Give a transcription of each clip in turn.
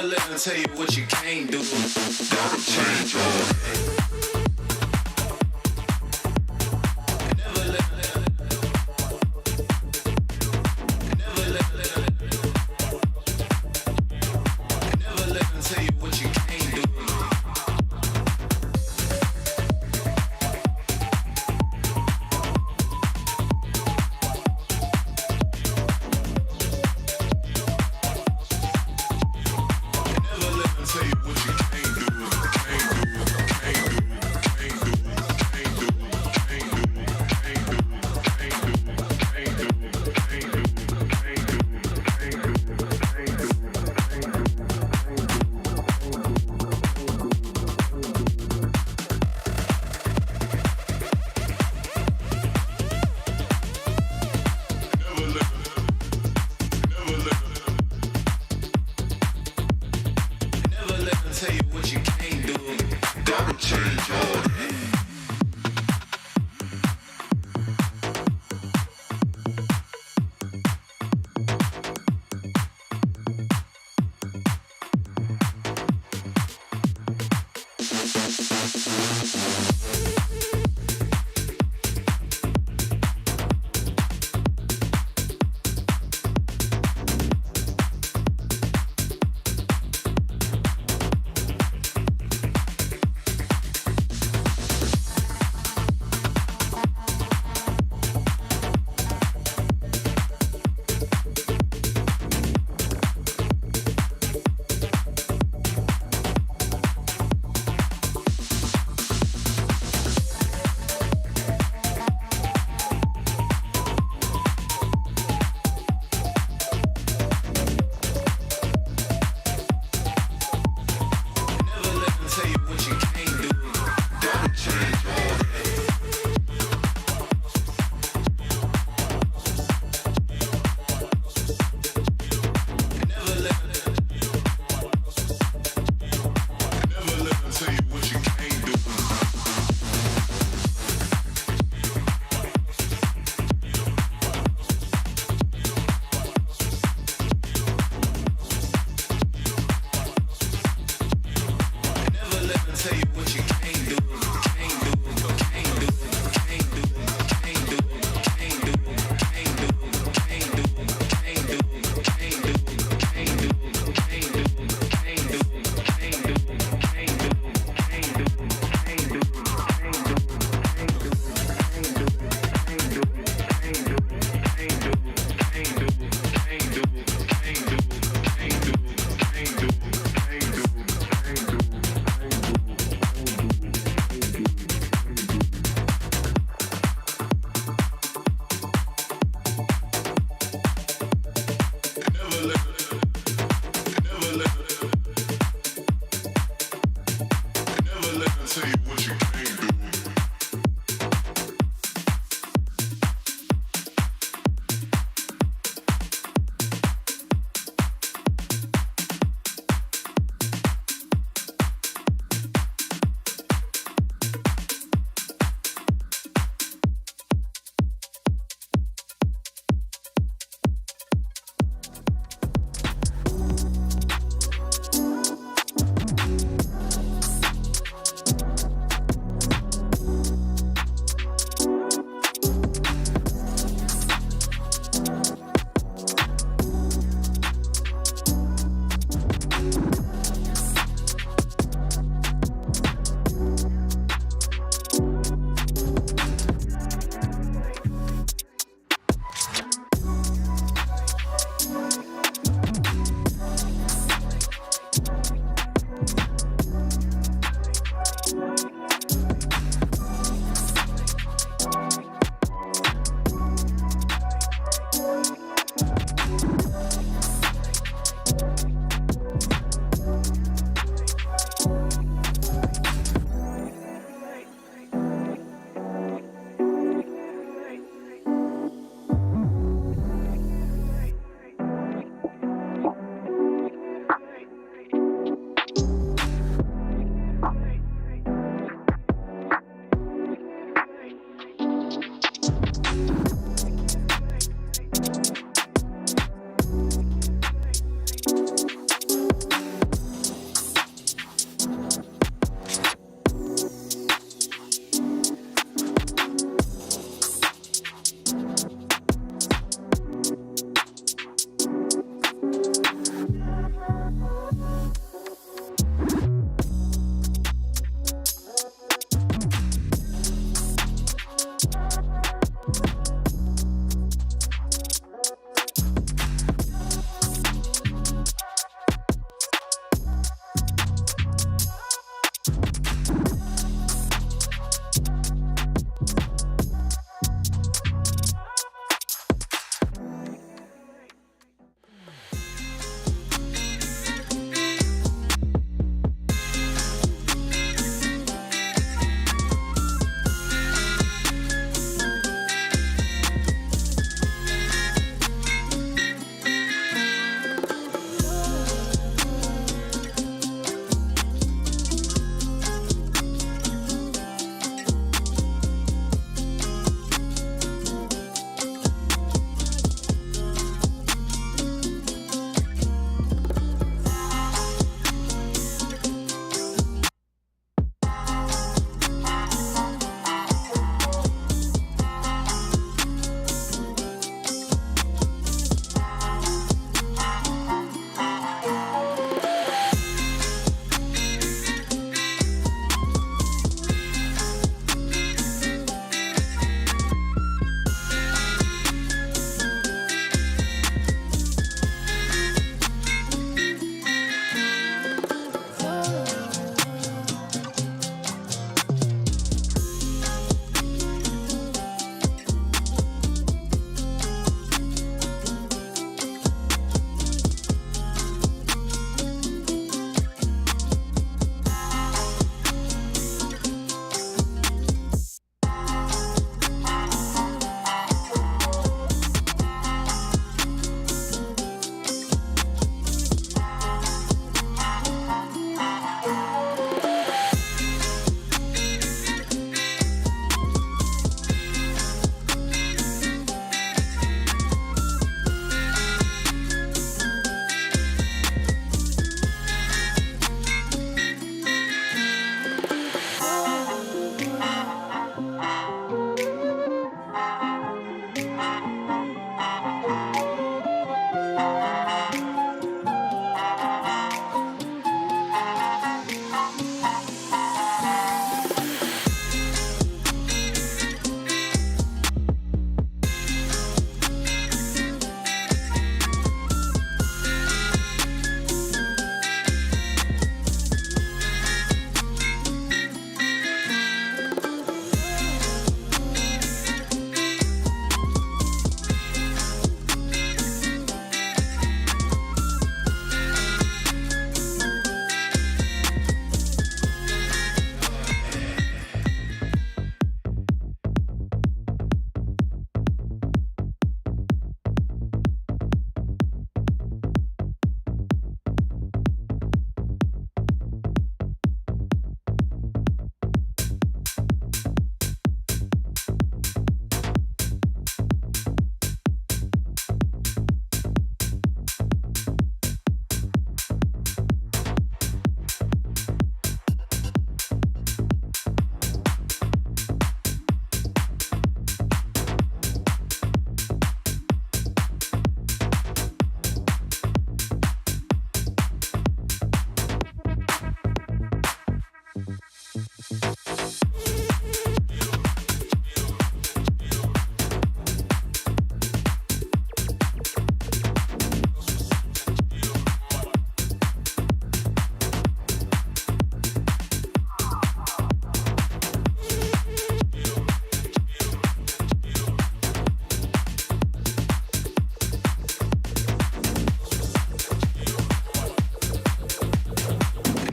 Never let them tell you what you can't do. Gotta change your head.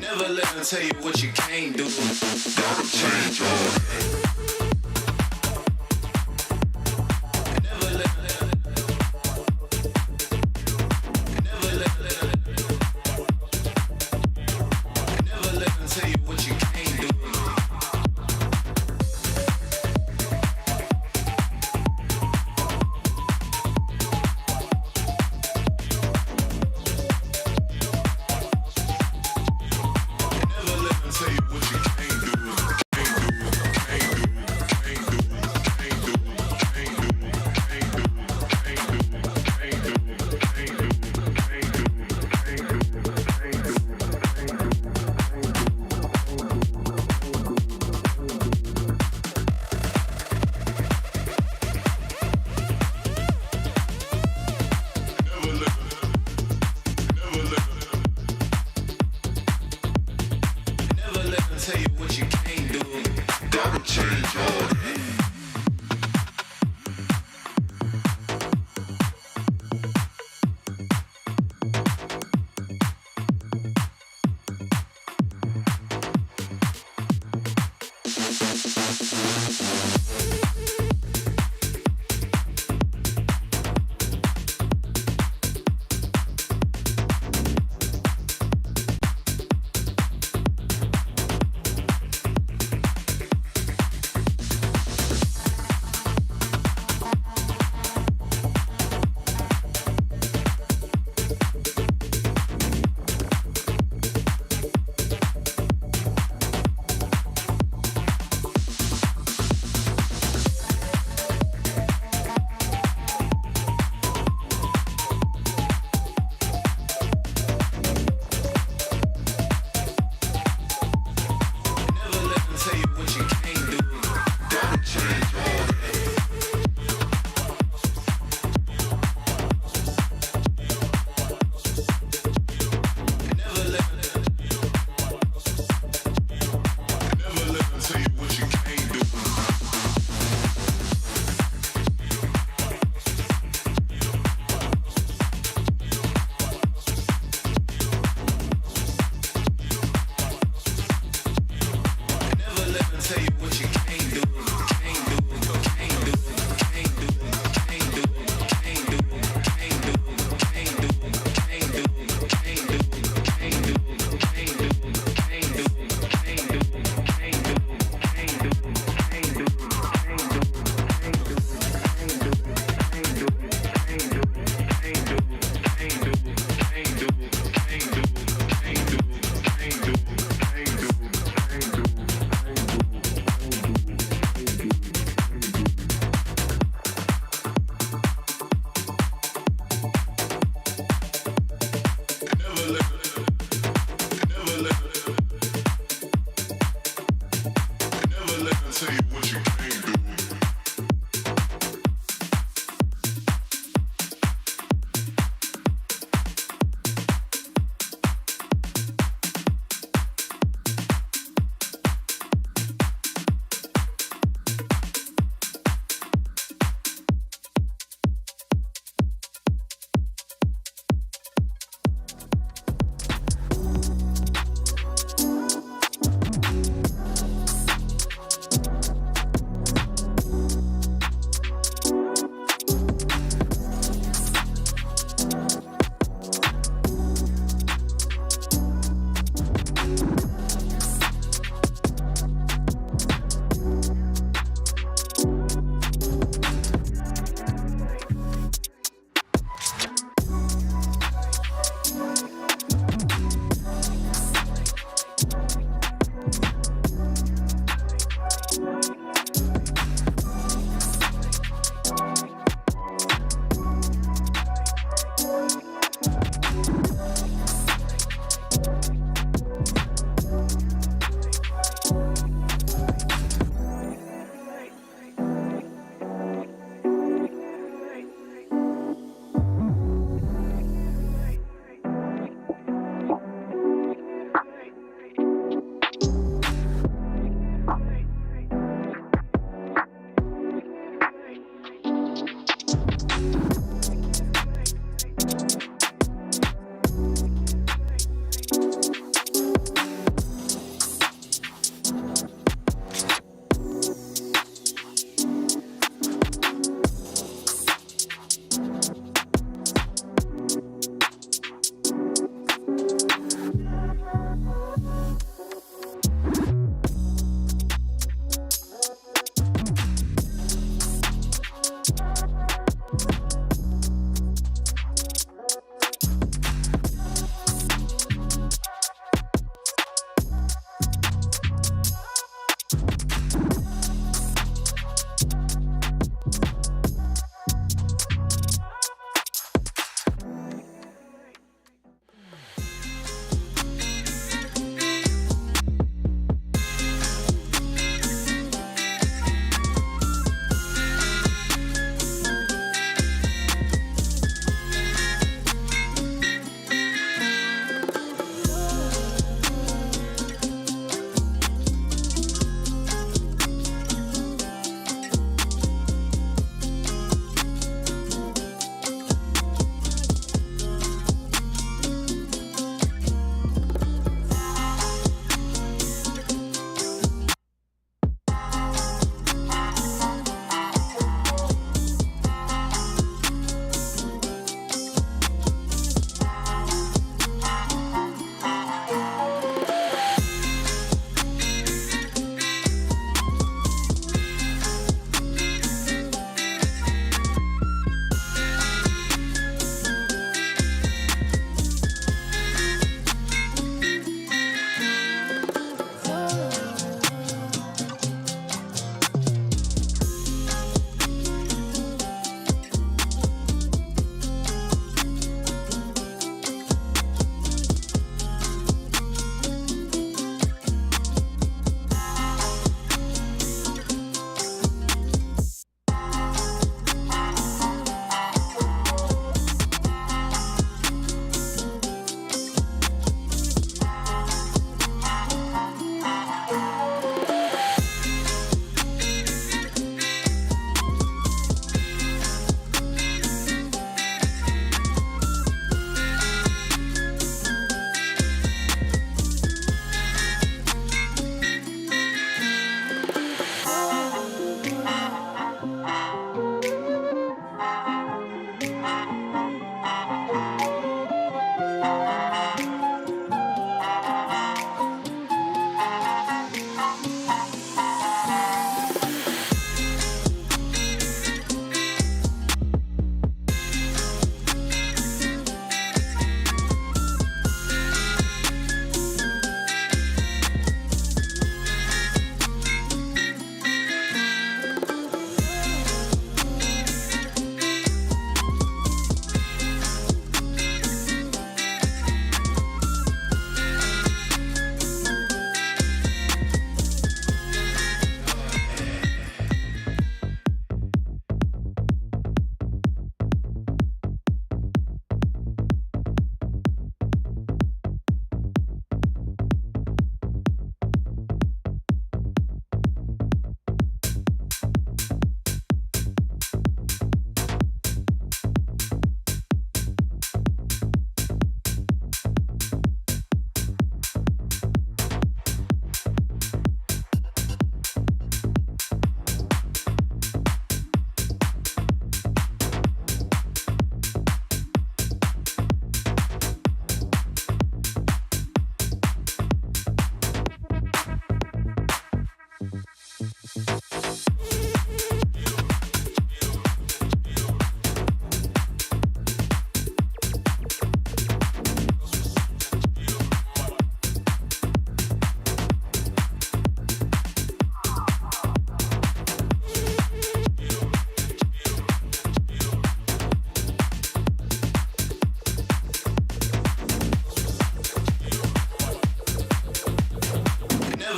Never let them tell you what you can't do. Gotta change your head.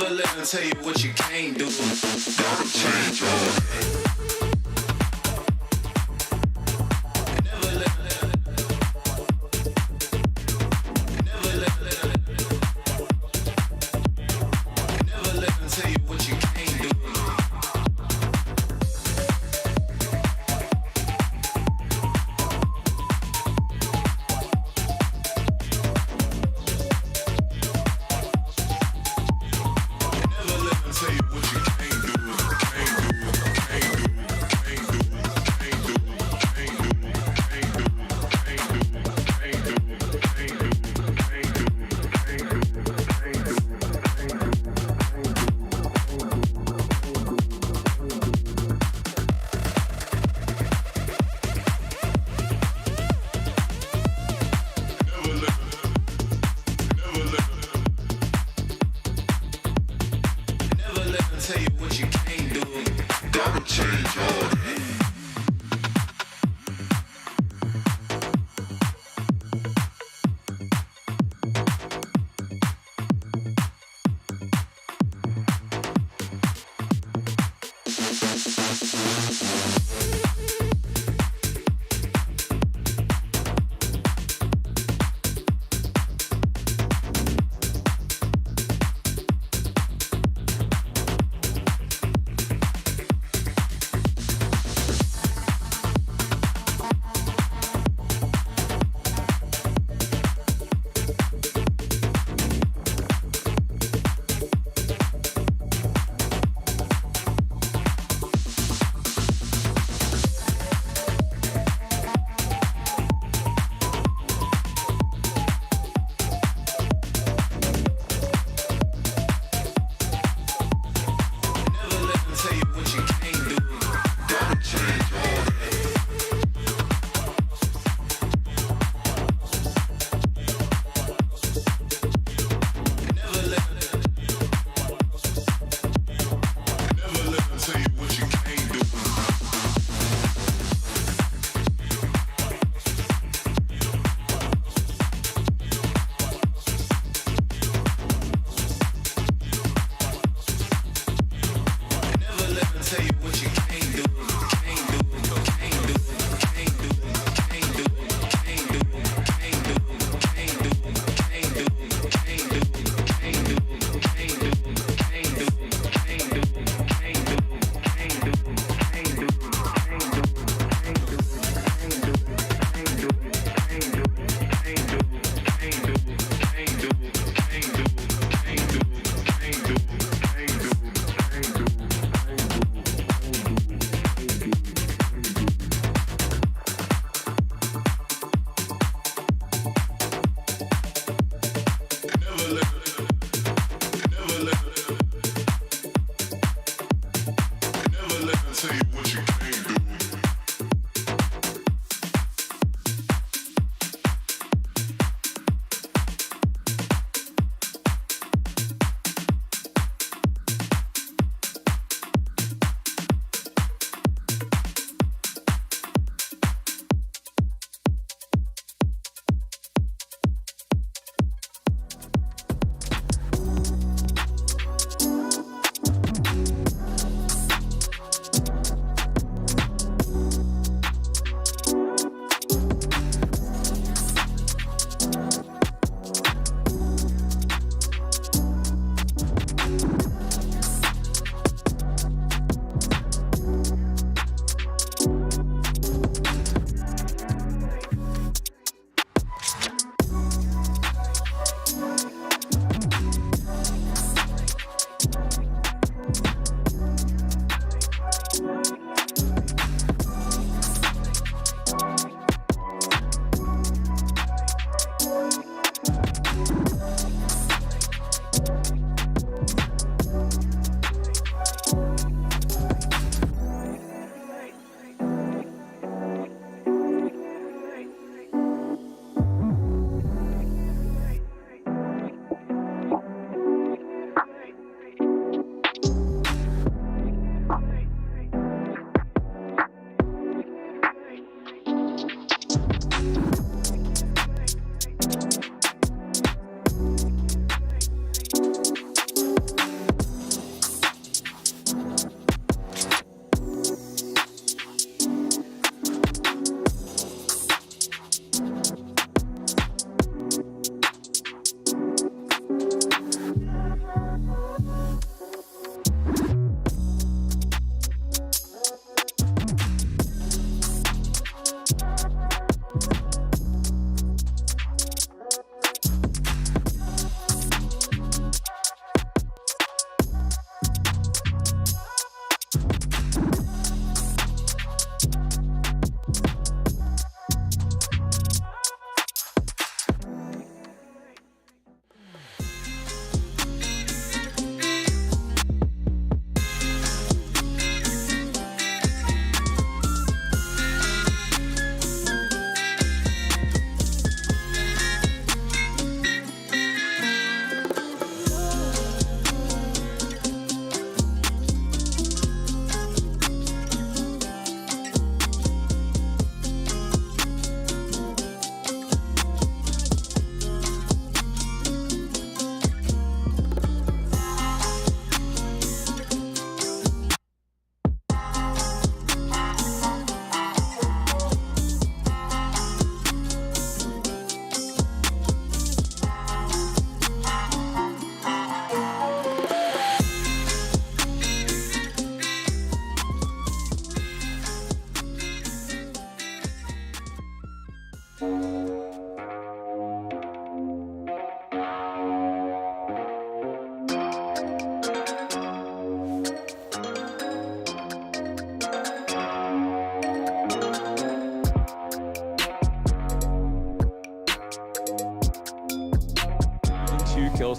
Never let them tell you what you can't do. Gotta change your head.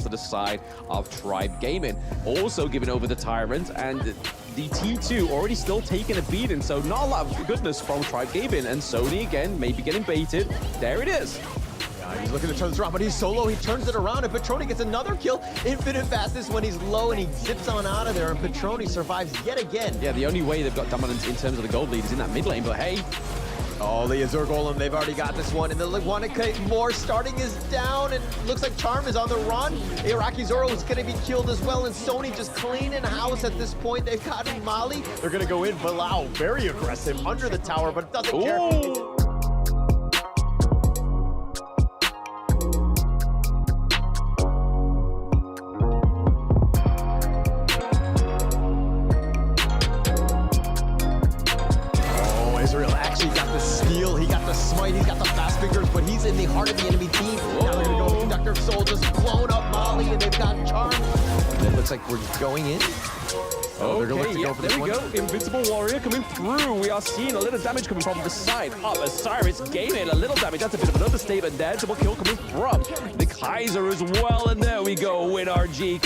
to the side of Tribe Gaming. Also giving over the Tyrant, and the T2 already still taking a beating, so not a lot of goodness from Tribe Gaming, and Sony again maybe getting baited. There it is. He's looking to turn this around, but he's solo. He turns it around, and Petroni gets another kill. Infinite fastness when he's low, and he zips on out of there, and Petroni survives yet again. Yeah, the only way they've got dominance in terms of the gold lead is in that mid lane, but hey. Oh, the Azure Golem, they've already got this one, and the more starting is down, and looks like Charm is on the run. Iraqi Zoro is going to be killed as well, and Sony just cleaning house at this point. They've got Mali. They're going to go in. Bilal, very aggressive, under the tower, but doesn't care. Israel actually got the steal, he got the smite, he's got the fast fingers, but he's in the heart of the enemy team. Now they're gonna go Conductor of Soul, just blown up Molly, and they've got Charm. And it looks like we're going in. Okay, yeah, there we go. Invincible Warrior coming through. We are seeing a little damage coming from the side of Osiris Gaming. A little damage. That's a bit of an understatement there. Double kill coming from the Kaiser as well. And there we go, win RG.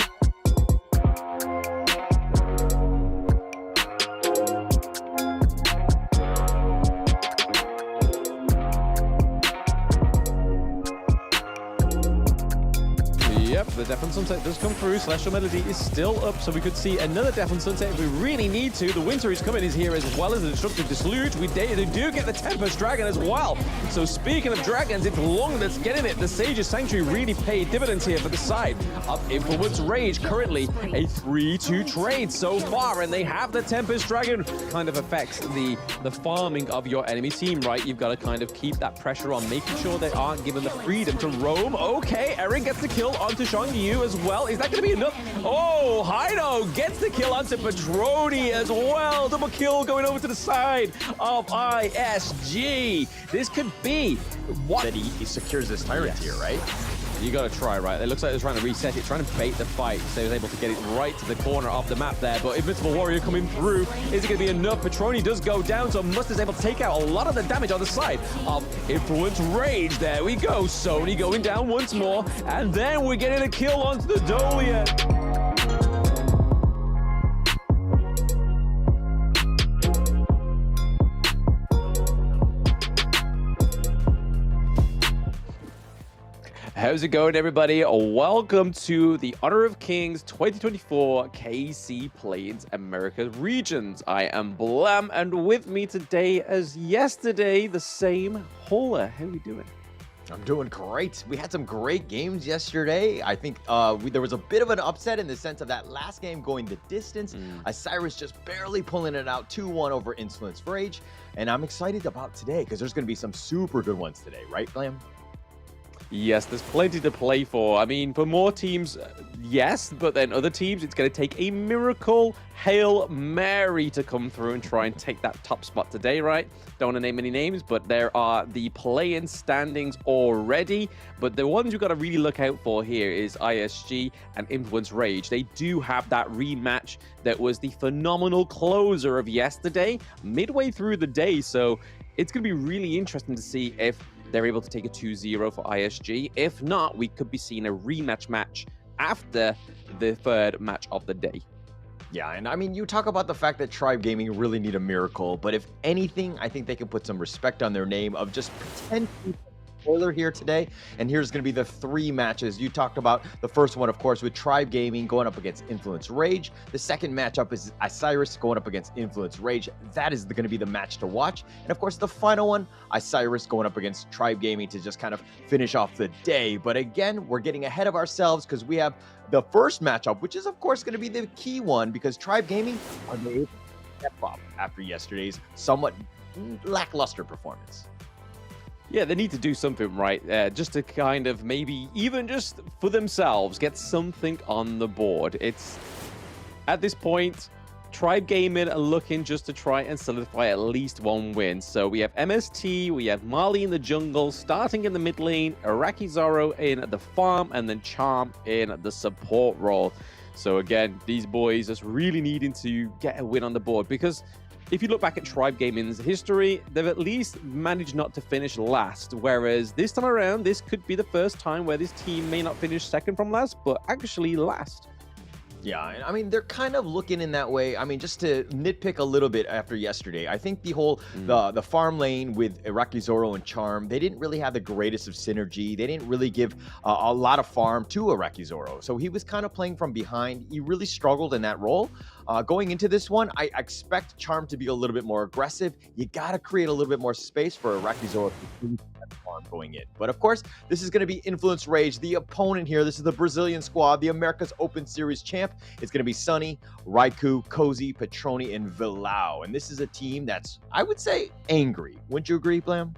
Yep, the Death and Sunset does come through. Celestial Melody is still up, so we could see another Death and Sunset if we really need to. The Winter is coming is here as well as the Destructive Deluge. We do get the Tempest Dragon as well. So speaking of dragons, it's Long that's getting it. The Sage's Sanctuary really paid dividends here for the side of Influence Rage. Currently a 3-2 trade so far, and they have the Tempest Dragon. Kind of affects the farming of your enemy team, right? You've got to kind of keep that pressure on, making sure they aren't given the freedom to roam. Okay, Eren gets the kill onto Shang Yu as well. Is that going to be enough? Oh, Haido gets the kill onto Petroni as well. Double kill going over to the side of ISG. This could be what that he secures this Tyrant here, right? You got to try, right? It looks like they're trying to reset it, trying to bait the fight. So they was able to get it right to the corner of the map there. But Invincible Warrior coming through. Is it going to be enough? Petroni does go down, so Must is able to take out a lot of the damage on the side of Influence Rage. There we go. Sony going down once more. And then we're getting a kill onto the Dolia. How's it going, everybody? Welcome to the Honor of Kings 2024 KC Plains America Regions. I am Blam, and with me today, as yesterday, the same Hola. How are we doing? I'm doing great. We had some great games yesterday. I think there was a bit of an upset in the sense of that last game going the distance. Osiris just barely pulling it out 2-1 over Influence Rage. And I'm excited about today because there's going to be some super good ones today, right, Blam? Yes, there's plenty to play for. I mean, for more teams, yes, but then other teams, it's going to take a miracle Hail Mary to come through and try and take that top spot today, right? Don't want to name any names, but there are the play-in standings already. But the ones you've got to really look out for here is ISG and Influence Rage. They do have that rematch that was the phenomenal closer of yesterday, midway through the day. So it's going to be really interesting to see if they're able to take a 2-0 for ISG. If not, we could be seeing a rematch match after the third match of the day. Yeah, and I mean, you talk about the fact that Tribe Gaming really need a miracle, but if anything, I think they can put some respect on their name of just potentially spoiler here today. And here's going to be the 3 matches. You talked about the first one, of course, with Tribe Gaming going up against Influence Rage. The second matchup is Osiris going up against Influence Rage. That is going to be the match to watch. And of course, the final one, Osiris going up against Tribe Gaming to just kind of finish off the day. But again, we're getting ahead of ourselves because we have the first matchup, which is, of course, going to be the key one because Tribe Gaming are able to step up after yesterday's somewhat lackluster performance. Yeah, they need to do something right just to kind of maybe even just for themselves get something on the board. It's at this point, Tribe Gaming are looking just to try and solidify at least one win. So we have MST, we have Mali in the jungle, starting in the mid lane, Iraqi Zoro in the farm, and then Charm in the support role. So again, these boys just really needing to get a win on the board because if you look back at Tribe Gaming's history, they've at least managed not to finish last. Whereas this time around, this could be the first time where this team may not finish second from last, but actually last. Yeah, and I mean, they're kind of looking in that way. I mean, just to nitpick a little bit after yesterday, I think the whole the farm lane with Iraqi Zoro and Charm, they didn't really have the greatest of synergy. They didn't really give a lot of farm to Iraqi Zoro, so he was kind of playing from behind. He really struggled in that role. Going into this one, I expect Charm to be a little bit more aggressive. You got to create a little bit more space for Iraqi Zoro to farm going in. But of course, this is going to be Influence Rage, the opponent here. This is the Brazilian squad, the America's Open Series champ. It's going to be Sunny, Raikou, Cozy, Petroni, and Villau. And this is a team that's, I would say, angry. Wouldn't you agree, Blam?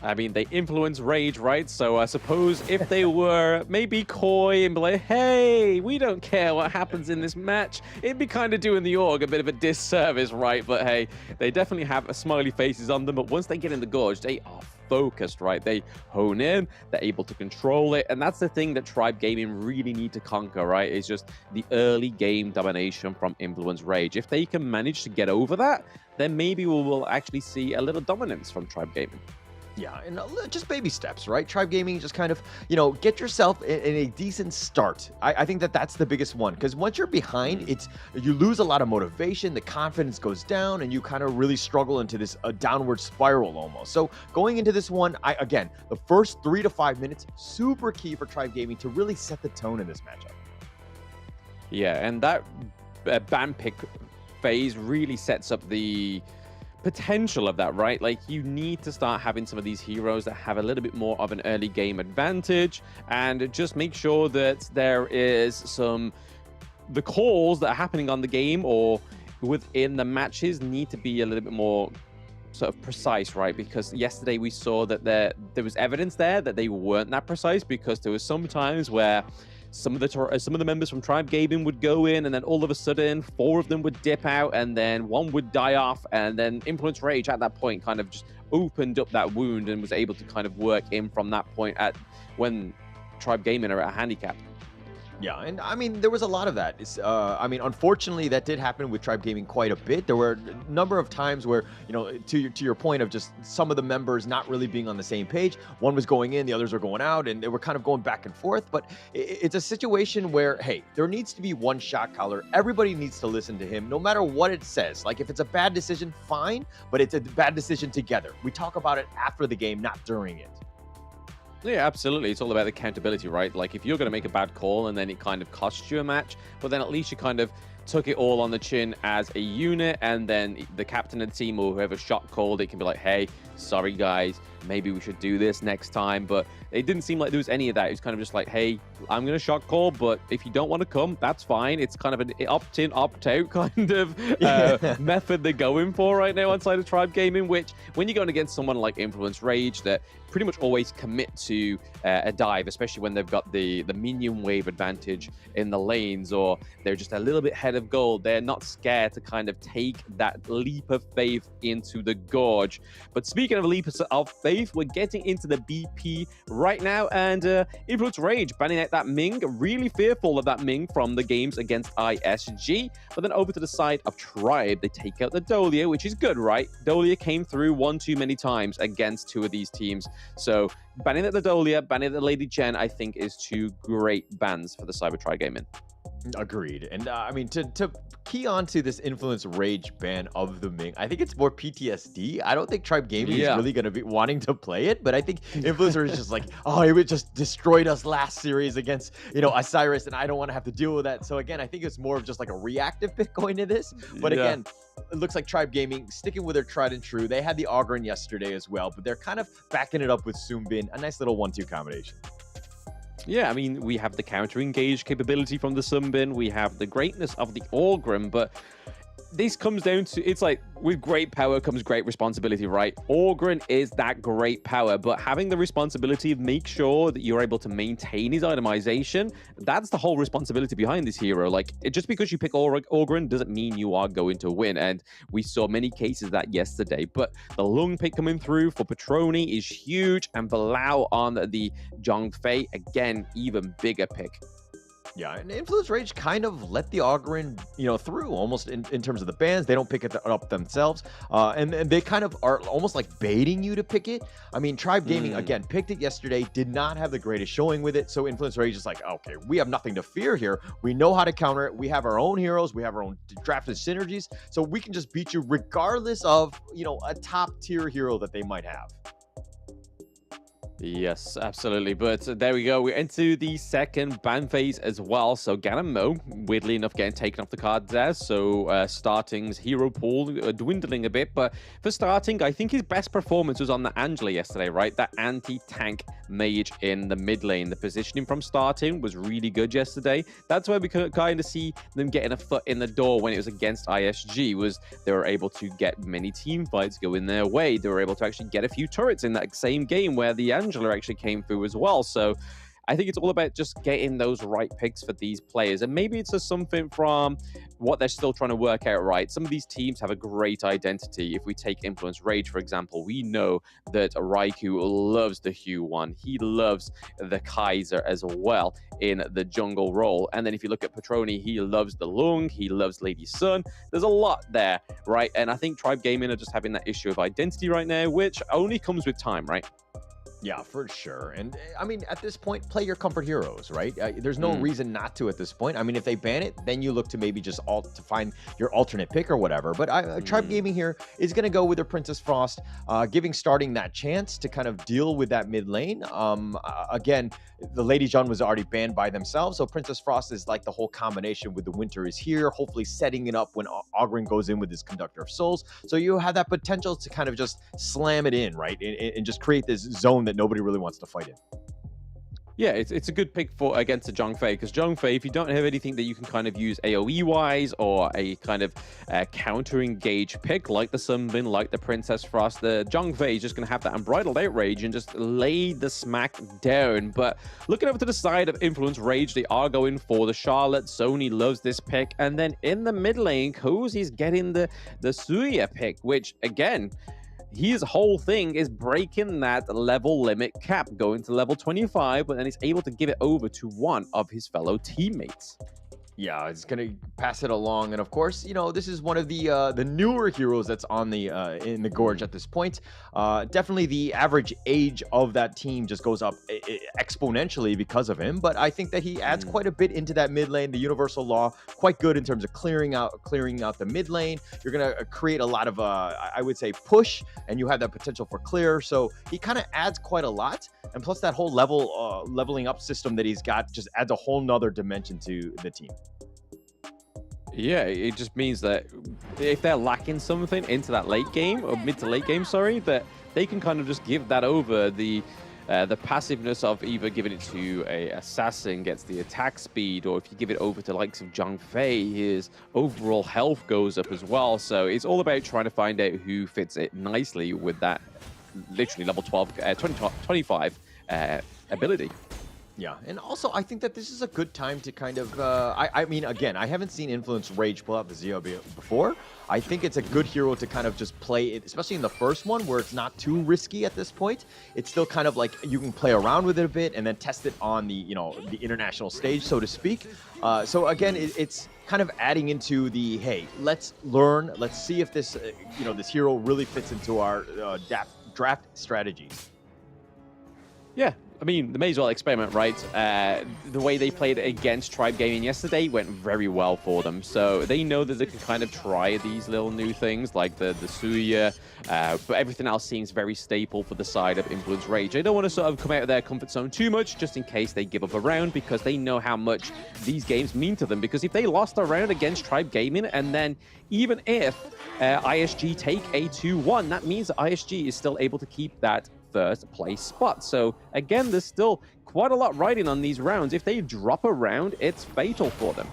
I mean, they influence Rage, right? So I suppose if they were maybe coy and be like, hey, we don't care what happens in this match, it'd be kind of doing the org a bit of a disservice, right? But hey, they definitely have smiley faces on them. But once they get in the gorge, they are focused, right? They hone in, they're able to control it. And that's the thing that Tribe Gaming really need to conquer, right? It's just the early game domination from Influence Rage. If they can manage to get over that, then maybe we will actually see a little dominance from Tribe Gaming. Yeah, and just baby steps, right? Tribe Gaming, just kind of, you know, get yourself in a decent start. I think that that's the biggest one, because once you're behind, you lose a lot of motivation, the confidence goes down, and you kind of really struggle into this downward spiral almost. So going into this one, again, the first 3 to 5 minutes, super key for Tribe Gaming to really set the tone in this matchup. Yeah, and that ban pick phase really sets up the potential of that, right? Like, you need to start having some of these heroes that have a little bit more of an early game advantage, and just make sure that there is the calls that are happening on the game or within the matches need to be a little bit more sort of precise, right? Because yesterday we saw that there was evidence there that they weren't that precise, because there was some times where some of the members from Tribe Gaming would go in, and then all of a sudden 4 of them would dip out, and then 1 would die off, and then Influence Rage at that point kind of just opened up that wound and was able to kind of work in from that point at when Tribe Gaming are at a handicap. Yeah, and I mean, there was a lot of that. I mean, unfortunately, that did happen with Tribe Gaming quite a bit. There were a number of times where, you know, to your point of just some of the members not really being on the same page. One was going in, the others were going out, and they were kind of going back and forth. But it's a situation where, hey, there needs to be one shot caller. Everybody needs to listen to him, no matter what it says. Like, if it's a bad decision, fine, but it's a bad decision together. We talk about it after the game, not during it. Yeah, absolutely. It's all about accountability, right? Like, if you're going to make a bad call and then it kind of costs you a match, but then at least you kind of took it all on the chin as a unit, and then the captain of the team or whoever shot called it can be like, hey, sorry guys, maybe we should do this next time. But it didn't seem like there was any of that. It was kind of just like, hey, I'm going to shot call, but if you don't want to come, that's fine. It's kind of an opt-in, opt-out kind of method they're going for right now on side of Tribe Gaming, which when you're going against someone like Influence Rage that pretty much always commit to a dive, especially when they've got the minion wave advantage in the lanes, or they're just a little bit ahead of goal, they're not scared to kind of take that leap of faith into the gorge. But speaking of leaps of faith, we're getting into the BP right now, and Influence Rage banning out that Ming, really fearful of that Ming from the games against ISG. But then over to the side of Tribe, they take out the Dolia, which is good, right? Dolia came through one too many times against 2 of these teams. So banning out the Dolia, banning out the Lady Jen, I think is 2 great bans for the Cyber Tribe Gaming. Agreed. And I mean, to key on to this Influence Rage ban of the Ming, I think it's more PTSD. I don't think Tribe Gaming is really going to be wanting to play it, but I think Influencer is just like, oh, it just destroyed us last series against, you know, Isurus, and I don't want to have to deal with that. So again, I think it's more of just like a reactive pick going to this. But again, it looks like Tribe Gaming sticking with their tried and true. They had the Ogren yesterday as well, but they're kind of backing it up with Sumbin, a nice little 1-2 combination. Yeah, I mean, we have the counter-engage capability from the Sunbin, we have the greatness of the Orgrim, but this comes down to, it's like, with great power comes great responsibility, right? Orgrim is that great power, but having the responsibility of make sure that you're able to maintain his itemization, that's the whole responsibility behind this hero. Like, just because you pick Orgrim doesn't mean you are going to win, and we saw many cases of that yesterday. But the Lung pick coming through for Petroni is huge, and Villau on the Zhongfei, again, even bigger pick. Yeah, and Influence Rage kind of let the Ogryn, through almost in terms of the bans. They don't pick it up themselves, and they kind of are almost like baiting you to pick it. I mean, Tribe Gaming again picked it yesterday, did not have the greatest showing with it. So Influence Rage is like, okay, we have nothing to fear here. We know how to counter it. We have our own heroes. We have our own drafted synergies, so we can just beat you regardless of a top tier hero that they might have. Yes, absolutely. But there we go. We're into the second ban phase as well. So Ganon Mo, weirdly enough, getting taken off the cards there. So Starting's hero pool dwindling a bit. But for Starting, I think his best performance was on the Angela yesterday, right? That anti-tank mage in the mid lane. The positioning from Starting was really good yesterday. That's why we could kind of see them getting a foot in the door when it was against ISG, was they were able to get many team fights going their way. They were able to actually get a few turrets in that same game where the Angela actually came through as well. So I think it's all about just getting those right picks for these players. And maybe it's just something from what they're still trying to work out, right? Some of these teams have a great identity. If we take Influence Rage, for example, we know that Raikou loves the Hue one. He loves the Kaiser as well in the jungle role. And then if you look at Petroni, he loves the Lung. He loves Lady Sun. There's a lot there, right? And I think Tribe Gaming are just having that issue of identity right now, which only comes with time, right? Yeah, for sure. And I mean, at this point, play your comfort heroes, right? There's no reason not to at this point. I mean, if they ban it, then you look to maybe just to find your alternate pick or whatever. But Tribe Gaming here is going to go with their Princess Frost, giving Starting that chance to kind of deal with that mid lane. Again, the Lady Jun was already banned by themselves, so Princess Frost is like the whole combination with the Winter is here, hopefully setting it up when Ogryn goes in with his Conductor of Souls. So you have that potential to kind of just slam it in, right? And just create this zone that nobody really wants to fight in. Yeah, it's a good pick for against the Zhongfei, because Zhongfei, if you don't have anything that you can kind of use AoE-wise or a kind of counter-engage pick like the Sunbin, like the Princess Frost, the Zhongfei is just going to have that unbridled outrage and just lay the smack down. But looking over to the side of Influence Rage, they are going for the Charlotte. Sony loves this pick. And then in the mid lane, Cozy's getting the Suya pick, which, again, his whole thing is breaking that level limit cap, going to level 25, but then he's able to give it over to one of his fellow teammates. Yeah, it's gonna pass it along, and of course, this is one of the newer heroes that's on the in the Gorge at this point. Definitely, the average age of that team just goes up exponentially because of him. But I think that he adds quite a bit into that mid lane. The Universal Law, quite good in terms of clearing out the mid lane. You're gonna create a lot of I would say push, and you have that potential for clear. So he kind of adds quite a lot, and plus that whole leveling up system that he's got just adds a whole nother dimension to the team. Yeah, it just means that if they're lacking something into that late game, or mid to late game, sorry, that they can kind of just give that over. The passiveness of either giving it to a assassin gets the attack speed, or if you give it over to the likes of Zhongfei, his overall health goes up as well. So it's all about trying to find out who fits it nicely with that literally level 25 ability. Yeah, and also I think that this is a good time to kind of, I mean, again, I haven't seen Influence Rage pull out the Zeo before. I think it's a good hero to kind of just play it, especially in the first one where it's not too risky at this point. It's still kind of like you can play around with it a bit and then test it on the, the international stage, so to speak. So again, it's kind of adding into the, hey, let's learn, let's see if this, this hero really fits into our draft strategies. Yeah, I mean, they may as well experiment, right? The way they played against Tribe Gaming yesterday went very well for them. So they know that they can kind of try these little new things like the Suya, but everything else seems very staple for the side of Influence Rage. They don't want to sort of come out of their comfort zone too much, just in case they give up a round, because they know how much these games mean to them. Because if they lost a round against Tribe Gaming, and then even if ISG take a 2-1, that means that ISG is still able to keep that first place spot. So again, there's still quite a lot riding on these rounds. If they drop a round, it's fatal for them.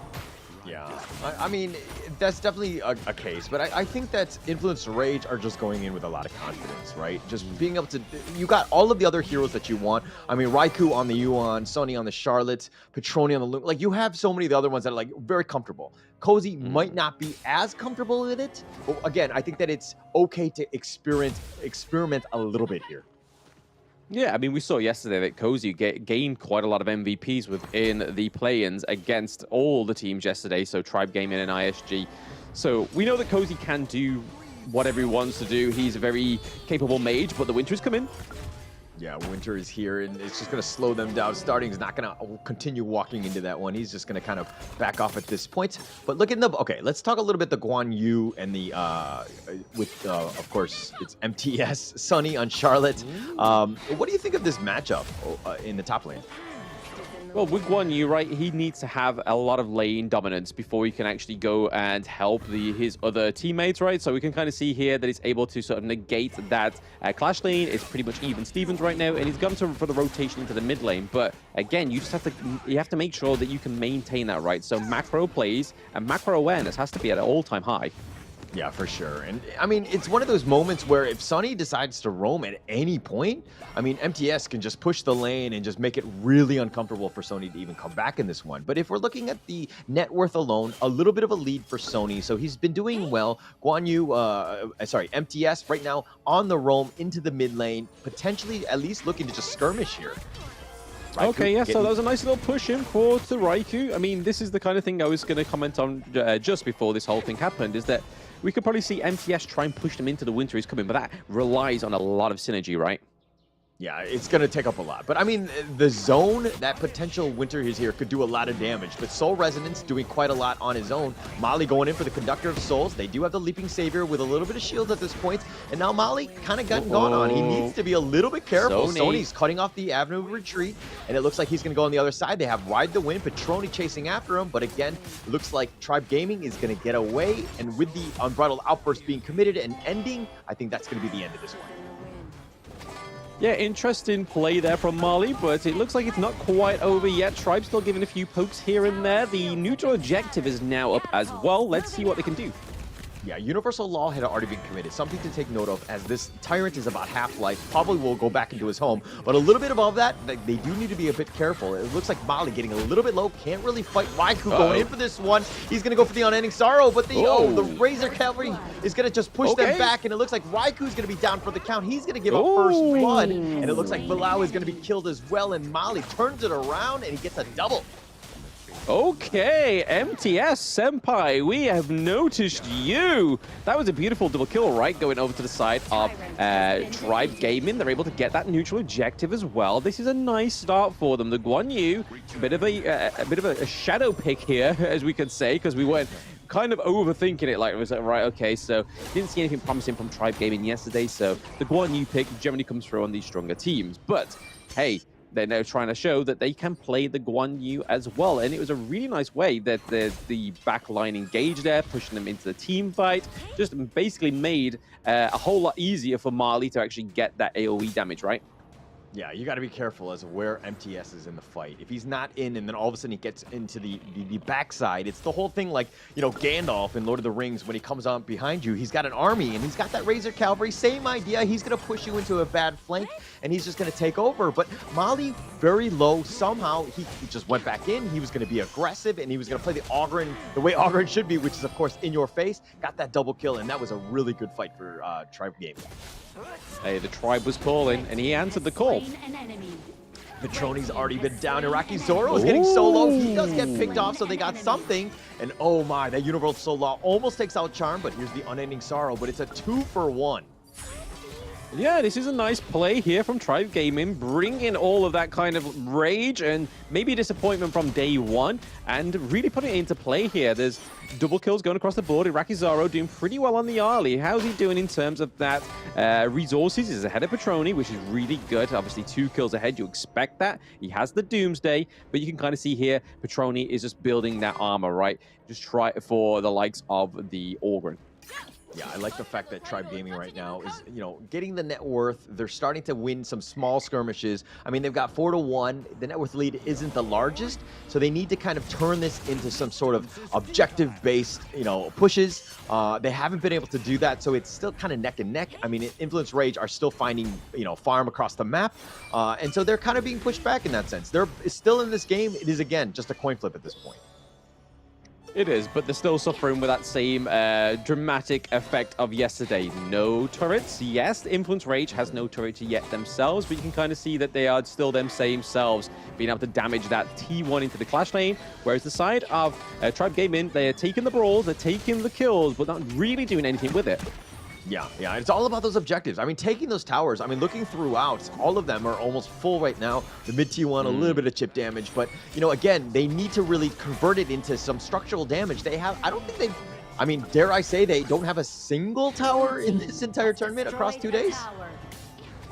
Yeah, I mean, that's definitely a case, but I think that Influence Rage are just going in with a lot of confidence, right? Just being able to, you got all of the other heroes that you want. I mean, Raikou on the Yuan, Sonny on the Charlotte, Petroni on the Loom. Like, you have so many of the other ones that are, like, very comfortable. Cozy might not be as comfortable in it, but again, I think that it's okay to experiment a little bit here. Yeah, I mean, we saw yesterday that Cozy gained quite a lot of MVPs within the play-ins against all the teams yesterday, so Tribe Gaming and ISG. So we know that Cozy can do whatever he wants to do. He's a very capable mage, but the winter is coming. Yeah, Winter is here, and it's just going to slow them down. Starting is not going to continue walking into that one. He's just going to kind of back off at this point. But look at the... Okay, let's talk a little bit the Guan Yu and the... of course, it's MTS, Sunny on Charlotte. What do you think of this matchup in the top lane? Well, with Guan Yu, right, he needs to have a lot of lane dominance before he can actually go and help his other teammates, right? So we can kind of see here that he's able to sort of negate that clash lane. It's pretty much even Stevens right now, and he's gone for the rotation into the mid lane. But again, you have to make sure that you can maintain that, right? So macro plays and macro awareness has to be at an all-time high. Yeah, for sure. And I mean, it's one of those moments where if Sunny decides to roam at any point, I mean, MTS can just push the lane and just make it really uncomfortable for Sony to even come back in this one. But if we're looking at the net worth alone, a little bit of a lead for Sony. So he's been doing well. Guan Yu, MTS right now on the roam into the mid lane, potentially at least looking to just skirmish here. Raikou Okay, yeah, so that was a nice little push in for the Raikou. I mean, this is the kind of thing I was going to comment on just before this whole thing happened, is that we could probably see MTS try and push them into the winter is coming, but that relies on a lot of synergy, right? Yeah, it's going to take up a lot. But I mean, the zone, that potential winter is here could do a lot of damage. But Soul Resonance doing quite a lot on his own. Molly going in for the Conductor of Souls. They do have the Leaping Savior with a little bit of shields at this point. And now Molly kind of gotten gone on. He needs to be a little bit careful. Sony's cutting off the avenue of retreat. And it looks like he's going to go on the other side. They have Ride the Wind, Petroni chasing after him. But again, it looks like Tribe Gaming is going to get away. And with the Unbridled Outburst being committed and ending, I think that's going to be the end of this one. Yeah, interesting play there from Marley, but it looks like it's not quite over yet. Tribe still giving a few pokes here and there. The neutral objective is now up as well. Let's see what they can do. Yeah, Universal Law had already been committed. Something to take note of, as this Tyrant is about half-life, probably will go back into his home. But a little bit above that, they do need to be a bit careful. It looks like Molly getting a little bit low, can't really fight. Raikou going in for this one. He's going to go for the Unending Sorrow, but the Razor Cavalry is going to just push them back, and it looks like Raikou's going to be down for the count. He's going to give up first blood, and it looks like Bilal is going to be killed as well, and Molly turns it around, and he gets a double. Okay, MTS Senpai, we have noticed you. That was a beautiful double kill, right? Going over to the side of Tribe Gaming. They're able to get that neutral objective as well. This is a nice start for them. The Guan Yu, a bit of a shadow pick here, as we could say, because we weren't kind of overthinking it. Like, it was like, right, okay, so didn't see anything promising from Tribe Gaming yesterday, so the Guan Yu pick generally comes through on these stronger teams. But, hey, they're now trying to show that they can play the Guan Yu as well. And it was a really nice way that the back line engaged there, pushing them into the team fight. Just basically made a whole lot easier for Marley to actually get that AoE damage, right? Yeah, you got to be careful as to where MTS is in the fight. If he's not in, and then all of a sudden he gets into the backside, it's the whole thing like, you know, Gandalf in Lord of the Rings, when he comes on behind you, he's got an army, and he's got that Razor Cavalry, same idea. He's going to push you into a bad flank, and he's just going to take over. But Molly, very low. Somehow, he just went back in. He was going to be aggressive, and he was going to play the Ogryn the way Ogryn should be, which is, of course, in your face. Got that double kill, and that was a really good fight for Tribe Gaming. Hey, the Tribe was calling, and he answered the call. Petroni's already been down. Iraqi Zoro is getting so low. He does get picked off, so they got something. And oh my, that Universal Law almost takes out Charm, but here's the Unending Sorrow. But it's a 2-for-1. Yeah, this is a nice play here from Tribe Gaming, bringing all of that kind of rage and maybe disappointment from day one, and really putting it into play here. There's double kills going across the board. Iraqi Zoro doing pretty well on the early. How's he doing in terms of that resources? He's ahead of Petroni, which is really good. Obviously, 2 kills ahead. You expect that. He has the Doomsday, but you can kind of see here, Petroni is just building that armor, right? Just try for the likes of the Ogryn. Yeah, I like the fact that Tribe Gaming right now is, you know, getting the net worth. They're starting to win some small skirmishes. I mean, they've got 4-1. The net worth lead isn't the largest, so they need to kind of turn this into some sort of objective-based, you know, pushes. They haven't been able to do that, so it's still kind of neck and neck. I mean, Influence Rage are still finding, you know, farm across the map, and so they're kind of being pushed back in that sense. They're still in this game. It is, again, just a coin flip at this point. It is, but they're still suffering with that same dramatic effect of yesterday. No turrets. Yes, Influence Rage has no turret yet themselves, but you can kind of see that they are still them same selves, being able to damage that T1 into the Clash lane, whereas the side of Tribe Gaming, they're taking the brawls, they're taking the kills, but not really doing anything with it. Yeah, it's all about those objectives. I mean, taking those towers, I mean, looking throughout, all of them are almost full right now. The mid T1, a little bit of chip damage, but, you know, again, they need to really convert it into some structural damage. They have, I don't think they've, I mean, dare I say they don't have a single tower in this entire tournament across 2 days?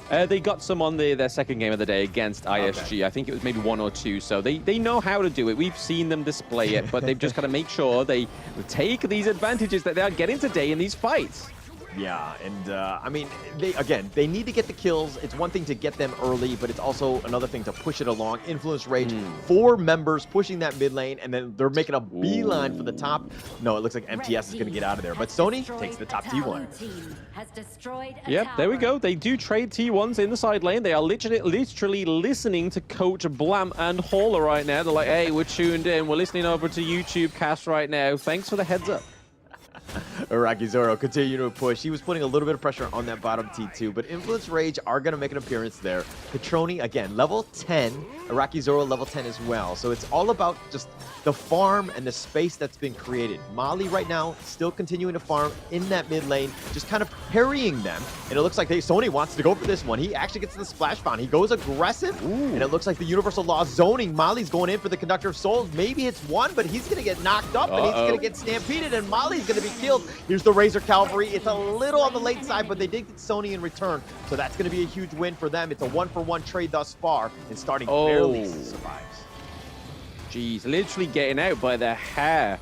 They got some on their second game of the day against ISG. Okay. I think it was maybe 1 or 2, so they know how to do it. We've seen them display it, but they've just got to make sure they take these advantages that they are getting today in these fights. Yeah, and I mean, they need to get the kills. It's one thing to get them early, but it's also another thing to push it along. Influence Rage, 4 members pushing that mid lane, and then they're making a beeline for the top. No, it looks like MTS is going to get out of there, but Sony takes the top T1. Yep, there we go. They do trade T1s in the side lane. They are literally listening to Coach Blam and Hauler right now. They're like, hey, we're tuned in. We're listening over to YouTube cast right now. Thanks for the heads up. Iraqi Zoro continue to push. He was putting a little bit of pressure on that bottom T2, but Influence Rage are going to make an appearance there. Petroni, again, level 10. Iraqi Zoro, level 10 as well. So it's all about just the farm and the space that's been created. Mali right now still continuing to farm in that mid lane, just kind of parrying them. And it looks like Sony wants to go for this one. He actually gets the splash bound. He goes aggressive, and it looks like the Universal Law zoning. Mali's going in for the Conductor of Souls. Maybe it's one, but he's going to get knocked up, and he's going to get stampeded, and Mali's going to be killed. Here's the Razor Cavalry. It's a little on the late side, but they did get Sony in return, so that's going to be a huge win for them. It's a 1-for-1 trade thus far, and starting barely survives. Jeez, literally getting out by the hair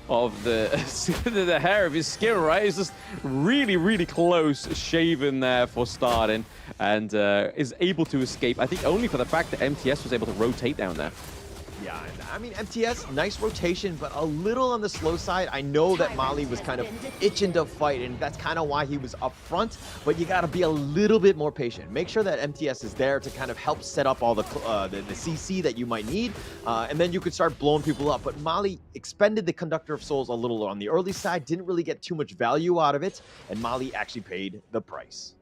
of the hair of his skin, right? It's just really close shaven there for starting, and is able to escape. I think only for the fact that MTS was able to rotate down there. Yeah, I mean, MTS, nice rotation, but a little on the slow side. I know that Mali was kind of itching to fight, and that's kind of why he was up front, but you got to be a little bit more patient. Make sure that MTS is there to kind of help set up all the CC that you might need, and then you could start blowing people up. But Mali expended the Conductor of Souls a little on the early side, didn't really get too much value out of it, and Mali actually paid the price.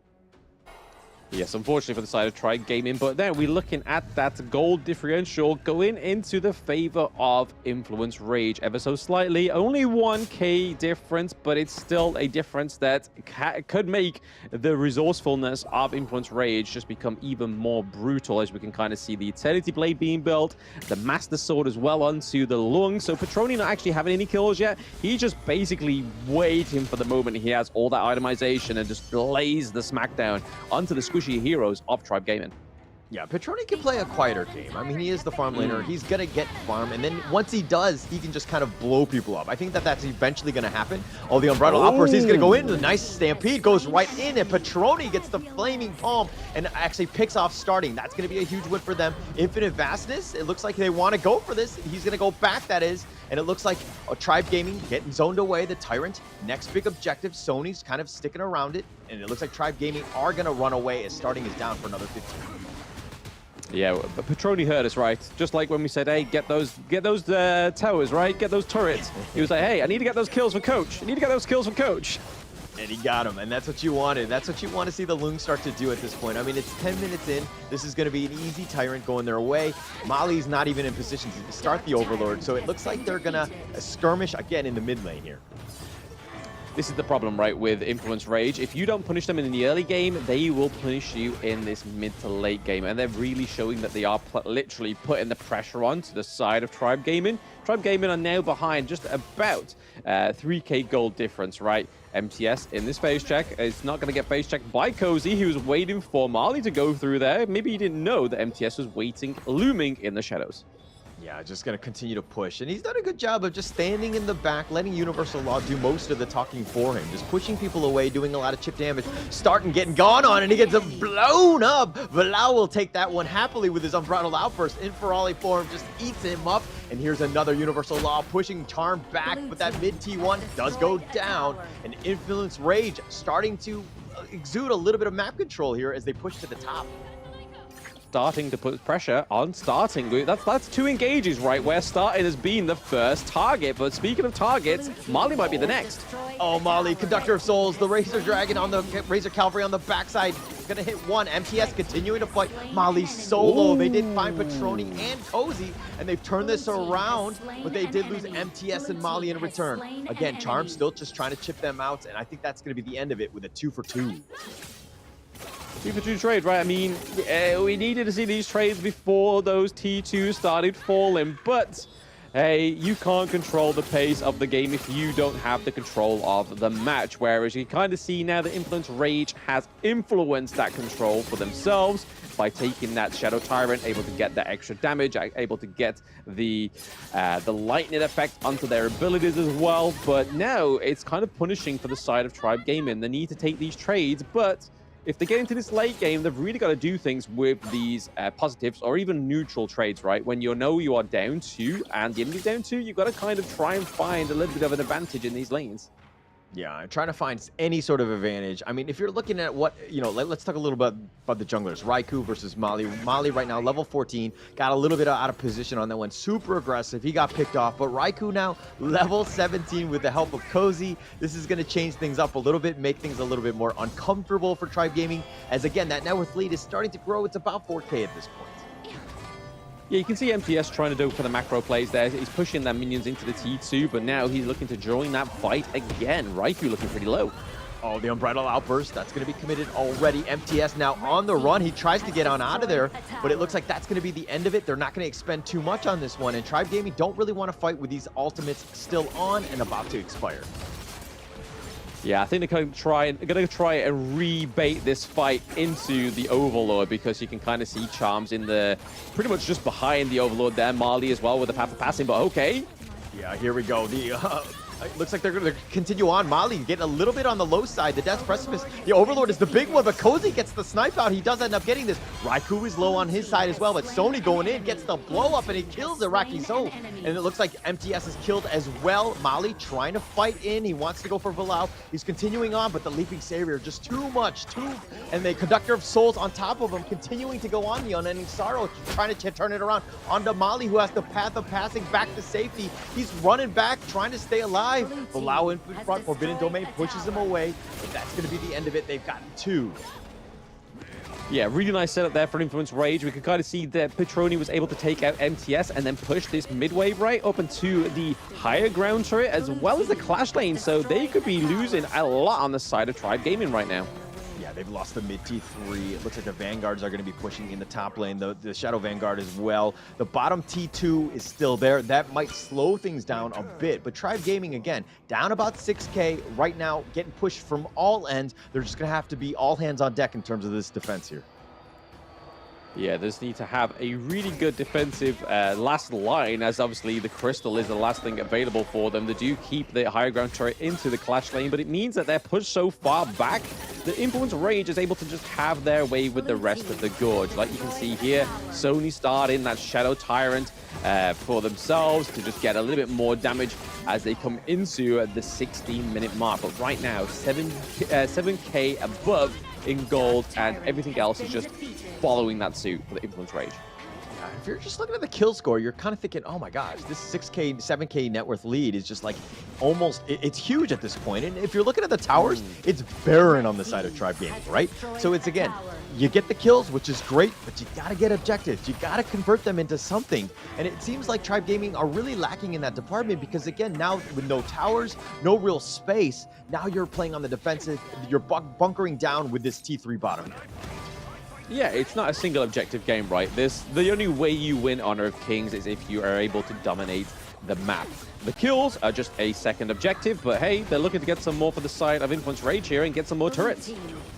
Yes, unfortunately for the side of Tribe Gaming, but then we're looking at that gold differential going into the favor of Influence Rage ever so slightly. Only 1k difference, but it's still a difference that could make the resourcefulness of Influence Rage just become even more brutal, as we can kind of see the Eternity Blade being built, the Master Sword as well onto the lung. So Petroni not actually having any kills yet. He's just basically waiting for the moment he has all that itemization and just lays the smackdown onto the squishy heroes of Tribe Gaming. Yeah, Petroni can play a quieter game. I mean, he is the farm laner. He's going to get farm, and then once he does, he can just kind of blow people up. I think that that's eventually going to happen. Oh, the Unbridled Outburst, he's going to go in. The nice Stampede goes right in, and Petroni gets the Flaming Palm and actually picks off starting. That's going to be a huge win for them. Infinite Vastness, it looks like they want to go for this. He's going to go back, that is, and it looks like Tribe Gaming getting zoned away. The Tyrant, next big objective. Sony's kind of sticking around it, and it looks like Tribe Gaming are going to run away as starting is down for another 15. Yeah, but Petroni heard us, right? Just like when we said, hey, get those towers, right? Get those turrets. He was like, hey, I need to get those kills for Coach. I need to get those kills for Coach. And he got him, and that's what you wanted. That's what you want to see the Loon start to do at this point. I mean, it's 10 minutes in. This is going to be an easy Tyrant going their way. Mali's not even in position to start the Overlord, so it looks like they're going to skirmish again in the mid lane here. This is the problem, right, with Influence Rage. If you don't punish them in the early game, they will punish you in this mid to late game. And they're really showing that they are literally putting the pressure on to the side of Tribe Gaming. Tribe Gaming are now behind just about 3k gold difference, right? MTS in this phase check. It's not going to get phase checked by Cozy. He was waiting for Mali to go through there. Maybe he didn't know that MTS was waiting, looming in the shadows. Yeah, just going to continue to push. And he's done a good job of just standing in the back, letting Universal Law do most of the talking for him. Just pushing people away, doing a lot of chip damage, starting getting gone on, and he gets blown up. Valau will take that one happily with his Unbridled Outburst. Inferali form just eats him up. And here's another Universal Law pushing Charm back, but that mid T1 does go down. And Influence Rage starting to exude a little bit of map control here as they push to the top. starting to put pressure on starting. That's 2 engages, right, where starting has been the first target. But speaking of targets, Mali might be the next. Oh, Mali, Conductor of Souls, the Razor Dragon on the Razor Cavalry on the backside. Gonna hit one. MTS continuing to fight. Mali solo. They did find Petroni and Cozy, and they've turned this around, but they did lose MTS and Mali in return. Again, Charm still just trying to chip them out, and I think that's gonna be the end of it with a 2-for-2. 2-for-2 trade, right? I mean, we needed to see these trades before those T2 started falling, but hey, you can't control the pace of the game if you don't have the control of the match. Whereas you kind of see now that Influence Rage has influenced that control for themselves by taking that Shadow Tyrant, able to get that extra damage, able to get the lightning effect onto their abilities as well. But now it's kind of punishing for the side of Tribe Gaming. They need to take these trades, but if they get into this late game, they've really got to do things with these positives or even neutral trades, right? When you know you are down 2 and the enemy's down 2, you've got to kind of try and find a little bit of an advantage in these lanes. Yeah, I'm trying to find any sort of advantage. I mean, if you're looking at what, let's talk a little bit about the junglers. Raikou versus Mali. Mali right now, level 14, got a little bit out of position on that one. Super aggressive. He got picked off, but Raikou now, level 17 with the help of Cozy. This is going to change things up a little bit, make things a little bit more uncomfortable for Tribe Gaming, as again, that net worth lead is starting to grow. It's about 4K at this point. Yeah, you can see MTS trying to go for the macro plays there. He's pushing their minions into the T2, but now he's looking to join that fight again. Raikou looking pretty low. Oh, the Unbridled Outburst, that's going to be committed already. MTS now on the run. He tries to get on out of there, but it looks like that's going to be the end of it. They're not going to expend too much on this one, and Tribe Gaming don't really want to fight with these ultimates still on and about to expire. Yeah, I think they're going to try and rebait this fight into the Overlord, because you can kind of see Charms in the pretty much just behind the Overlord there. Marley as well with the path of passing, but okay. Yeah, here we go. It looks like they're going to continue on. Mali getting a little bit on the low side. The Death's Precipice. The Overlord is the big one, but Cozy gets the snipe out. He does end up getting this. Raikou is low on his side as well, but Sony going in, gets the blow up, and he kills Iraqi Zoe. And it looks like MTS is killed as well. Mali trying to fight in. He wants to go for Bilal. He's continuing on, but the Leaping Savior, just too much. And the Conductor of Souls on top of him, continuing to go on. The Unending Sorrow, trying to turn it around. Onto Mali, who has the path of passing back to safety. He's running back, trying to stay alive. Bilal in front, Forbidden Domain pushes him away, but that's going to be the end of it. They've gotten 2. Yeah, really nice setup there for Influence Rage. We can kind of see that Petroni was able to take out MTS and then push this mid-wave right up into the higher ground turret as well as the Clash lane, so they could be losing a lot on the side of Tribe Gaming right now. Yeah, they've lost the mid T3. It looks like the Vanguards are going to be pushing in the top lane, the Shadow Vanguard as well. The bottom T2 is still there. That might slow things down a bit, but Tribe Gaming, again, down about 6K right now, getting pushed from all ends. They're just going to have to be all hands on deck in terms of this defense here. Yeah, they just need to have a really good defensive last line, as obviously the Crystal is the last thing available for them. They do keep the higher ground turret into the Clash lane, but it means that they're pushed so far back that Influence Rage is able to just have their way with the rest of the Gorge. Like you can see here, Sony starting that Shadow Tyrant for themselves to just get a little bit more damage as they come into the 16-minute mark. But right now, 7K above in gold, and everything else is just following that suit for the Influence Rage. If you're just looking at the kill score, you're kind of thinking, oh my gosh, this 6K, 7K net worth lead is just like almost, it's huge at this point. And if you're looking at the towers, it's barren on the side of Tribe Gaming, right? So it's, again, you get the kills, which is great, but you got to get objectives. You got to convert them into something. And it seems like Tribe Gaming are really lacking in that department because, again, now with no towers, no real space, now you're playing on the defensive. You're bunkering down with this T3 bottom. Yeah, it's not a single objective game, right? The only way you win Honor of Kings is if you are able to dominate the map. The kills are just a second objective, but hey, they're looking to get some more for the side of Influence Rage here and get some more turrets.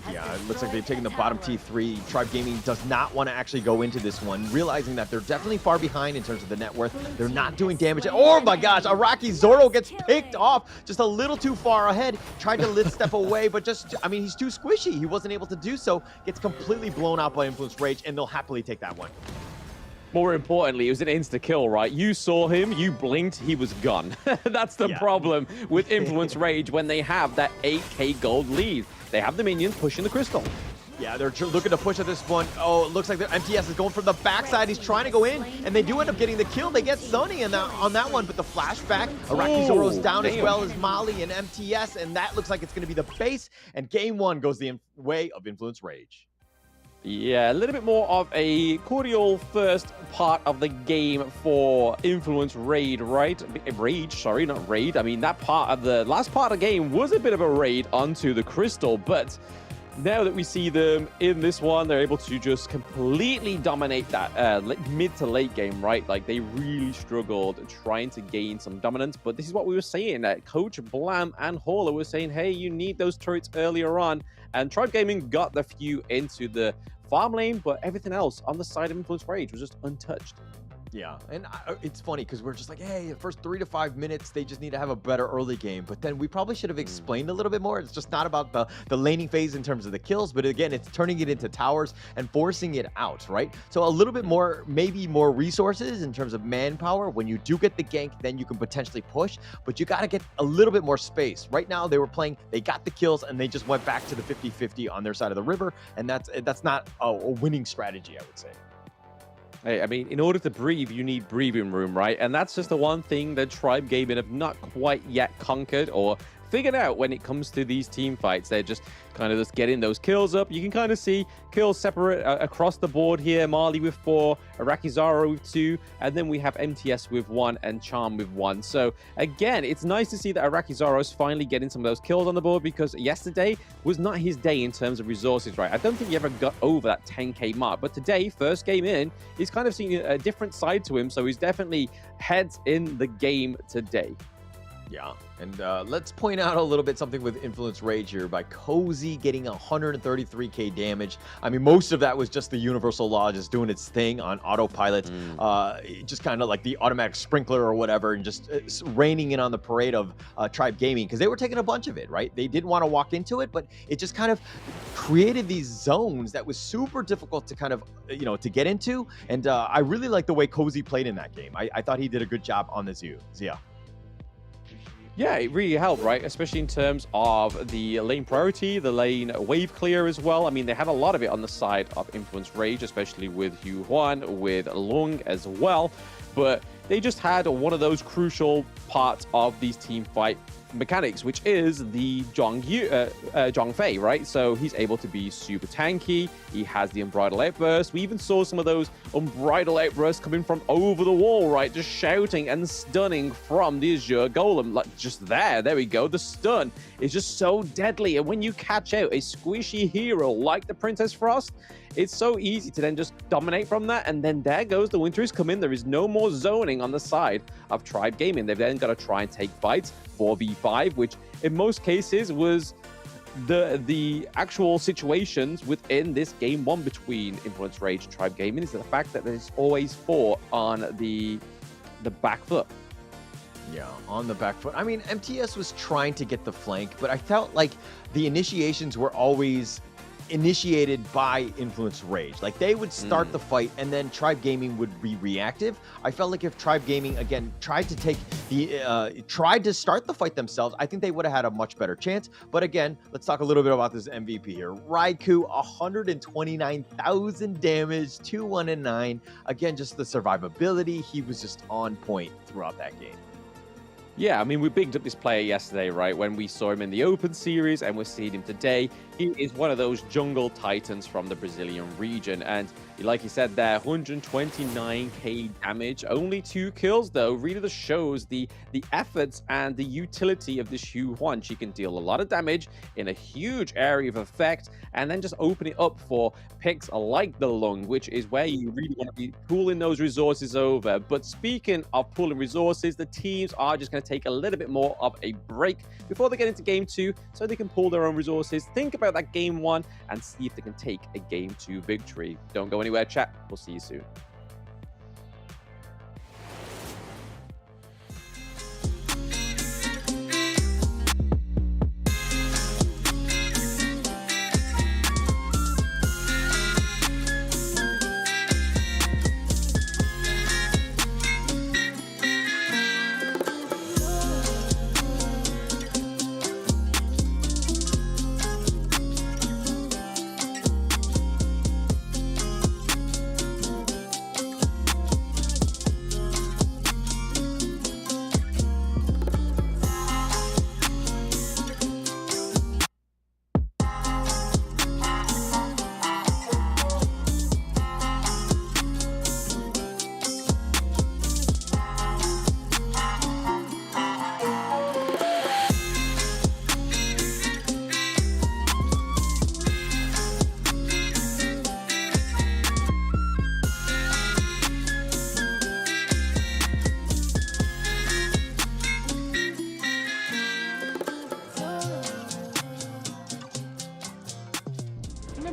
Yeah, it looks like they've taken the bottom T3. Tribe Gaming does not want to actually go into this one, realizing that they're definitely far behind in terms of the net worth. They're not doing damage. Oh my gosh, Iraqi Zoro gets picked off just a little too far ahead. Tried to lift step away, but just, I mean, he's too squishy. He wasn't able to do so. Gets completely blown out by Influence Rage, and they'll happily take that one. More importantly, it was an insta-kill, right? You saw him, you blinked, he was gone. That's the problem with Influence Rage when they have that 8K gold lead. They have the minions pushing the Crystal. Yeah, they're looking to push at this one. Oh, it looks like the MTS is going from the backside. He's trying to go in, and they do end up getting the kill. They get Sunny on that one, but the flashback, Arakizoro's down as well as Molly and MTS, and that looks like it's going to be the base, and game one goes the way of Influence Rage. Yeah, a little bit more of a cordial first part of the game for Influence Raid, right? Rage, sorry, not Raid. I mean, that part of the last part of the game was a bit of a raid onto the Crystal, but now that we see them in this one, they're able to just completely dominate that mid to late game, right? Like, they really struggled trying to gain some dominance, but this is what we were saying. Coach Blam and Hauler were saying, hey, you need those turrets earlier on, and Tribe Gaming got the few into the farm lane, but everything else on the side of Influence Rage was just untouched. Yeah, and it's funny because we're just like, hey, the first 3 to 5 minutes, they just need to have a better early game. But then we probably should have explained a little bit more. It's just not about the laning phase in terms of the kills, but again, it's turning it into towers and forcing it out, right? So a little bit more, maybe more resources in terms of manpower. When you do get the gank, then you can potentially push, but you got to get a little bit more space. Right now, they got the kills, and they just went back to the 50-50 on their side of the river, and that's not a winning strategy, I would say. Hey, I mean, in order to breathe, you need breathing room, right? And that's just the one thing that Tribe Gaming have not quite yet conquered or figured out when it comes to these team fights. They're just kind of just getting those kills up. You can kind of see kills separate across the board here. Marley with 4, Arakizaro with 2, and then we have MTS with 1 and Charm with 1. So again, it's nice to see that Arakizaro is finally getting some of those kills on the board, because yesterday was not his day in terms of resources, right? I don't think he ever got over that 10k mark, but today, first game in, he's kind of seen a different side to him, so he's definitely heads in the game today. Yeah, and let's point out a little bit something with Influence Rage here by Cozy getting 133k damage. I mean, most of that was just the Universal Law just doing its thing on autopilot, just kind of like the automatic sprinkler or whatever, and just raining in on the parade of Tribe Gaming, because they were taking a bunch of it, right? They didn't want to walk into it, but it just kind of created these zones that was super difficult to kind of, to get into. And I really like the way Cozy played in that game. I thought he did a good job on the Zia. Yeah, it really helped, right? Especially in terms of the lane priority, the lane wave clear as well. I mean, they had a lot of it on the side of Influence Rage, especially with Yu Huan, with Lung as well. But they just had one of those crucial parts of these team fight mechanics, which is the Zhong Fei, right? So he's able to be super tanky. He has the Unbridled Outburst. We even saw some of those Unbridled Outbursts coming from over the wall, right? Just shouting and stunning from the Azure Golem. Like, just there we go. The stun is just so deadly. And when you catch out a squishy hero like the Princess Frost, it's so easy to then just dominate from that. And then there goes the Winter is coming. There is no more zoning on the side of Tribe Gaming. They've then got to try and take fights 4v5, which in most cases was the actual situations within this game one between Influence Rage and Tribe Gaming, is the fact that there's always 4 on the back foot. Yeah, on the back foot. I mean, MTS was trying to get the flank, but I felt like the initiations were always initiated by Influence Rage. Like, they would start the fight, and then Tribe Gaming would be reactive. I felt like if Tribe Gaming again tried to start the fight themselves, I think they would have had a much better chance. But again, let's talk a little bit about this MVP here. Raikou, 129,000 damage, 2-1-9. Again, just the survivability. He was just on point throughout that game. Yeah, I mean, we bigged up this player yesterday, right? When we saw him in the Open Series, and we're seeing him today. He is one of those jungle titans from the Brazilian region. And like you said there, 129k damage. Only 2 kills, though. Really just shows the efforts and the utility of this Yu Huan. She can deal a lot of damage in a huge area of effect, and then just open it up for picks like the Lung, which is where you really want to be pooling those resources over. But speaking of pooling resources, the teams are just going to take a little bit more of a break before they get into game 2, so they can pool their own resources, think about that game 1, and see if they can take a game 2 victory. Don't go anywhere, chat. We'll see you soon.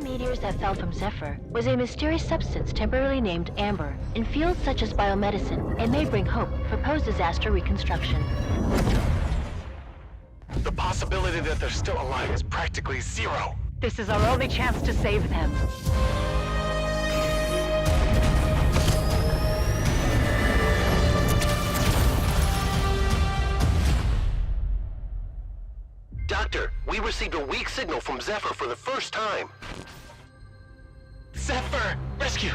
meteors that fell from Zephyr was a mysterious substance temporarily named Amber. In fields such as biomedicine, it may bring hope for post-disaster reconstruction. The possibility that they're still alive is practically zero. This is our only chance to save them. Doctor, we received a weak signal from Zephyr for the first time. Zephyr! Rescue!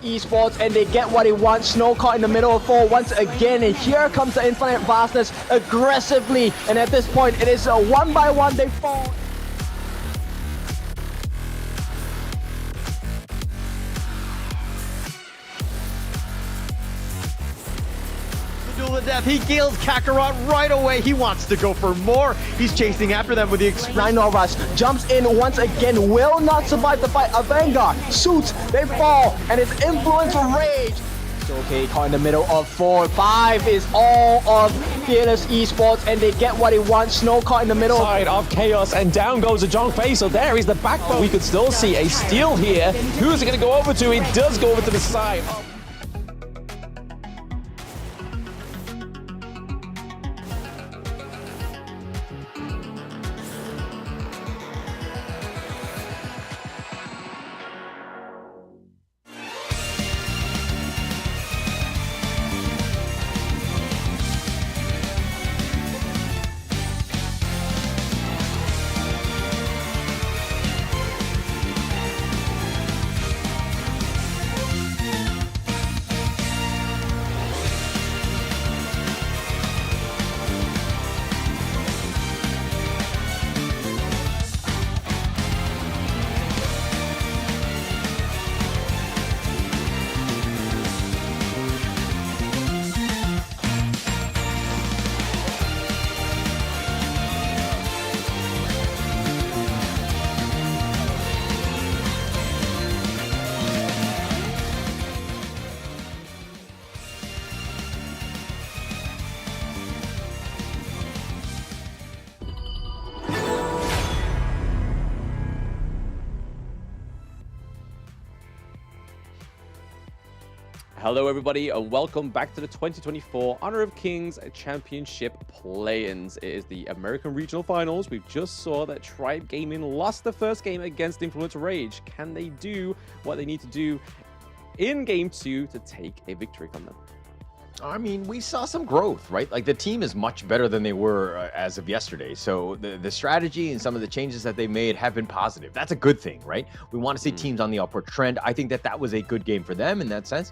Esports, and they get what they want. Snow caught in the middle of 4 once again, and here comes the Infinite Vastness aggressively, and at this point it is a 1-by-1 they fall. Duel to death. He kills Kakarot right away. He wants to go for more. He's chasing after them with the Rhinovas jumps in once again, will not survive the fight. A Vanguard, Suits, they fall, and it's Influence Rage. So okay, caught in the middle of 4. 5 is all of Fearless Esports, and they get what they want. Snow caught in the middle. Side of Chaos, and down goes a John Fei. So there is the backbone. We could still see a steal here. Who's it going to go over to? It does go over to the side. Hello everybody and welcome back to the 2024 Honor of Kings Championship play-ins. It is the American Regional Finals. We just saw that Tribe Gaming lost the first game against Influence Rage. Can they do what they need to do in game 2 to take a victory from them? I mean, we saw some growth, right? Like the team is much better than they were as of yesterday. So the strategy and some of the changes that they made have been positive. That's a good thing, right? We want to see teams on the upward trend. I think that that was a good game for them in that sense.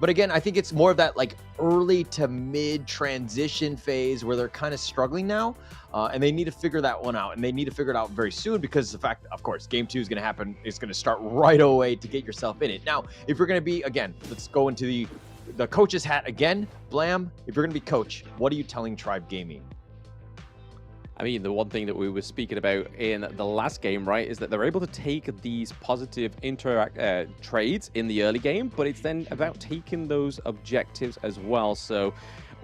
But again, I think it's more of that like early to mid transition phase where they're kind of struggling now. And they need to figure that one out. And they need to figure it out very soon because the fact, of course, game 2 is going to happen. It's going to start right away to get yourself in it. Now, if you're going to be, again, let's go into the coach's hat again. Blam, if you're going to be coach, what are you telling Tribe Gaming? I mean, the one thing that we were speaking about in the last game, right, is that they're able to take these positive trades in the early game, but it's then about taking those objectives as well. So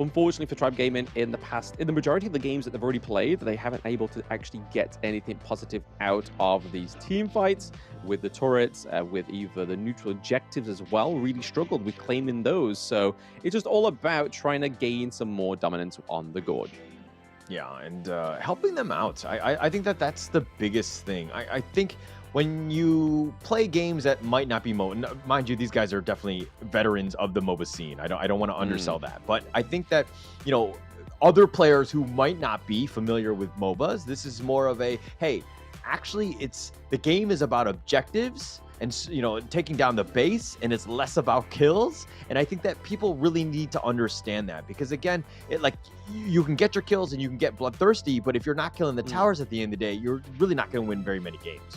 unfortunately for Tribe Gaming, in the majority of the games that they've already played, they haven't able to actually get anything positive out of these team fights with the turrets, with either the neutral objectives as well. Really struggled with claiming those. So it's just all about trying to gain some more dominance on the Gorge. Yeah, and helping them out. I think that that's the biggest thing. I think when you play games that might not be MOBA, mind you, these guys are definitely veterans of the MOBA scene. I don't want to undersell that, but I think that, you know, other players who might not be familiar with MOBAs, this is more of a, hey, actually, the game is about objectives and, you know, taking down the base, and it's less about kills. And I think that people really need to understand that because, again, you can get your kills and you can get bloodthirsty, but if you're not killing the towers at the end of the day, you're really not going to win very many games.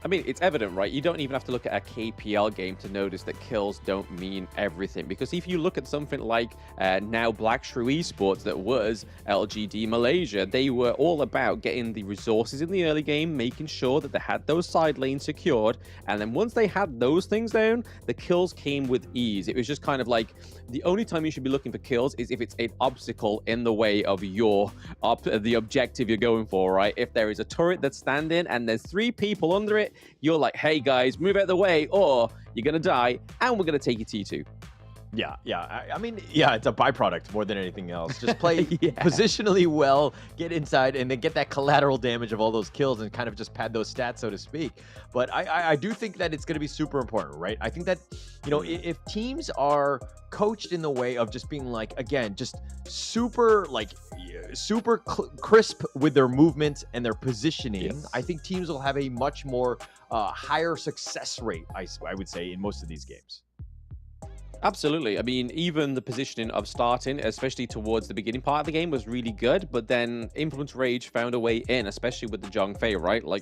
I mean, it's evident, right? You don't even have to look at a KPL game to notice that kills don't mean everything. Because if you look at something like now Black Shrew Esports that was LGD Malaysia, they were all about getting the resources in the early game, making sure that they had those side lanes secured. And then once they had those things down, the kills came with ease. It was just kind of like the only time you should be looking for kills is if it's an obstacle in the way of the objective you're going for, right? If there is a turret that's standing and there's 3 people under it, you're like, hey guys, move out of the way or you're gonna die and we're gonna take you T2. Yeah. I mean, yeah, it's a byproduct more than anything else. Just play positionally well, get inside, and then get that collateral damage of all those kills and kind of just pad those stats, so to speak. But I do think that it's going to be super important, right? I think that, you know, if teams are coached in the way of just being like, again, just super crisp with their movement and their positioning, I think teams will have a much more higher success rate, I would say, in most of these games. Absolutely. I mean, even the positioning of starting, especially towards the beginning part of the game, was really good. But then Influence Rage found a way in, especially with the Zhongfei, right? Like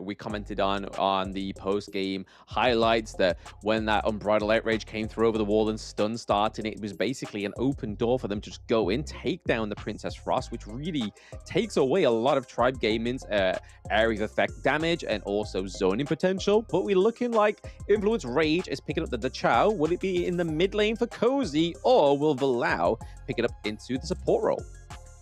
we commented on the post-game highlights that when that Unbridled Outrage came through over the wall and stunned starting, it was basically an open door for them to just go in, take down the Princess Frost, which really takes away a lot of Tribe Gaming's area of effect damage and also zoning potential. But we're looking like Influence Rage is picking up the Chow. Will it be in the mid lane for Cozy, or will Valau pick it up into the support role?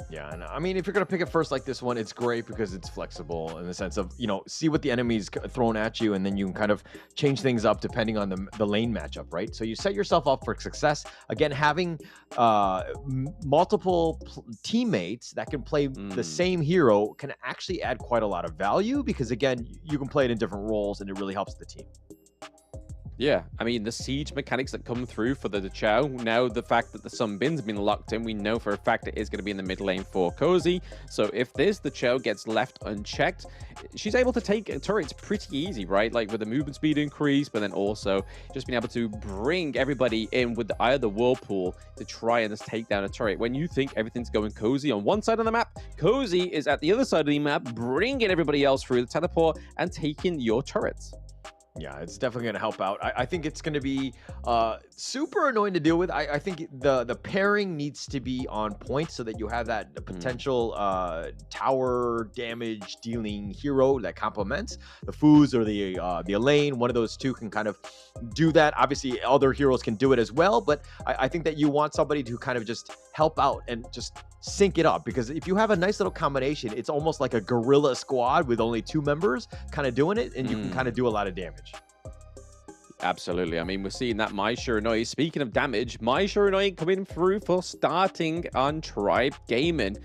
Yeah, and I mean, if you're going to pick it first like this one, it's great because it's flexible in the sense of, you know, see what the enemy's thrown at you, and then you can kind of change things up depending on the lane matchup, right? So you set yourself up for success. Again, having multiple teammates that can play the same hero can actually add quite a lot of value because, again, you can play it in different roles, and it really helps the team. Yeah, I mean, the siege mechanics that come through for the Chow, now the fact that the Sunbin's been locked in, we know for a fact it is going to be in the mid lane for Cozy. So if the Chow gets left unchecked, she's able to take turrets pretty easy, right? Like with the movement speed increase, but then also just being able to bring everybody in with the eye of the whirlpool to try and just take down a turret. When you think everything's going Cozy on one side of the map, Cozy is at the other side of the map, bringing everybody else through the teleport and taking your turrets. Yeah, it's definitely going to help out. I think it's going to be super annoying to deal with. I think the pairing needs to be on point so that you have that potential tower damage dealing hero that complements the Fooz or the Elaine. One of those two can kind of do that. Obviously, other heroes can do it as well, but I think that you want somebody to kind of just help out and just sync it up, because if you have a nice little combination, it's almost like a guerrilla squad with only 2 members kind of doing it, and you can kind of do a lot of damage. Absolutely. I mean, we're seeing that Mai Shiranui. Speaking of damage, Mai Shiranui coming through for starting on Tribe Gaming.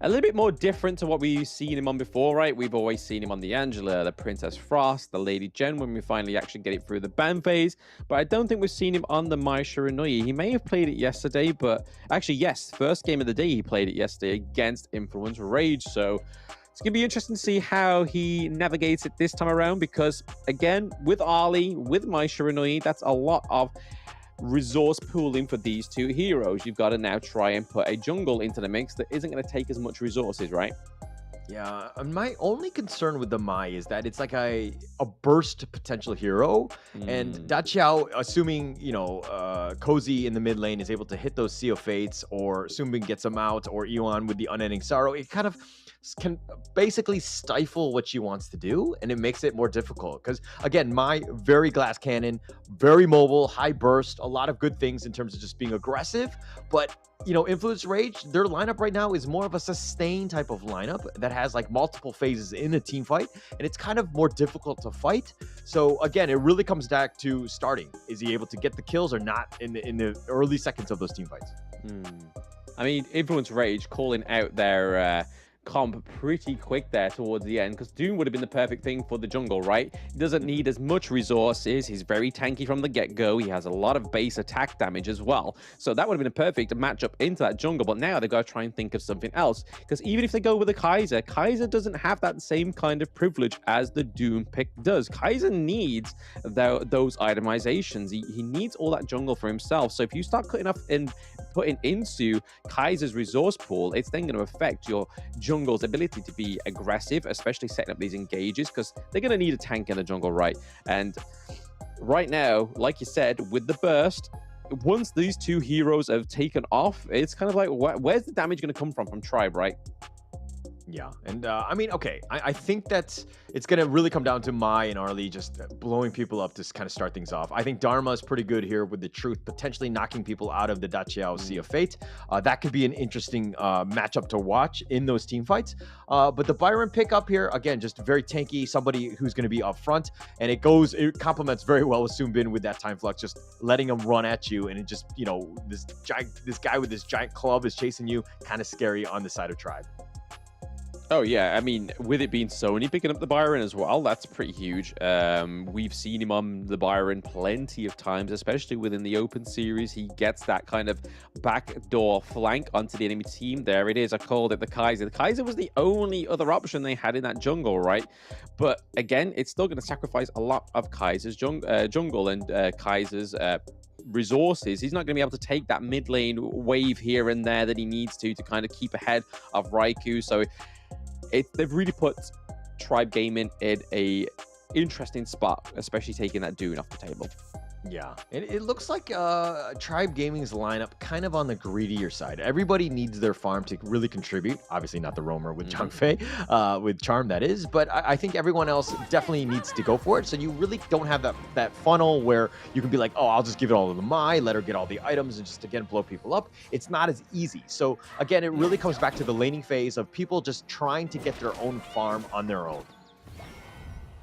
A little bit more different to what we've seen him on before, right? We've always seen him on the Angela, the Princess Frost, the Lady Jen when we finally actually get it through the ban phase. But I don't think we've seen him on the Mai Shiranui. He may have played it yesterday, but actually, yes, first game of the day he played it yesterday against Influence Rage. So it's going to be interesting to see how he navigates it this time around, because, again, with Ali, with Mai Shiranui, that's a lot of resource pooling for these 2 heroes. You've got to now try and put a jungle into the mix that isn't going to take as much resources, right? Yeah, my only concern with the Mai is that it's like a burst potential hero, and Da Xiao, assuming, you know, Cozy in the mid lane is able to hit those Sea of Fates, or Sunbin gets him out, or Yuan with the Unending Sorrow, it kind of can basically stifle what she wants to do, and it makes it more difficult. Because again, Mai, very glass cannon, very mobile, high burst, a lot of good things in terms of just being aggressive, but you know, Influence Rage, their lineup right now is more of a sustain type of lineup that has like multiple phases in a team fight, and it's kind of more difficult to fight. So again, it really comes back to starting. Is he able to get the kills or not in the early seconds of those team fights? I mean, Influence Rage calling out their comp pretty quick there towards the end, because Doom would have been the perfect thing for the jungle, right? He doesn't need as much resources. He's very tanky from the get-go. He has a lot of base attack damage as well. So that would have been a perfect matchup into that jungle. But now they've got to try and think of something else, because even if they go with the Kaiser, Kaiser doesn't have that same kind of privilege as the Doom pick does. Kaiser needs those itemizations. He needs all that jungle for himself. So if you start cutting off and putting into Kaiser's resource pool, it's then going to affect your jungle's ability to be aggressive, especially setting up these engages, because they're going to need a tank in the jungle, right? And right now, like you said, with the burst, once these two heroes have taken off, it's kind of like, where's the damage going to come from Tribe, right? Yeah, and I mean, okay, I think that's it's gonna really come down to Mai and Arlie just blowing people up to kind of start things off. I think Dharma is pretty good here with the Truth, potentially knocking people out of the Dachiao Sea of Fate. That could be an interesting matchup to watch in those team fights. But the Byron pick up here, again, just very tanky, somebody who's gonna be up front, and it complements very well with Soonbin with that time flux, just letting him run at you, and it just, you know, this guy with this giant club is chasing you, kind of scary on the side of Tribe. Oh, yeah. I mean, with it being Sony picking up the Byron as well, that's pretty huge. We've seen him on the Byron plenty of times, especially within the Open Series. He gets that kind of backdoor flank onto the enemy team. There it is. I called it the Kaiser. The Kaiser was the only other option they had in that jungle, right? But again, it's still going to sacrifice a lot of Kaiser's jungle and Kaiser's resources. He's not going to be able to take that mid lane wave here and there that he needs to kind of keep ahead of Raikou. So they've really put Tribe Gaming in a interesting spot, especially taking that Dune off the table. Yeah, it looks like Tribe Gaming's lineup kind of on the greedier side. Everybody needs their farm to really contribute. Obviously not the roamer with Zhang Fei, with Charm that is, but I think everyone else definitely needs to go for it. So you really don't have that funnel where you can be like, oh, I'll just give it all to the Mai, let her get all the items and just, again, blow people up. It's not as easy. So again, it really comes back to the laning phase of people just trying to get their own farm on their own.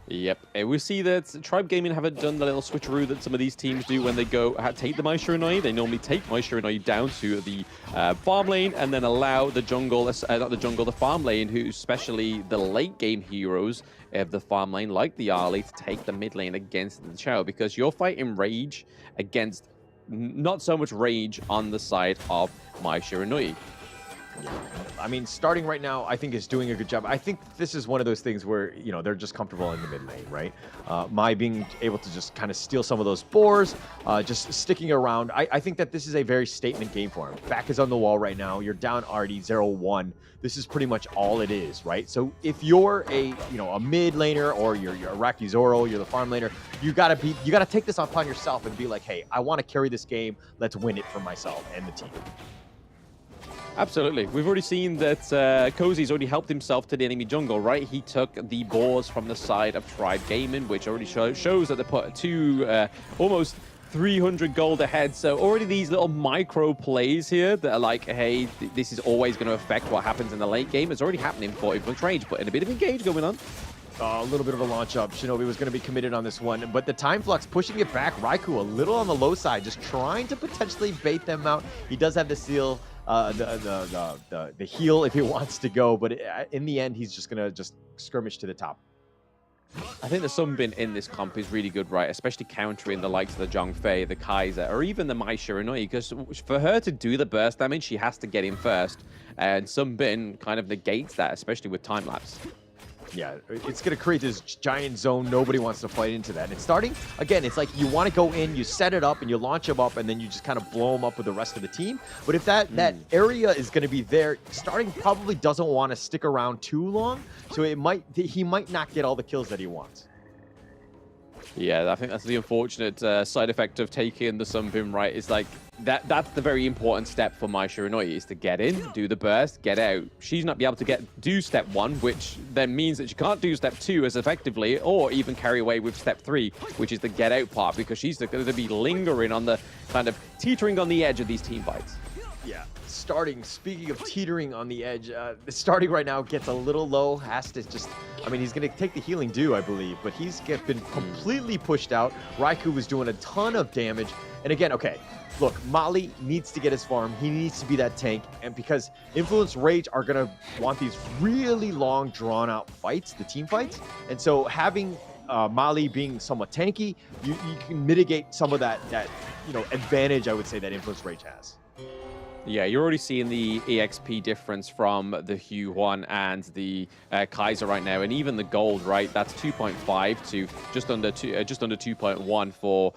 Yep, and we see that Tribe Gaming haven't done the little switcheroo that some of these teams do when they go take the Mai Shiranui. They normally take Mai Shiranui down to the farm lane and then allow the jungle, not the jungle, the farm lane, who especially the late game heroes of the farm lane, like the Arlie, to take the mid lane against the Chao, because you're fighting Rage against not so much Rage on the side of Mai Shiranui. I mean, starting right now, I think is doing a good job. I think this is one of those things where, you know, they're just comfortable in the mid lane, right? Mai being able to just kind of steal some of those boars, just sticking around. I think that this is a very statement game for him. Back is on the wall right now. You're down already 0-1. This is pretty much all it is, right? So if you're a mid laner, or you're Iraqi Zoro, you're the farm laner, you gotta take this upon yourself and be like, hey, I want to carry this game. Let's win it for myself and the team. Absolutely. We've already seen that Cozy's already helped himself to the enemy jungle, right? He took the boars from the side of Tribe Gaming, which already shows that they put almost 300 gold ahead. So already these little micro plays here that are like, hey, this is always going to affect what happens in the late game. It's already happening for Influx Rage, but in a bit of engage going on. A little bit of a launch up. Shinobi was going to be committed on this one, but the time flux pushing it back. Raikou a little on the low side, just trying to potentially bait them out. He does have the seal, the heal if he wants to go, but in the end, he's just going to skirmish to the top. I think the Sunbin in this comp is really good, right? Especially countering the likes of the Zhang Fei, the Kaiser, or even the Mai Shiranui, because for her to do the burst damage, she has to get in first, and Sunbin kind of negates that, especially with time lapse. Yeah, it's going to create this giant zone. Nobody wants to fight into that. And it's starting, again, it's like you want to go in, you set it up, and you launch them up, and then you just kind of blow them up with the rest of the team. But if that area is going to be there, starting probably doesn't want to stick around too long, so he might not get all the kills that he wants. Yeah, I think that's the unfortunate side effect of taking the Sunbeam, right? It's like that's the very important step for Mai Shiranui, is to get in, do the burst, get out. She's not be able to do step 1, which then means that she can't do step 2 as effectively, or even carry away with step 3, which is the get out part, because she's going to be lingering on the kind of teetering on the edge of these team fights. Yeah, speaking of teetering on the edge, starting right now gets a little low, has to just, I mean, he's going to take the healing dew, I believe, but he's been completely pushed out. Raikou was doing a ton of damage, and again, okay, look, Mali needs to get his farm. He needs to be that tank, and because Influence Rage are going to want these really long, drawn-out fights, the team fights, and so having Mali being somewhat tanky, you can mitigate some of that advantage, I would say, that Influence Rage has. Yeah, you're already seeing the EXP difference from the Hue 1 and the Kaiser right now, and even the gold, right? That's 2.5 to just under 2.1 for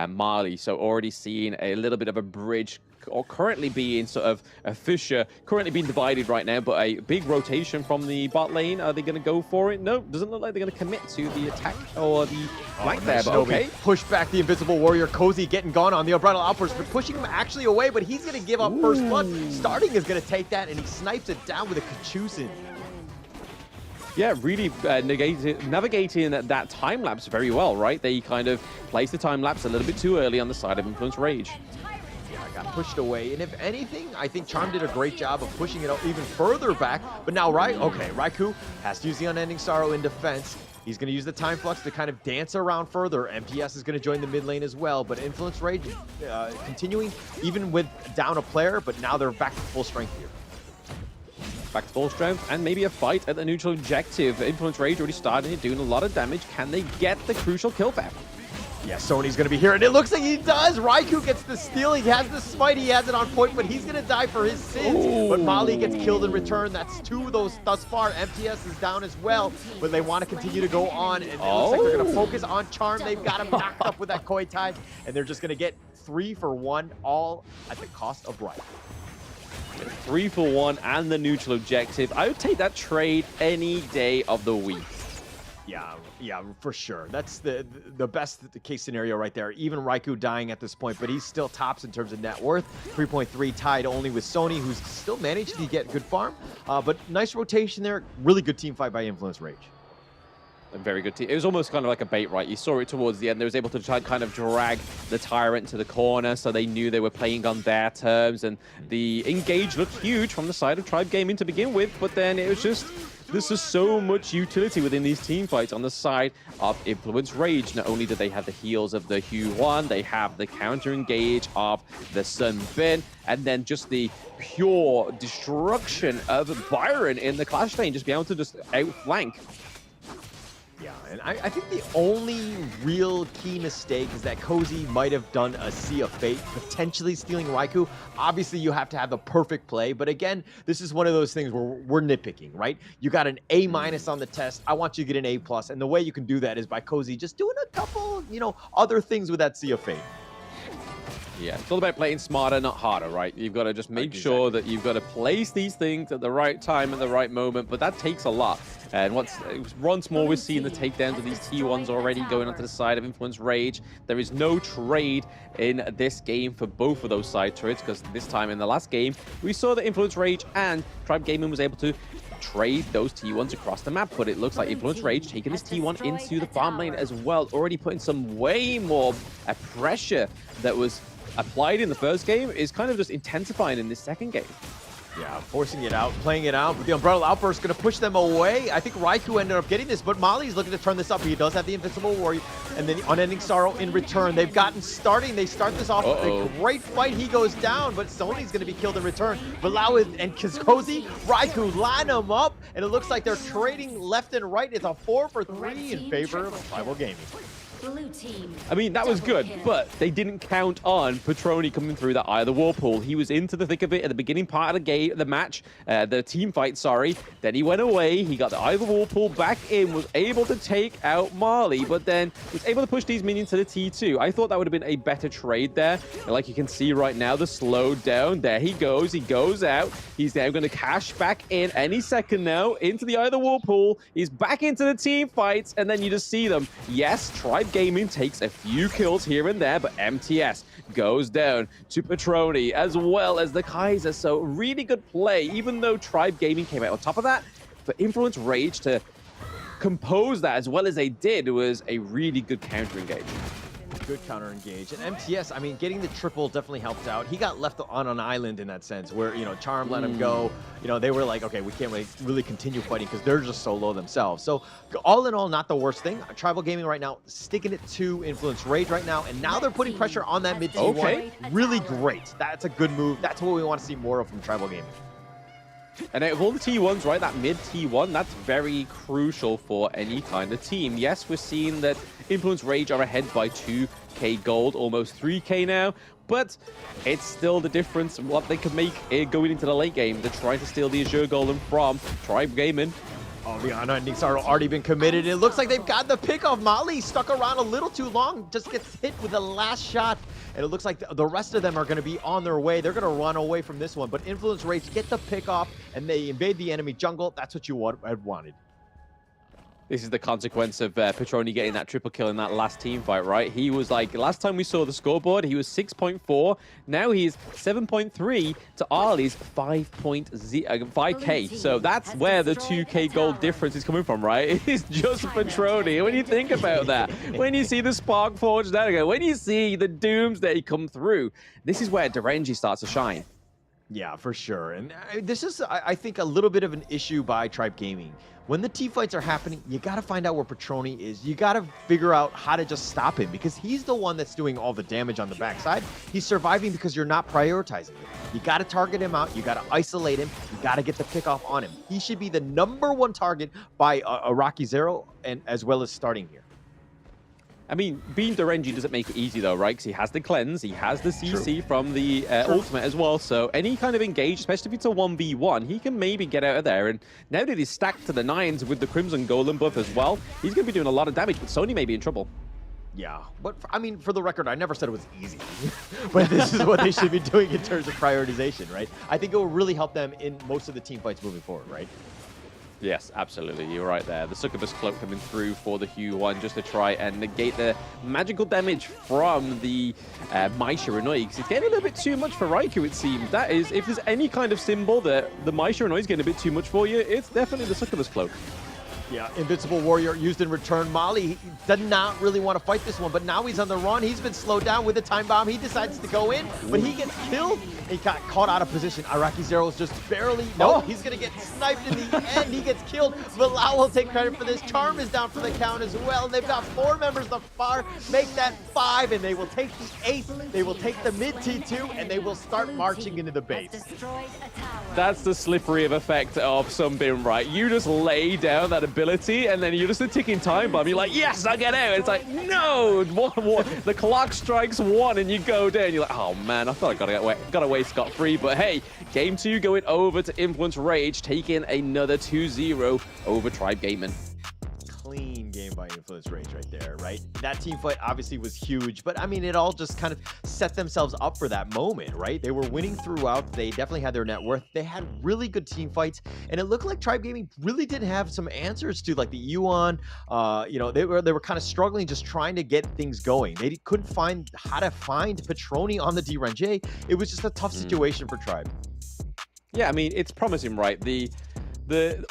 Marley. So already seeing a little bit of a bridge, or currently being sort of a fissure, currently being divided right now, but a big rotation from the bot lane. Are they going to go for it? No, doesn't look like they're going to commit to the attack or the flank there, but okay. Push back the Invisible Warrior. Cozy getting gone on the Unbridled Outburst, but pushing him actually away, but he's going to give up first blood. Starting is going to take that, and he snipes it down with a Kachusin. Yeah, really navigating that time lapse very well, right? They kind of placed the time lapse a little bit too early on the side of Influence Rage. Got pushed away, and if anything, I think Charm did a great job of pushing it even further back. But now, Raikou has to use the Unending Sorrow in defense. He's going to use the Time Flux to kind of dance around further. MTS is going to join the mid lane as well, but Influence Rage continuing even with down a player, but now they're back to full strength here. Back to full strength, and maybe a fight at the neutral objective. Influence Rage already started doing a lot of damage. Can they get the crucial kill back? Yeah, Sony's going to be here, and it looks like he does. Raikou gets the steal. He has the smite. He has it on point, but he's going to die for his sins. Ooh. But Mali gets killed in return. That's 2 of those thus far. MTS is down as well, but they want to continue to go on, and it looks like they're going to focus on Charm. They've got him knocked up with that Koi Tide, and they're just going to get 3 for 1, all at the cost of Raikou. 3 for 1 and the neutral objective. I would take that trade any day of the week. Yeah, for sure. That's the best case scenario right there. Even Raikou dying at this point, but he's still tops in terms of net worth. 3.3 tied only with Sony, who's still managed to get good farm. But nice rotation there. Really good team fight by Influence Rage. A very good team. It was almost kind of like a bait, right? You saw it towards the end. They was able to try kind of drag the Tyrant to the corner, so they knew they were playing on their terms. And the engage looked huge from the side of Tribe Gaming to begin with, but then it was just... This is so much utility within these team fights on the side of Influence Rage. Not only do they have the heals of the Hue 1, they have the counter engage of the Sun Bin, and then just the pure destruction of Byron in the Clash lane, just being able to just outflank. Yeah, and I think the only real key mistake is that Cozy might have done a Sea of Fate, potentially stealing Raikou. Obviously, you have to have the perfect play, but again, this is one of those things where we're nitpicking, right? You got an A- on the test. I want you to get an A+, and the way you can do that is by Cozy just doing a couple, other things with that Sea of Fate. Yeah, it's all about playing smarter, not harder, right? You've got to just make sure that you've got to place these things at the right time, at the right moment, but that takes a lot. And once more, we're seeing the takedowns of these T1s already going onto the side of Influence Rage. There is no trade in this game for both of those side turrets, because this time in the last game, we saw that Influence Rage and Tribe Gaming was able to trade those T1s across the map, but it looks like Influence Rage taking this T1 into the farm lane as well, already putting some way more pressure that was applied in the first game is kind of just intensifying in this second game. Yeah, forcing it out, playing it out, but the Umbrella Outburst is going to push them away. I think Raikou ended up getting this, but Mali's looking to turn this up. He does have the Invincible Warrior, and then the Unending Sorrow in return. They've gotten starting. They start this off with a great fight. He goes down, but Sony's going to be killed in return. Bilao and Cozy, Raikou line them up, and it looks like they're trading left and right. It's a 4 for 3 in favor of Tribal Gaming. Blue team. I mean, that was good, but they didn't count on Petroni coming through that either whirlpool. He was into the thick of it at the beginning part of the game, the match, the team fight, sorry. Then he went away. He got the either whirlpool back in, was able to take out Marley, but then was able to push these minions to the T2. I thought that would have been a better trade there. And like you can see right now, the slow down. There he goes. He goes out. He's now going to cash back in any second now into the either whirlpool. He's back into the team fights, and then you just see them. Yes, Tribe Gaming takes a few kills here and there, but MTS goes down to Petroni as well as the Kaiser. So really good play, even though Tribe Gaming came out on top of that. For Influence Rage to compose that as well as they did was a really good counter engage. Good counter engage. And MTS, I mean, getting the triple definitely helped out. He got left on an island in that sense where, Charm let him go. They were like, okay, we can't really continue fighting because they're just so low themselves. So all in all, not the worst thing. Tribal Gaming right now, sticking it to Influence Rage right now. And now they're putting pressure on that mid T1. Okay. Really great. That's a good move. That's what we want to see more of from Tribal Gaming. And out of all the T1s, right, that mid T1, that's very crucial for any kind of team. Yes, we're seeing that Influence Rage are ahead by 2 2.5k gold, almost 3k now. But it's still the difference what they can make going into the late game. They're trying to steal the Azure Golem from Tribe Gaming. Oh, the Ana and Nix are already been committed. It looks like they've got the pick off. Mali stuck around a little too long, just gets hit with the last shot. And it looks like the rest of them are going to be on their way. They're going to run away from this one. But Influence Rage get the pick off, and they invade the enemy jungle. That's what you had wanted. This is the consequence of Petroni getting that triple kill in that last team fight, right? He was like, last time we saw the scoreboard, he was 6.4. Now he's 7.3 to Ali's 5k. So that's where the 2k gold difference is coming from, right? It's just Petroni. When you think about that, when you see the Spark Forge there again, when you see the Doomsday come through, this is where Derenji starts to shine. Yeah, for sure. And this is, I think, a little bit of an issue by Tribe Gaming. When the team fights are happening, you got to find out where Petroni is. You got to figure out how to just stop him because he's the one that's doing all the damage on the backside. He's surviving because you're not prioritizing him. You got to target him out. You got to isolate him. You got to get the pick off on him. He should be the #1 target by Rocky Zero, and as well as starting here. I mean, being Derenji doesn't make it easy though, right? Because he has the cleanse, he has the CC from the ultimate as well. So any kind of engage, especially if it's a 1v1, he can maybe get out of there. And now that he's stacked to the 9s with the Crimson Golem buff as well, he's going to be doing a lot of damage, but Sony may be in trouble. Yeah, but I mean, for the record, I never said it was easy. But this is what they should be doing in terms of prioritization, right? I think it will really help them in most of the team fights moving forward, right? Yes, absolutely. You're right there. The Succubus Cloak coming through for the Hue 1 just to try and negate the magical damage from the Mai Shiranui. Because it's getting a little bit too much for Raikou, it seems. That is, if there's any kind of symbol that the Mai Shiranui is getting a bit too much for you, it's definitely the Succubus Cloak. Yeah, Invincible Warrior used in return. Mali he did not really want to fight this one, but now he's on the run. He's been slowed down with the time bomb. He decides to go in, but he gets killed. He got caught out of position. Iraqi Zero is just barely... No, he's going to get sniped in the end. He gets killed. Bilal will take credit for this. Charm is down for the count as well. And they've got 4 members thus far. Make that 5, and they will take the 8. They will take the mid T2, and they will start marching into the base. That's the slippery of effect of Sunbeam, right? You just lay down that ability, and then you're just a ticking time bomb. You're like, yes, I get out. It's like, no, the clock strikes 1, and you go down. You're like, oh man, I thought I got away scot-free. But hey, game 2 going over to Influence Rage, taking another 2-0 over Tribe Gaming. Clean game by Influence Rage right there, right? That team fight obviously was huge, but I mean, it all just kind of set themselves up for that moment, right? They were winning throughout. They definitely had their net worth. They had really good team fights, and it looked like Tribe Gaming really did have some answers to like the Yuan. You know, they were kind of struggling, just trying to get things going. They couldn't find how to find Petroni on the DRNJ. It was just a tough situation for Tribe. Yeah, I mean, it's promising, right?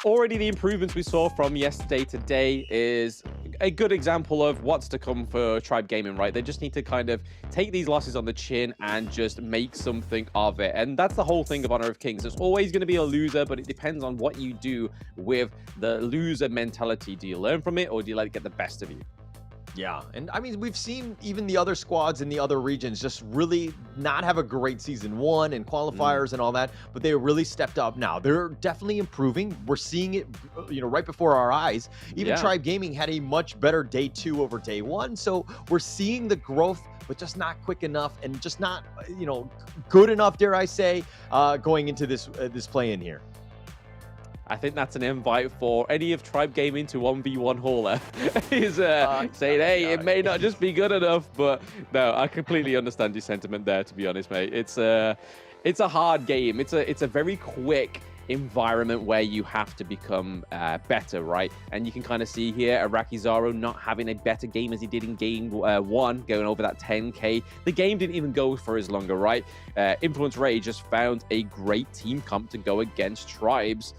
Already the improvements we saw from yesterday to today is a good example of what's to come for Tribe Gaming, right? They just need to kind of take these losses on the chin and just make something of it. And that's the whole thing of Honor of Kings. There's always going to be a loser, but it depends on what you do with the loser mentality. Do you learn from it, or do you let it get the best of you? Yeah, and I mean, we've seen even the other squads in the other regions just really not have a great season 1 and qualifiers and all that, but they really stepped up now. They're definitely improving. We're seeing it, you know, right before our eyes. Even Tribe Gaming had a much better day 2 over day 1, so we're seeing the growth, but just not quick enough and just not, you know, good enough, dare I say, going into this play-in here. I think that's an invite for any of Tribe Gaming to 1v1 Hauler. He's saying, hey, it may not just be good enough, but no, I completely understand your sentiment there, to be honest, mate. It's a hard game. It's a very quick environment where you have to become better, right? And you can kind of see here Iraqi Zaro not having a better game as he did in game 1, going over that 10k. The game didn't even go for as longer, right? Influence Rage just found a great team comp to go against Tribe's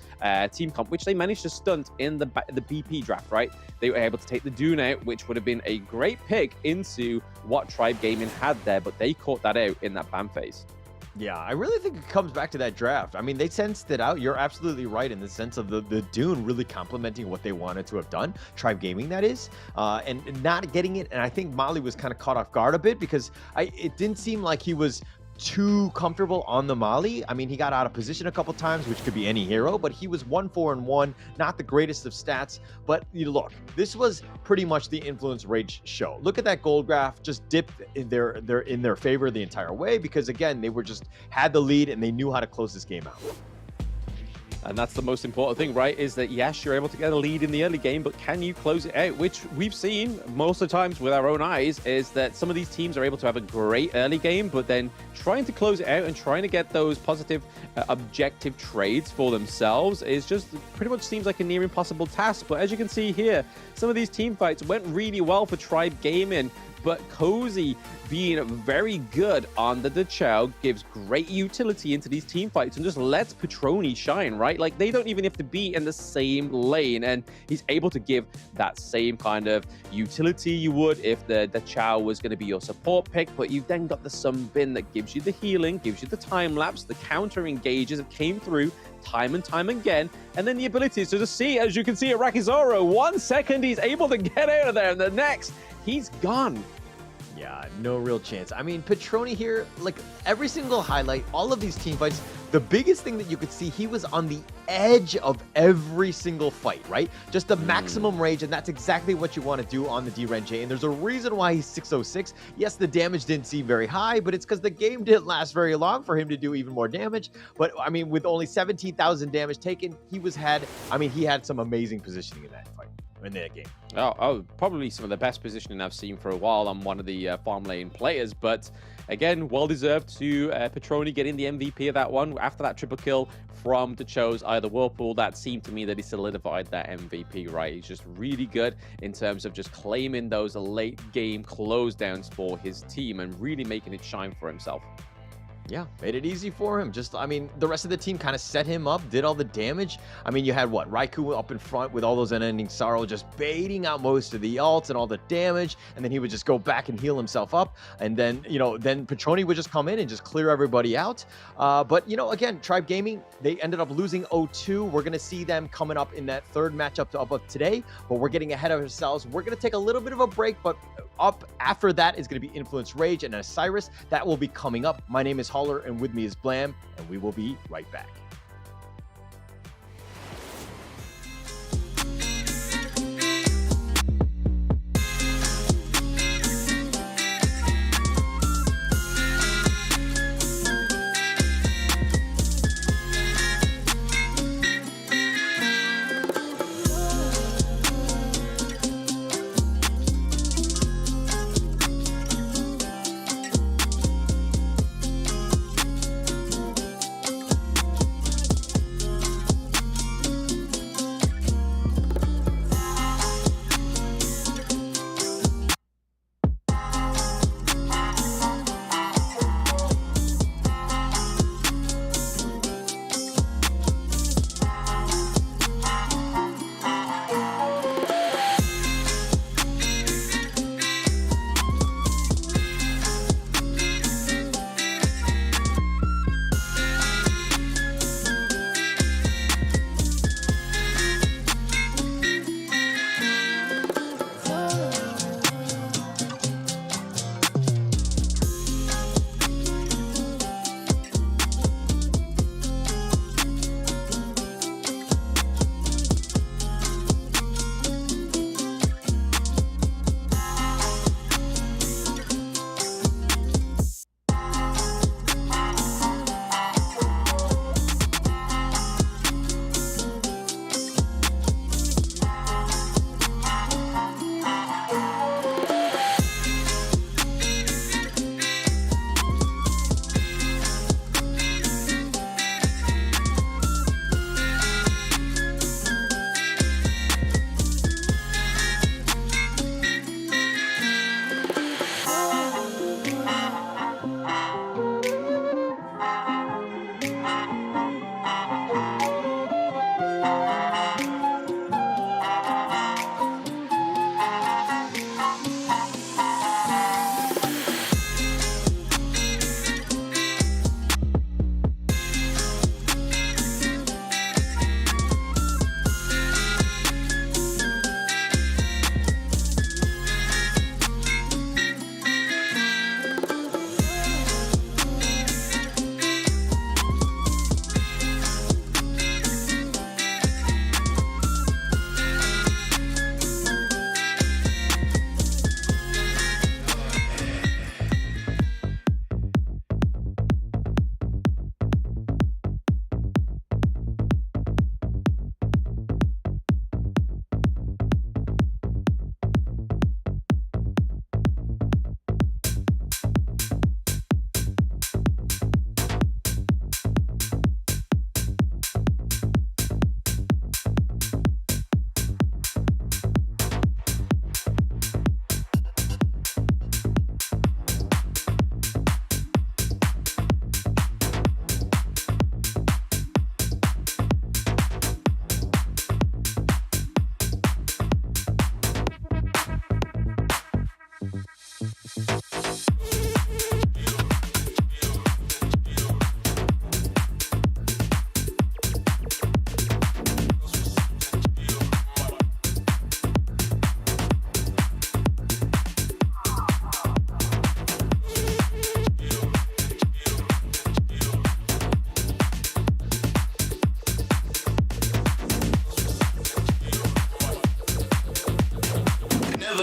team comp, which they managed to stunt in the BP draft, right? They were able to take the Dune out, which would have been a great pick into what Tribe Gaming had there, but they caught that out in that ban phase. Yeah, I really think it comes back to that draft. I mean, they sensed it out. You're absolutely right in the sense of the Dune really complementing what they wanted to have done. Tribe Gaming, that is. And not getting it. And I think Mali was kind of caught off guard a bit because it didn't seem like he was too comfortable on the Molly. I mean, he got out of position a couple times, which could be any hero, but he was 1-4-1, not the greatest of stats. But you look, this was pretty much the Influence Rage show. Look at that gold graph, just dipped in their favor the entire way, because again, they were just had the lead and they knew how to close this game out. And that's the most important thing, right? Is that, yes, you're able to get a lead in the early game, but can you close it out? Which we've seen most of the times with our own eyes, is that some of these teams are able to have a great early game, but then trying to close it out and trying to get those positive objective trades for themselves is just pretty much seems like a near impossible task. But as you can see here, some of these team fights went really well for Tribe Gaming, but Cozy being very good on the Dachau gives great utility into these team fights and just lets Petroni shine, right? Like, they don't even have to be in the same lane, and he's able to give that same kind of utility you would if the Dachau was going to be your support pick. But you've then got the Sunbin that gives you the healing, gives you the time lapse, the counter engages that came through time and time again, and then the ability to just see, as you can see at Rakizoro, 1 second he's able to get out of there, and the next he's gone. Yeah, no real chance. I mean, Petroni here, like every single highlight, all of these team fights, the biggest thing that you could see, he was on the edge of every single fight, right? Just the maximum rage, and that's exactly what you want to do on the D-Ren-J, and there's a reason why he's 606. Yes, the damage didn't seem very high, but it's because the game didn't last very long for him to do even more damage. But, I mean, with only 17,000 damage taken, he had some amazing positioning in that fight. In that game. Oh, probably some of the best positioning I've seen for a while on one of the farm lane players. But again, well deserved to Petroni getting the MVP of that one after that triple kill from the Chose either Whirlpool. That seemed to me that he solidified that MVP, right? He's just really good in terms of just claiming those late game close downs for his team and really making it shine for himself. Yeah, made it easy for him. Just, I mean, the rest of the team kind of set him up, did all the damage. I mean, you had what? Raikou up in front with all those unending sorrow, just baiting out most of the ults and all the damage. And then he would just go back and heal himself up. And then, then Petroni would just come in and just clear everybody out. But, again, Tribe Gaming, they ended up losing 0-2. We're going to see them coming up in that third matchup of today. But we're getting ahead of ourselves. We're going to take a little bit of a break, but up after that is going to be Influence Rage and Isurus. That will be coming up. My name is Holler, and with me is Blam, and we will be right back.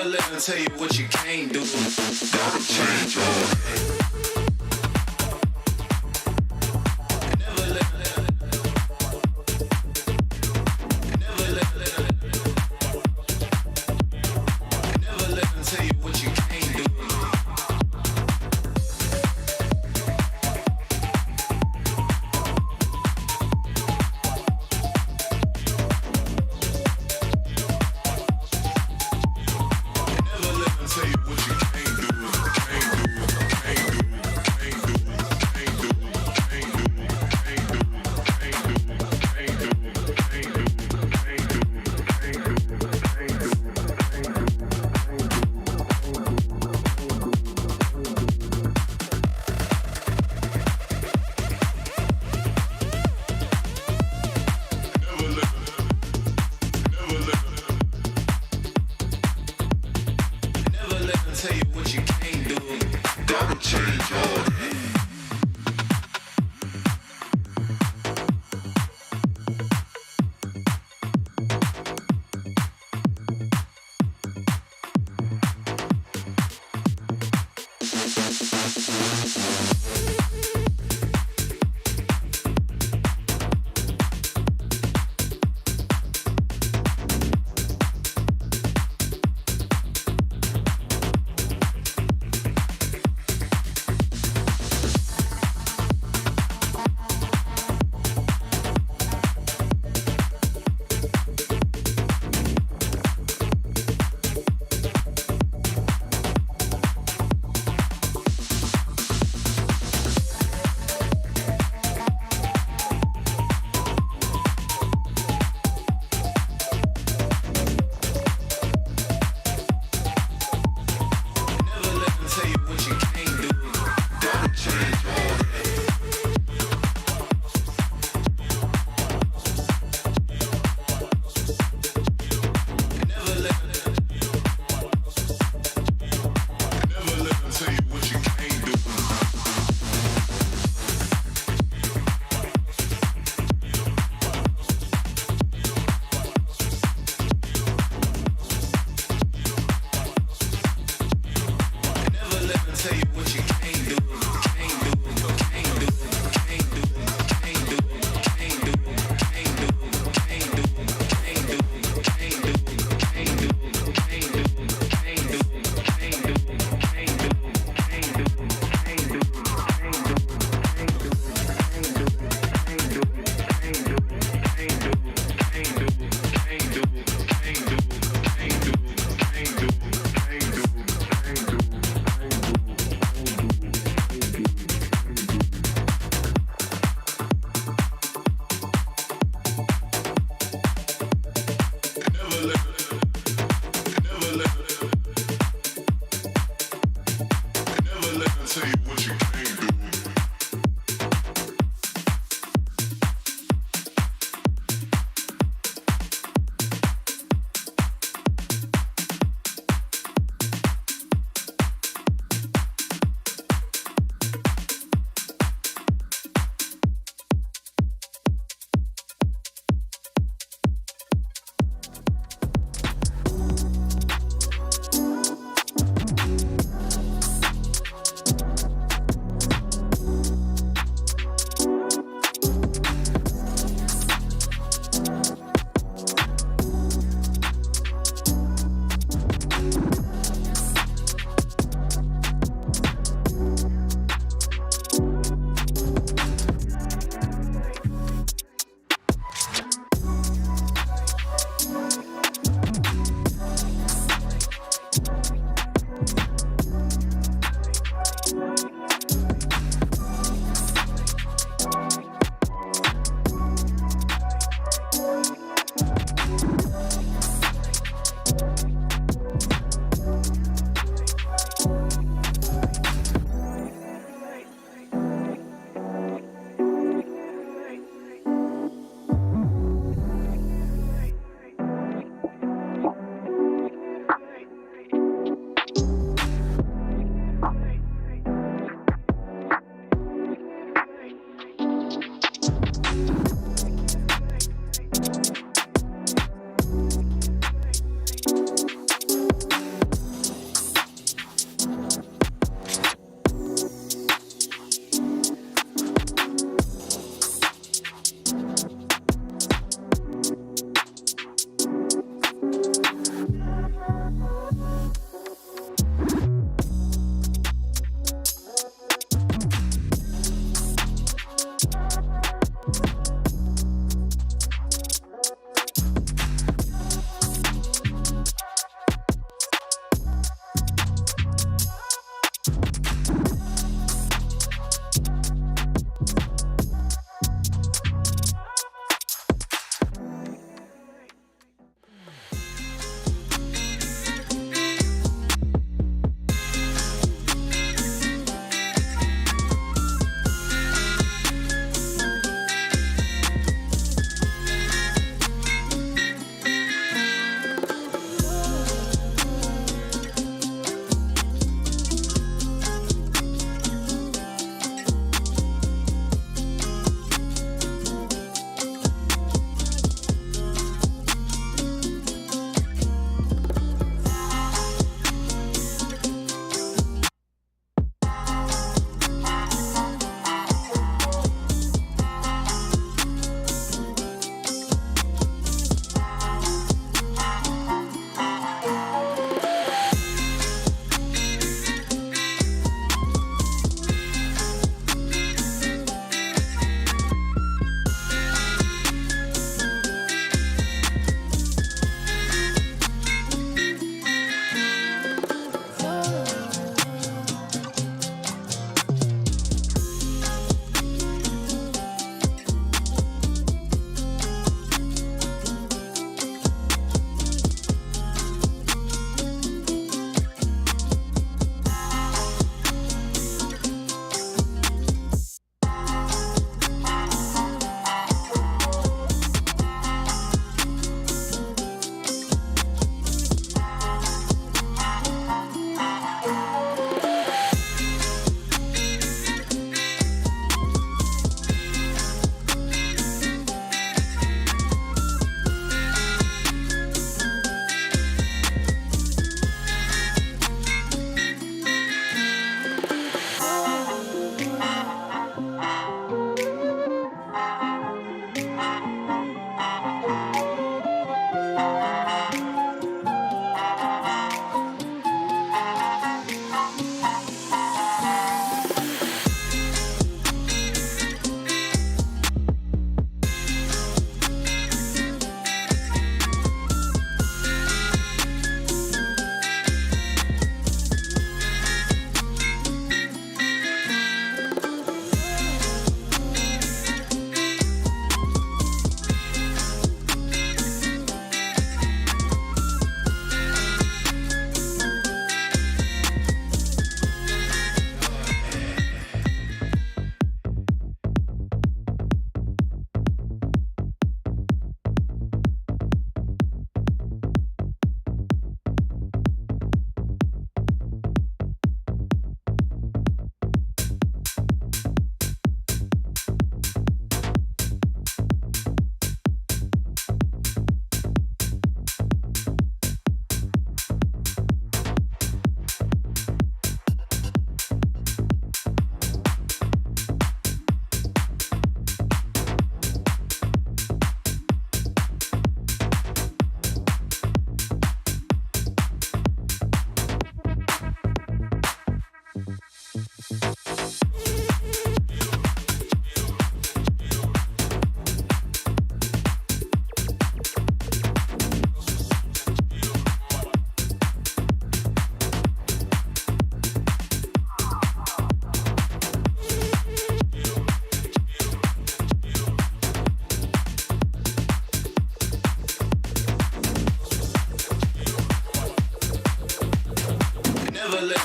let them tell you what you can't do. Gotta change your head. Tell you what you can't do, can't do, can't do.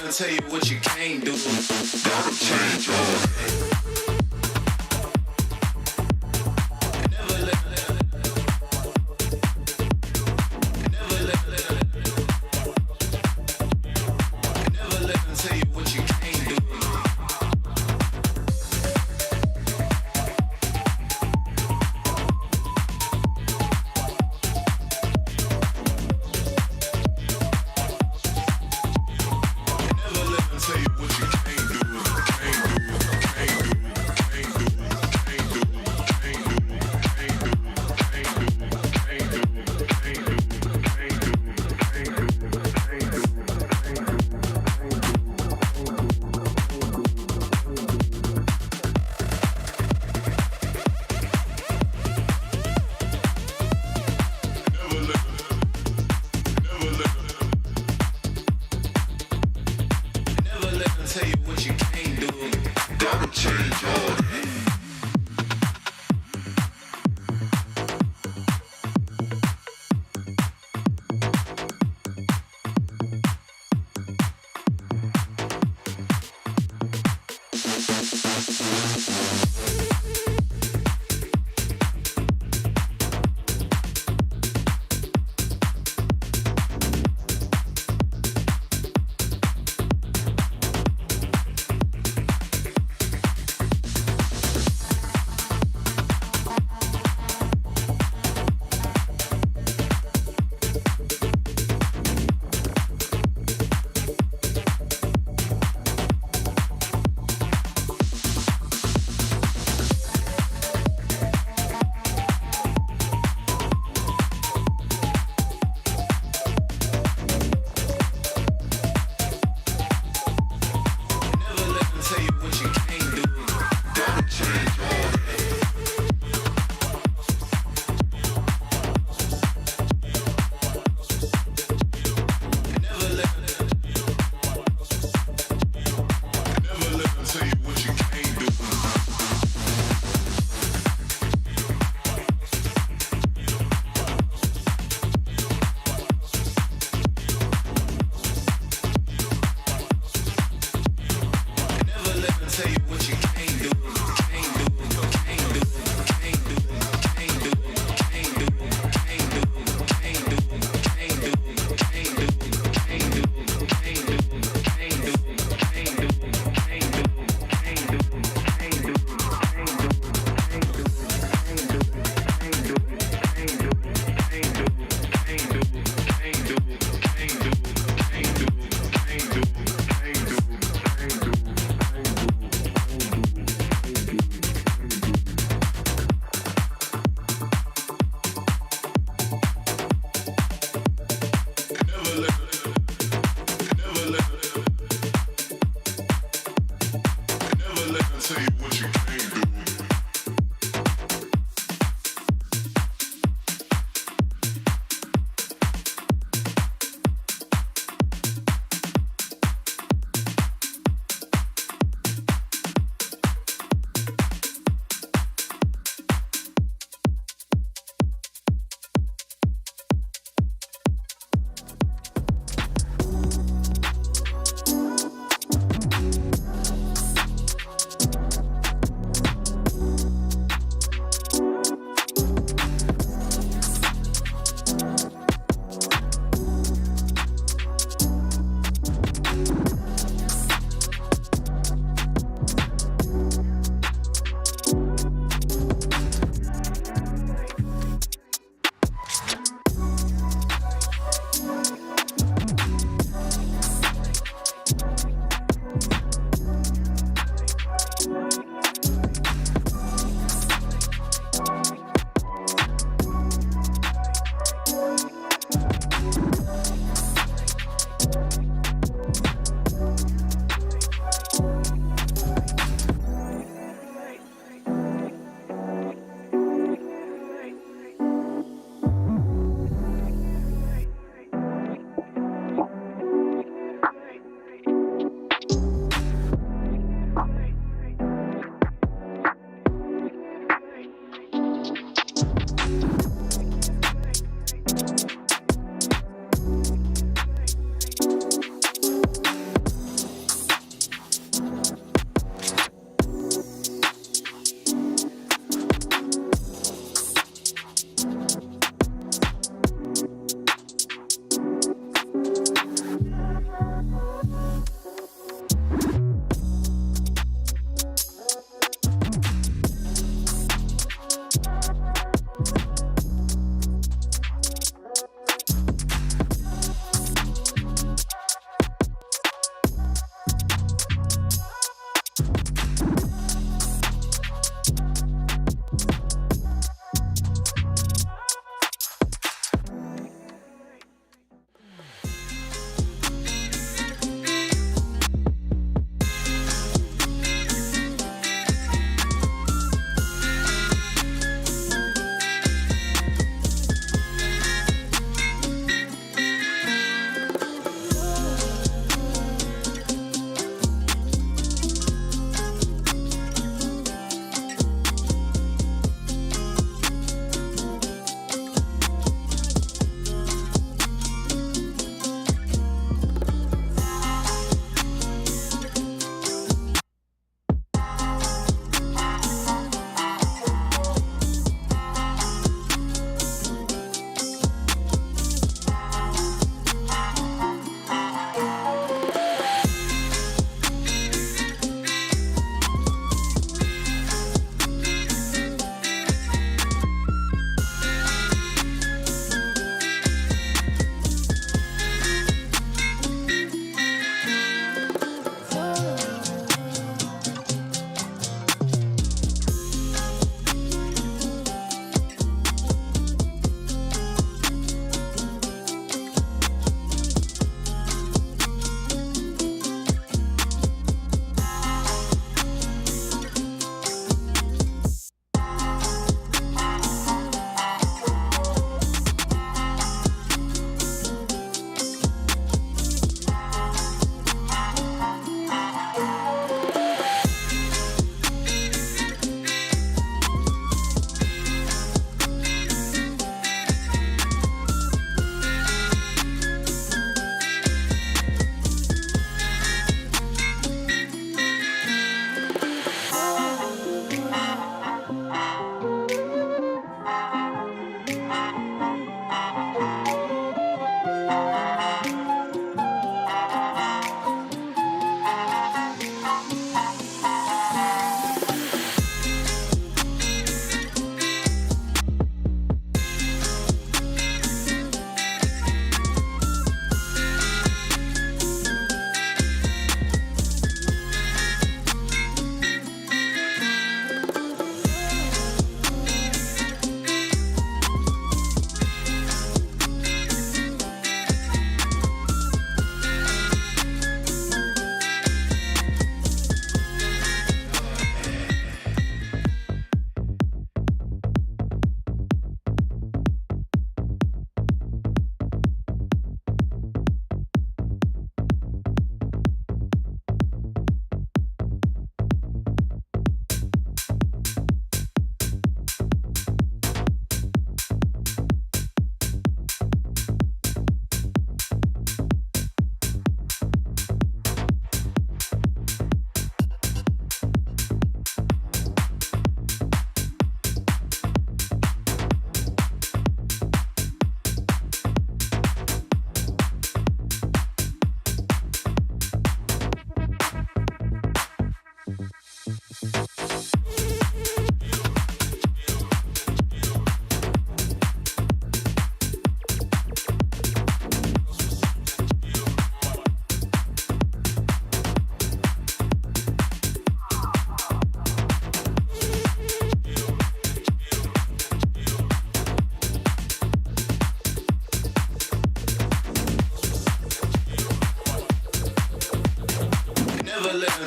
them tell you what you can't do. Gotta change your ways. Tell you what you can't do, can't do, can't do.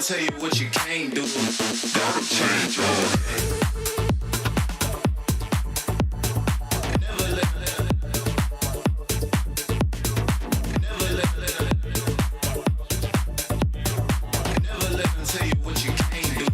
tell you what you can't do. Gotta change your ways. Never let them tell you what you can't do.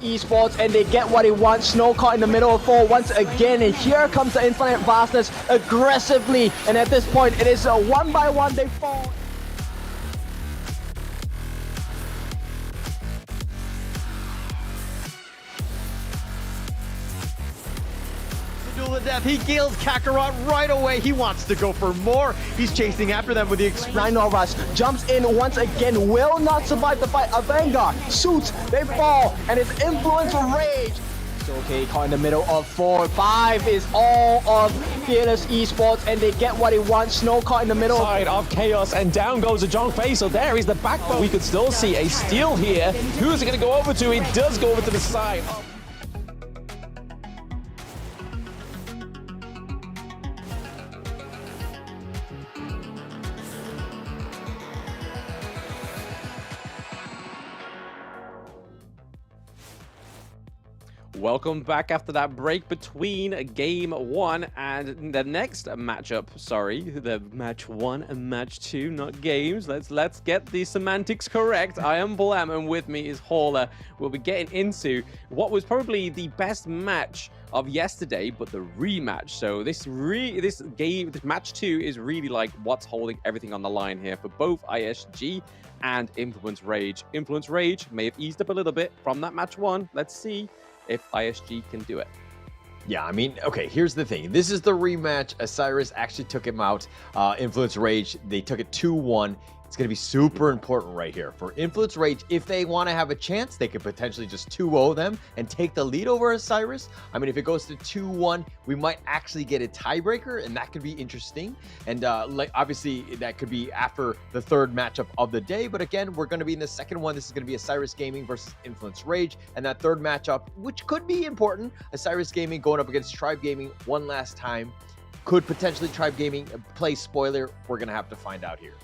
Esports, and they get what they want. Snow caught in the middle of 4 once again, and here comes the Infinite Vastness aggressively, and at this point it is a 1-by-1 they fall. Duel to death. He kills Kakarot right away. He wants to go for more. He's chasing after them with the Rhinorush jumps in once again, will not survive the fight. A Vanguard, Suits, they fall, and it's Influence Rage. So okay, caught in the middle of 4. 5 is all of Fearless Esports, and they get what they want. Snow caught in the middle Side of Chaos, and down goes a John Fay. So there is the backbone. We could still see a steal here. Who's it going to go over to? It does go over to the side. Welcome back after that break between game 1 and the next matchup. Sorry, the match 1 and match 2, not games. Let's get the semantics correct. I am Blam, and with me is Hauler. We'll be getting into what was probably the best match of yesterday, but the rematch. So this match 2 is really like what's holding everything on the line here for both ISG and Influence Rage. Influence Rage may have eased up a little bit from that match 1. Let's see if ISG can do it. Yeah, I mean, okay, here's the thing. This is the rematch. Isurus actually took him out. Influence Rage, they took it 2-1. It's going to be super important right here. For Influence Rage, if they want to have a chance, they could potentially just 2-0 them and take the lead over Isurus. I mean, if it goes to 2-1, we might actually get a tiebreaker, and that could be interesting. And like obviously, that could be after the third matchup of the day. But again, we're going to be in the second one. This is going to be Isurus Gaming versus Influence Rage. And that third matchup, which could be important, Isurus Gaming going up against Tribe Gaming one last time. Could potentially Tribe Gaming play spoiler? We're going to have to find out here.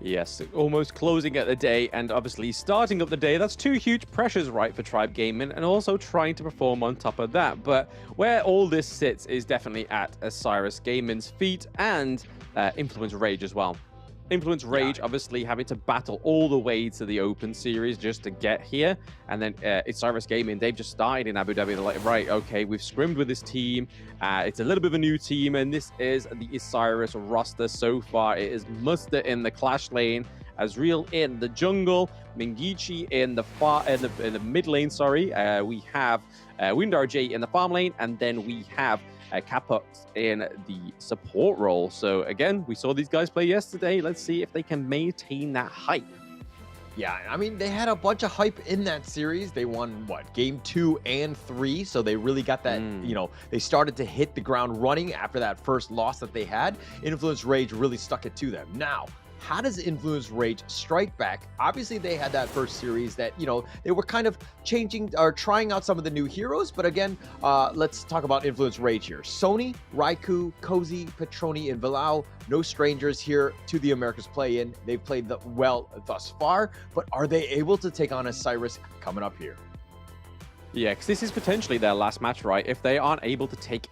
Yes, almost closing at the day, and obviously starting up the day. That's 2 huge pressures, right, for Tribe Gaming, and also trying to perform on top of that. But where all this sits is definitely at Isurus Gaming's feet and Influence Rage as well. Influence Rage obviously having to battle all the way to the Open Series just to get here. And then Isurus Gaming, they've just started in Abu Dhabi. They're like, right, okay, we've scrimmed with this team. It's a little bit of a new team, and this is the Isurus roster so far. It is Muster in the Clash lane, Azriel in the jungle, Mingichi in the mid lane, sorry. We have Windar J in the farm lane, and then we have Kappa in the support role. So again, we saw these guys play yesterday. Let's see if they can maintain that hype. Yeah, I mean, they had a bunch of hype in that series. They won, what, game 2 and 3, so they really got that, you know, they started to hit the ground running after that first loss that they had. Influence Rage really stuck it to them. Now, how does Influence Rage strike back? Obviously, they had that first series that, you know, they were kind of changing or trying out some of the new heroes. But again, let's talk about Influence Rage here. Sony, Raikou, Cozy, Petroni, and Villau, no strangers here to the Americas play-in. They've played well thus far, but are they able to take on Isurus coming up here? Yeah, because this is potentially their last match, right? If they aren't able to take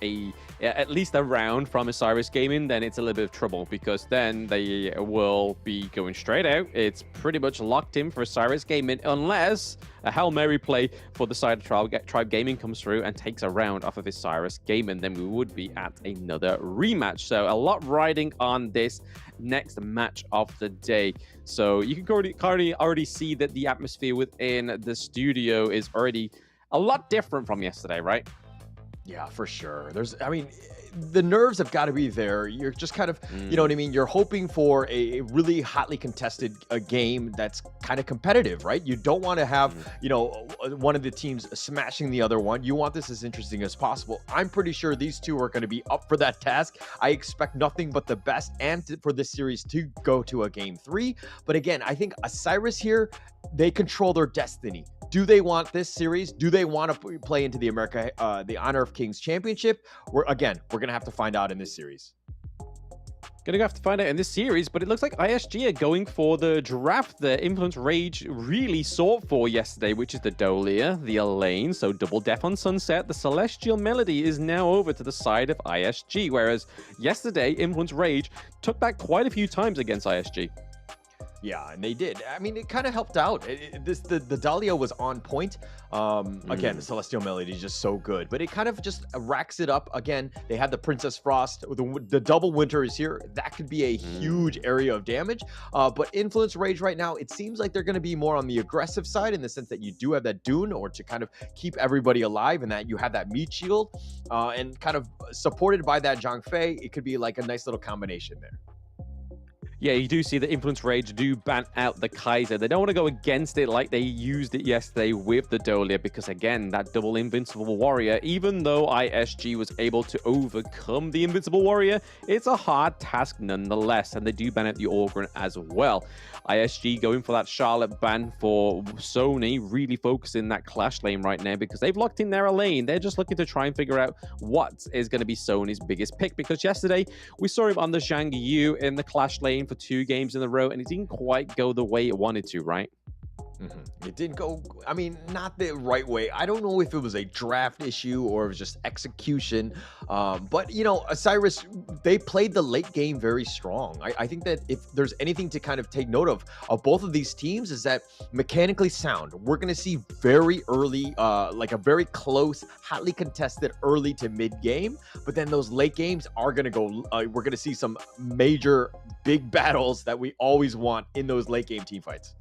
at least a round from Isurus Gaming, then it's a little bit of trouble, because then they will be going straight out. It's pretty much locked in for Isurus Gaming, unless a Hail Mary play for the side of Tribe Gaming comes through and takes a round off of Isurus Gaming, then we would be at another rematch. So a lot riding on this next match of the day. So you can already see that the atmosphere within the studio is already a lot different from yesterday, right? Yeah, for sure. I mean, the nerves have got to be there. You're just kind of, you know what I mean? You're hoping for a really hotly contested game that's kind of competitive, right? You don't want to have, you know, one of the teams smashing the other one. You want this as interesting as possible. I'm pretty sure these two are going to be up for that task. I expect nothing but the best for this series to go to a game 3. But again, I think Isurus here, they control their destiny. Do they want this series? Do they want to play into the the Honor of Kings Championship? We're going to have to find out in this series. Gonna have to find out in this series, but it looks like ISG are going for the draft that Influence Rage really sought for yesterday, which is the Dolia, the Elaine, so double Death on Sunset. The Celestial Melody is now over to the side of ISG, whereas yesterday, Influence Rage took back quite a few times against ISG. Yeah, and they did. I mean, it kind of helped out. The Dahlia was on point. Again, the Celestial Melody is just so good, but it kind of just racks it up. Again, they had the Princess Frost. The double Winter is here. That could be a huge area of damage. But Influence Rage right now, it seems like they're going to be more on the aggressive side, in the sense that you do have that Dune, or to kind of keep everybody alive, and that you have that meat shield, and kind of supported by that Zhang Fei. It could be like a nice little combination there. Yeah, you do see that Influence Rage do ban out the Kaiser. They don't want to go against it like they used it yesterday with the Dolia, because again, that double Invincible Warrior, even though ISG was able to overcome the Invincible Warrior, it's a hard task nonetheless, and they do ban out the Orgrin as well. ISG going for that Charlotte ban for Sony, really focusing that Clash lane right now, because they've locked in their lane. They're just looking to try and figure out what is going to be Sony's biggest pick, because yesterday we saw him on the Zhang Yu in the Clash lane for 2 games in a row, and it didn't quite go the way it wanted to, right? It didn't go, I mean, not the right way. I don't know if it was a draft issue or it was just execution. But, you know, Isurus, they played the late game very strong. I think that if there's anything to kind of take note of both of these teams, is that mechanically sound. We're going to see very early, like a very close, hotly contested early to mid game. But then those late games are going to go, we're going to see some major big battles that we always want in those late game team fights.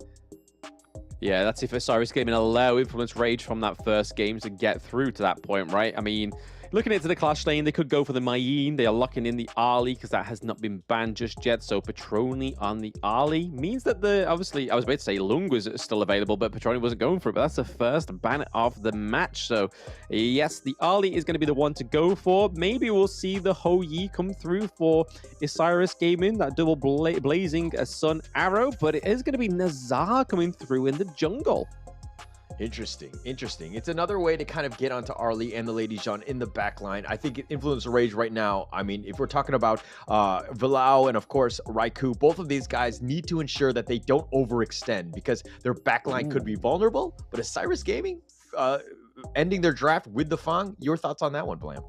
Yeah, that's if Isurus Gaming allow Influence Rage from that first game to get through to that point, right? I mean, looking into the Clash lane, they could go for the Mayeen. They are locking in the Ali, because that has not been banned just yet. So Petroni on the Ali means that obviously, I was about to say Lung was still available, but Petroni wasn't going for it. But that's the first ban of the match. So yes, the Ali is going to be the one to go for. Maybe we'll see the Ho Yi come through for Isurus Gaming, that double blazing sun arrow. But it is going to be Nazar coming through in the jungle. Interesting. It's another way to kind of get onto Arlie and the Lady Jean in the back line. I think Influence Rage right now, I mean, if we're talking about Vilao and of course Raikou, both of these guys need to ensure that they don't overextend, because their back line could be vulnerable. But Isurus Gaming ending their draft with the Fang, your thoughts on that one, Blam?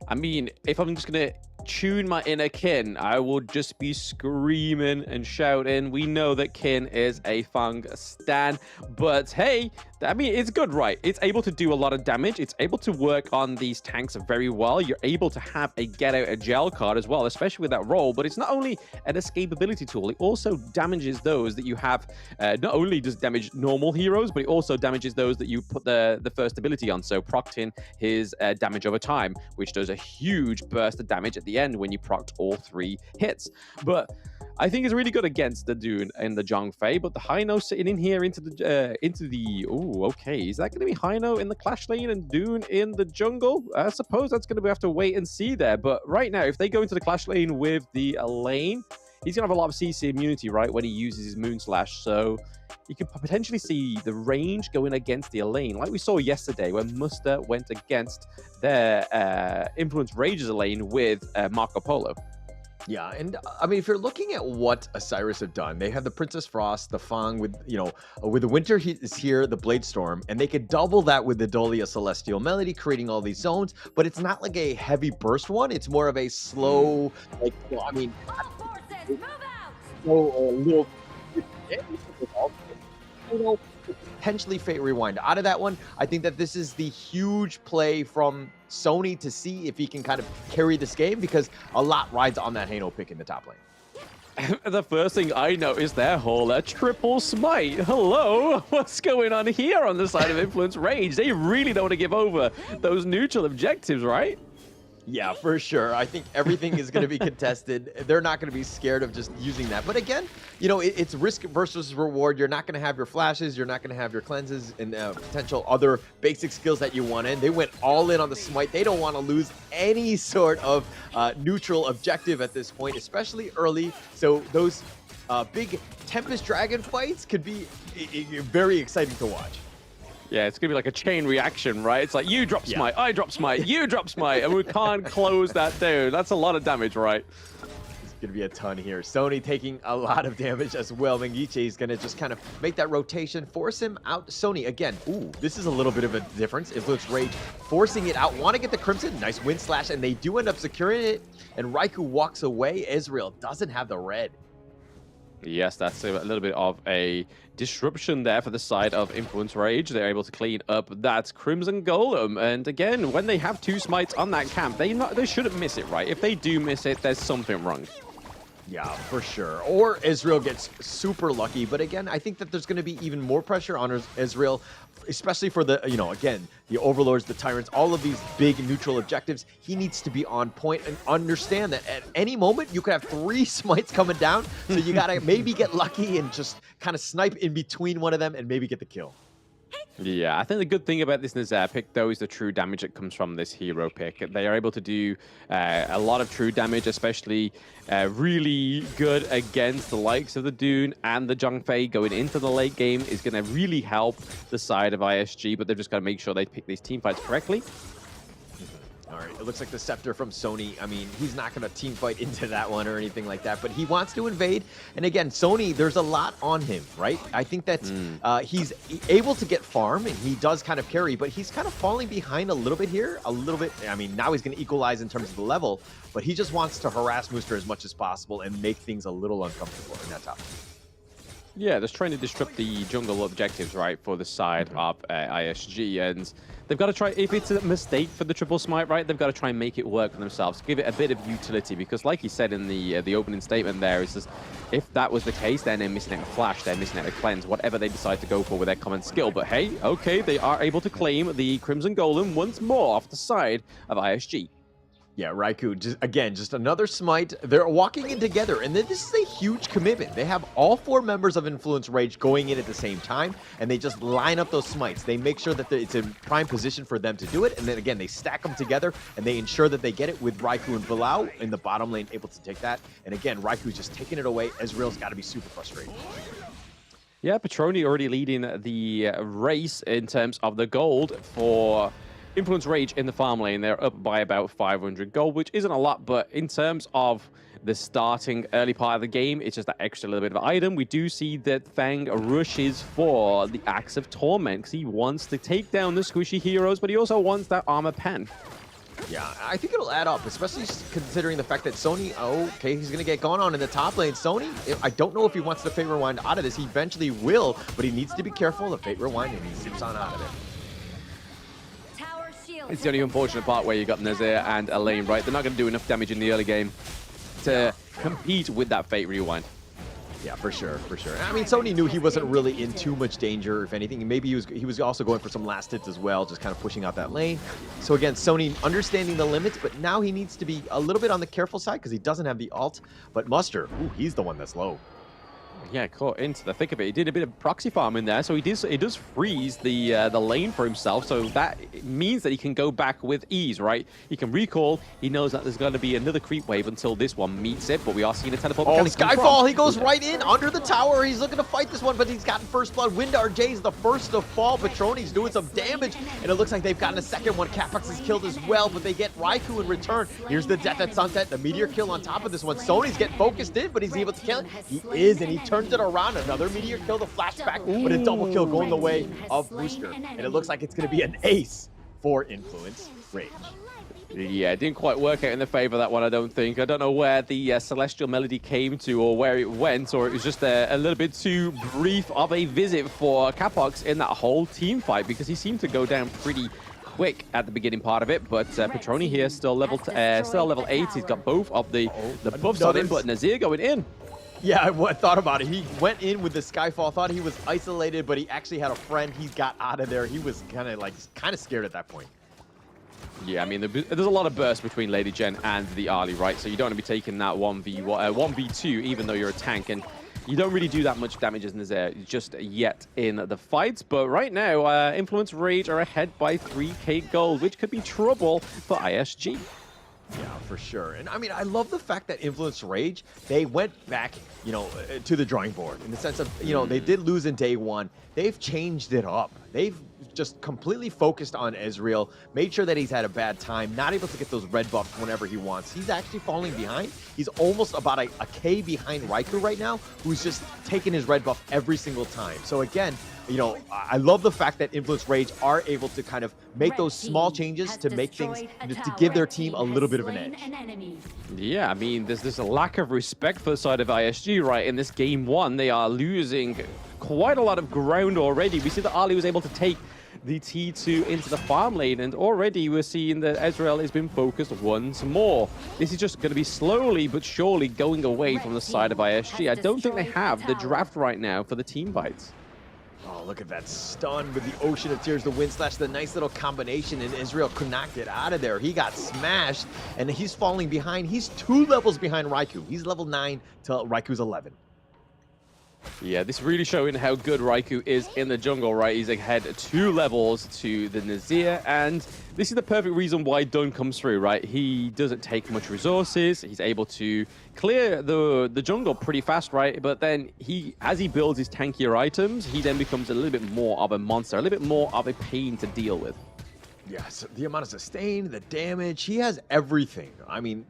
I mean, if I'm just going to tune my inner Kin, I will just be screaming and shouting. We know that Kin is a Fang stan, but hey, I mean, it's good, right? It's able to do a lot of damage. It's able to work on these tanks very well. You're able to have a get out of jail card as well, especially with that role. But it's not only an escapability tool, it also damages those that you have. Not only does it damage normal heroes, but it also damages those that you put the first ability on. So procting his damage over time, which does a huge burst of damage at the end when you procced all 3 hits. But I think it's really good against the Dune and the Zhang Fei, but the Hino sitting in here into the oh, okay, is that going to be Hino in the Clash lane and Dune in the jungle? I suppose that's going to have to wait and see there. But right now, if they go into the Clash lane with the Elaine, he's going to have a lot of CC immunity, right, when he uses his Moon Slash. So you could potentially see the range going against the Elaine, like we saw yesterday when Muster went against their Influence Rage's Elaine with Marco Polo. Yeah, and I mean, if you're looking at what Isurus have done, they have the Princess Frost, the Fang with, with the Winter is here, the Blade Storm, and they could double that with the Dolia Celestial Melody, creating all these zones, but it's not like a heavy burst one. It's more of a slow, like, I mean, slow, little, potentially Fate Rewind out of that one. I think that this is the huge play from Sony to see if he can kind of carry this game, because a lot rides on that Hano pick in the top lane. The first thing I noticed there, a triple smite. Hello, what's going on here on the side of Influence Rage? They really don't want to give over those neutral objectives, right? Yeah, for sure. I think everything is going to be contested. They're not going to be scared of just using that. But again, it's risk versus reward. You're not going to have your flashes. You're not going to have your cleanses and potential other basic skills that you want in. They went all in on the smite. They don't want to lose any sort of neutral objective at this point, especially early. So those big Tempest Dragon fights could be very exciting to watch. Yeah, it's going to be like a chain reaction, right? It's like, you drop smite, I drop smite, you drop smite, and we can't close that down. That's a lot of damage, right? It's going to be a ton here. Sony taking a lot of damage as well. Mengiche is going to just kind of make that rotation, force him out. Sony, again, this is a little bit of a difference. Influence Rage forcing it out. Want to get the Crimson. Nice wind slash, and they do end up securing it. And Raikou walks away. Ezreal doesn't have the red. Yes, that's a little bit of a disruption there for the side of Influence Rage. They're able to clean up that Crimson Golem. And again, when they have two smites on that camp, they shouldn't miss it, right? If they do miss it, there's something wrong. Yeah, for sure. Or Israel gets super lucky. But again, I think that there's going to be even more pressure on Israel, especially for the, again, the Overlords, the Tyrants, all of these big neutral objectives. He needs to be on point and understand that at any moment you could have 3 smites coming down. So you got to maybe get lucky and just kind of snipe in between one of them and maybe get the kill. Yeah, I think the good thing about this Nazair pick, though, is the true damage that comes from this hero pick. They are able to do a lot of true damage, especially really good against the likes of the Dune and the Zhongfei. Going into the late game is going to really help the side of ISG, but they've just got to make sure they pick these team fights correctly. All right, it looks like the Scepter from Sony. I mean, he's not going to team fight into that one or anything like that, but he wants to invade. And again, Sony, there's a lot on him, right? I think that he's able to get farm, and he does kind of carry, but he's kind of falling behind a little bit here. A little bit. I mean, now he's going to equalize in terms of the level, but he just wants to harass Mooster as much as possible and make things a little uncomfortable in that top. Yeah, just trying to disrupt the jungle objectives, right, for the side of ISG. And they've got to try, if it's a mistake for the triple smite, right, they've got to try and make it work for themselves. Give it a bit of utility, because like you said in the opening statement there, is just, if that was the case, then they're missing out a flash, they're missing out a cleanse, whatever they decide to go for with their common skill. But hey, okay, they are able to claim the Crimson Golem once more off the side of ISG. Yeah, Raikou, just another smite. They're walking in together, and then this is a huge commitment. They have all 4 members of Influence Rage going in at the same time, and they just line up those smites. They make sure that it's in prime position for them to do it, and then again, they stack them together, and they ensure that they get it with Raikou and Bilal in the bottom lane, able to take that. And again, Raikou's just taking it away. Ezreal's got to be super frustrated. Yeah, Petroni already leading the race in terms of the gold for Influence Rage in the farm lane. They're up by about 500 gold, which isn't a lot, but in terms of the starting early part of the game, it's just that extra little bit of item. We do see that Fang rushes for the Axe of Torment because he wants to take down the squishy heroes, but he also wants that armor pen. Yeah, I think it'll add up, especially considering the fact that Sony, okay, he's going to get going on in the top lane. Sony, I don't know if he wants the Fate Rewind out of this. He eventually will, but he needs to be careful. The Fate Rewind, and he zips on out of it. It's the only unfortunate part where you got Nazair and Elaine, right? They're not going to do enough damage in the early game to compete with that Fate Rewind. Yeah, for sure, for sure. I mean, Sony knew he wasn't really in too much danger, if anything. Maybe he was also going for some last hits as well, just kind of pushing out that lane. So again, Sony understanding the limits, but now he needs to be a little bit on the careful side because he doesn't have the ult. But Muster, he's the one that's low. Yeah, caught into the thick of it. He did a bit of proxy farming there, so he does freeze the lane for himself. So that means that he can go back with ease, right? He can recall. He knows that there's going to be another creep wave until this one meets it. But we are seeing a teleport. Oh, mechanic come Skyfall! from. He goes right in under the tower. He's looking to fight this one, but he's gotten first blood. Windar J's the first to fall. Patroni's doing some damage, and it looks like they've gotten a second one. Capax is killed as well, but they get Raikou in return. Here's the death at Sunset. The meteor kill on top of this one. Sony's getting focused in, but he's able to kill it. He is, and he turns it around. Another meteor kill, the flashback, but a double kill going the way of Booster. And it looks like it's going to be an ace for Influence Rage. Yeah, it didn't quite work out in the favor of that one, I don't think. I don't know where the Celestial Melody came to or where it went, or it was just a little bit too brief of a visit for Capox in that whole team fight, because he seemed to go down pretty quick at the beginning part of it. But Petroni here still level 8. He's got both of the buffs on him, but Nazir going in. Yeah, I thought about it. He went in with the Skyfall, thought he was isolated, but he actually had a friend. He got out of there. He was kind of scared at that point. Yeah, I mean, there's a lot of burst between Lady Gen and the Ali, right? So you don't want to be taking that 1v2, even though you're a tank, and you don't really do that much damage as Nazir just yet in the fights. But right now, Influence Rage are ahead by 3k gold, which could be trouble for ISG. Yeah, for sure. And I mean, I love the fact that Influence Rage, they went back, to the drawing board in the sense of, they did lose in day one. They've changed it up. They've just completely focused on Ezreal, made sure that he's had a bad time, not able to get those red buffs whenever he wants. He's actually falling behind. He's almost about a K behind Raikou right now, who's just taking his red buff every single time. So again, I love the fact that Influence Rage are able to kind of make those small changes to make things, to give their team a little bit of an edge. Yeah, I mean, there's a lack of respect for the side of ISG, right? In this game one, they are losing quite a lot of ground already. We see that Ali was able to take the T2 into the farm lane, and already we're seeing that Ezreal has been focused once more. This is just going to be slowly but surely going away from the side of ISG. I don't think they have the draft right now for the team fights. Oh, look at that stun with the Ocean of Tears, the Wind Slash, the nice little combination, and Israel could not get out of there. He got smashed, and he's falling behind. He's 2 levels behind Raikou. He's level 9 to Raikou's 11. Yeah, this really showing how good Raikou is in the jungle, right? He's ahead 2 levels to the Nazir, and this is the perfect reason why Dun comes through, right? He doesn't take much resources. He's able to clear the jungle pretty fast, right? But then as he builds his tankier items, he then becomes a little bit more of a monster, a little bit more of a pain to deal with. Yes, the amount of sustain, the damage, he has everything,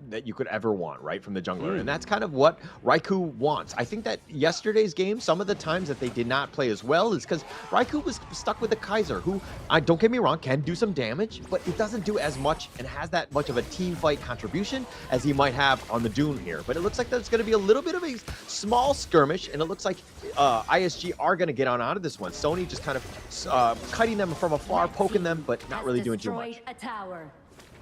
that you could ever want, right, from the jungler. And that's kind of what Raikou wants. I think that yesterday's game, some of the times that they did not play as well is because Raikou was stuck with the Kaiser, who, don't get me wrong, can do some damage, but it doesn't do as much and has that much of a team fight contribution as he might have on the Dune here. But it looks like there's going to be a little bit of a small skirmish, and it looks like ISG are going to get on out of this one. Sony just kind of cutting them from afar, poking them, but not really doing too much.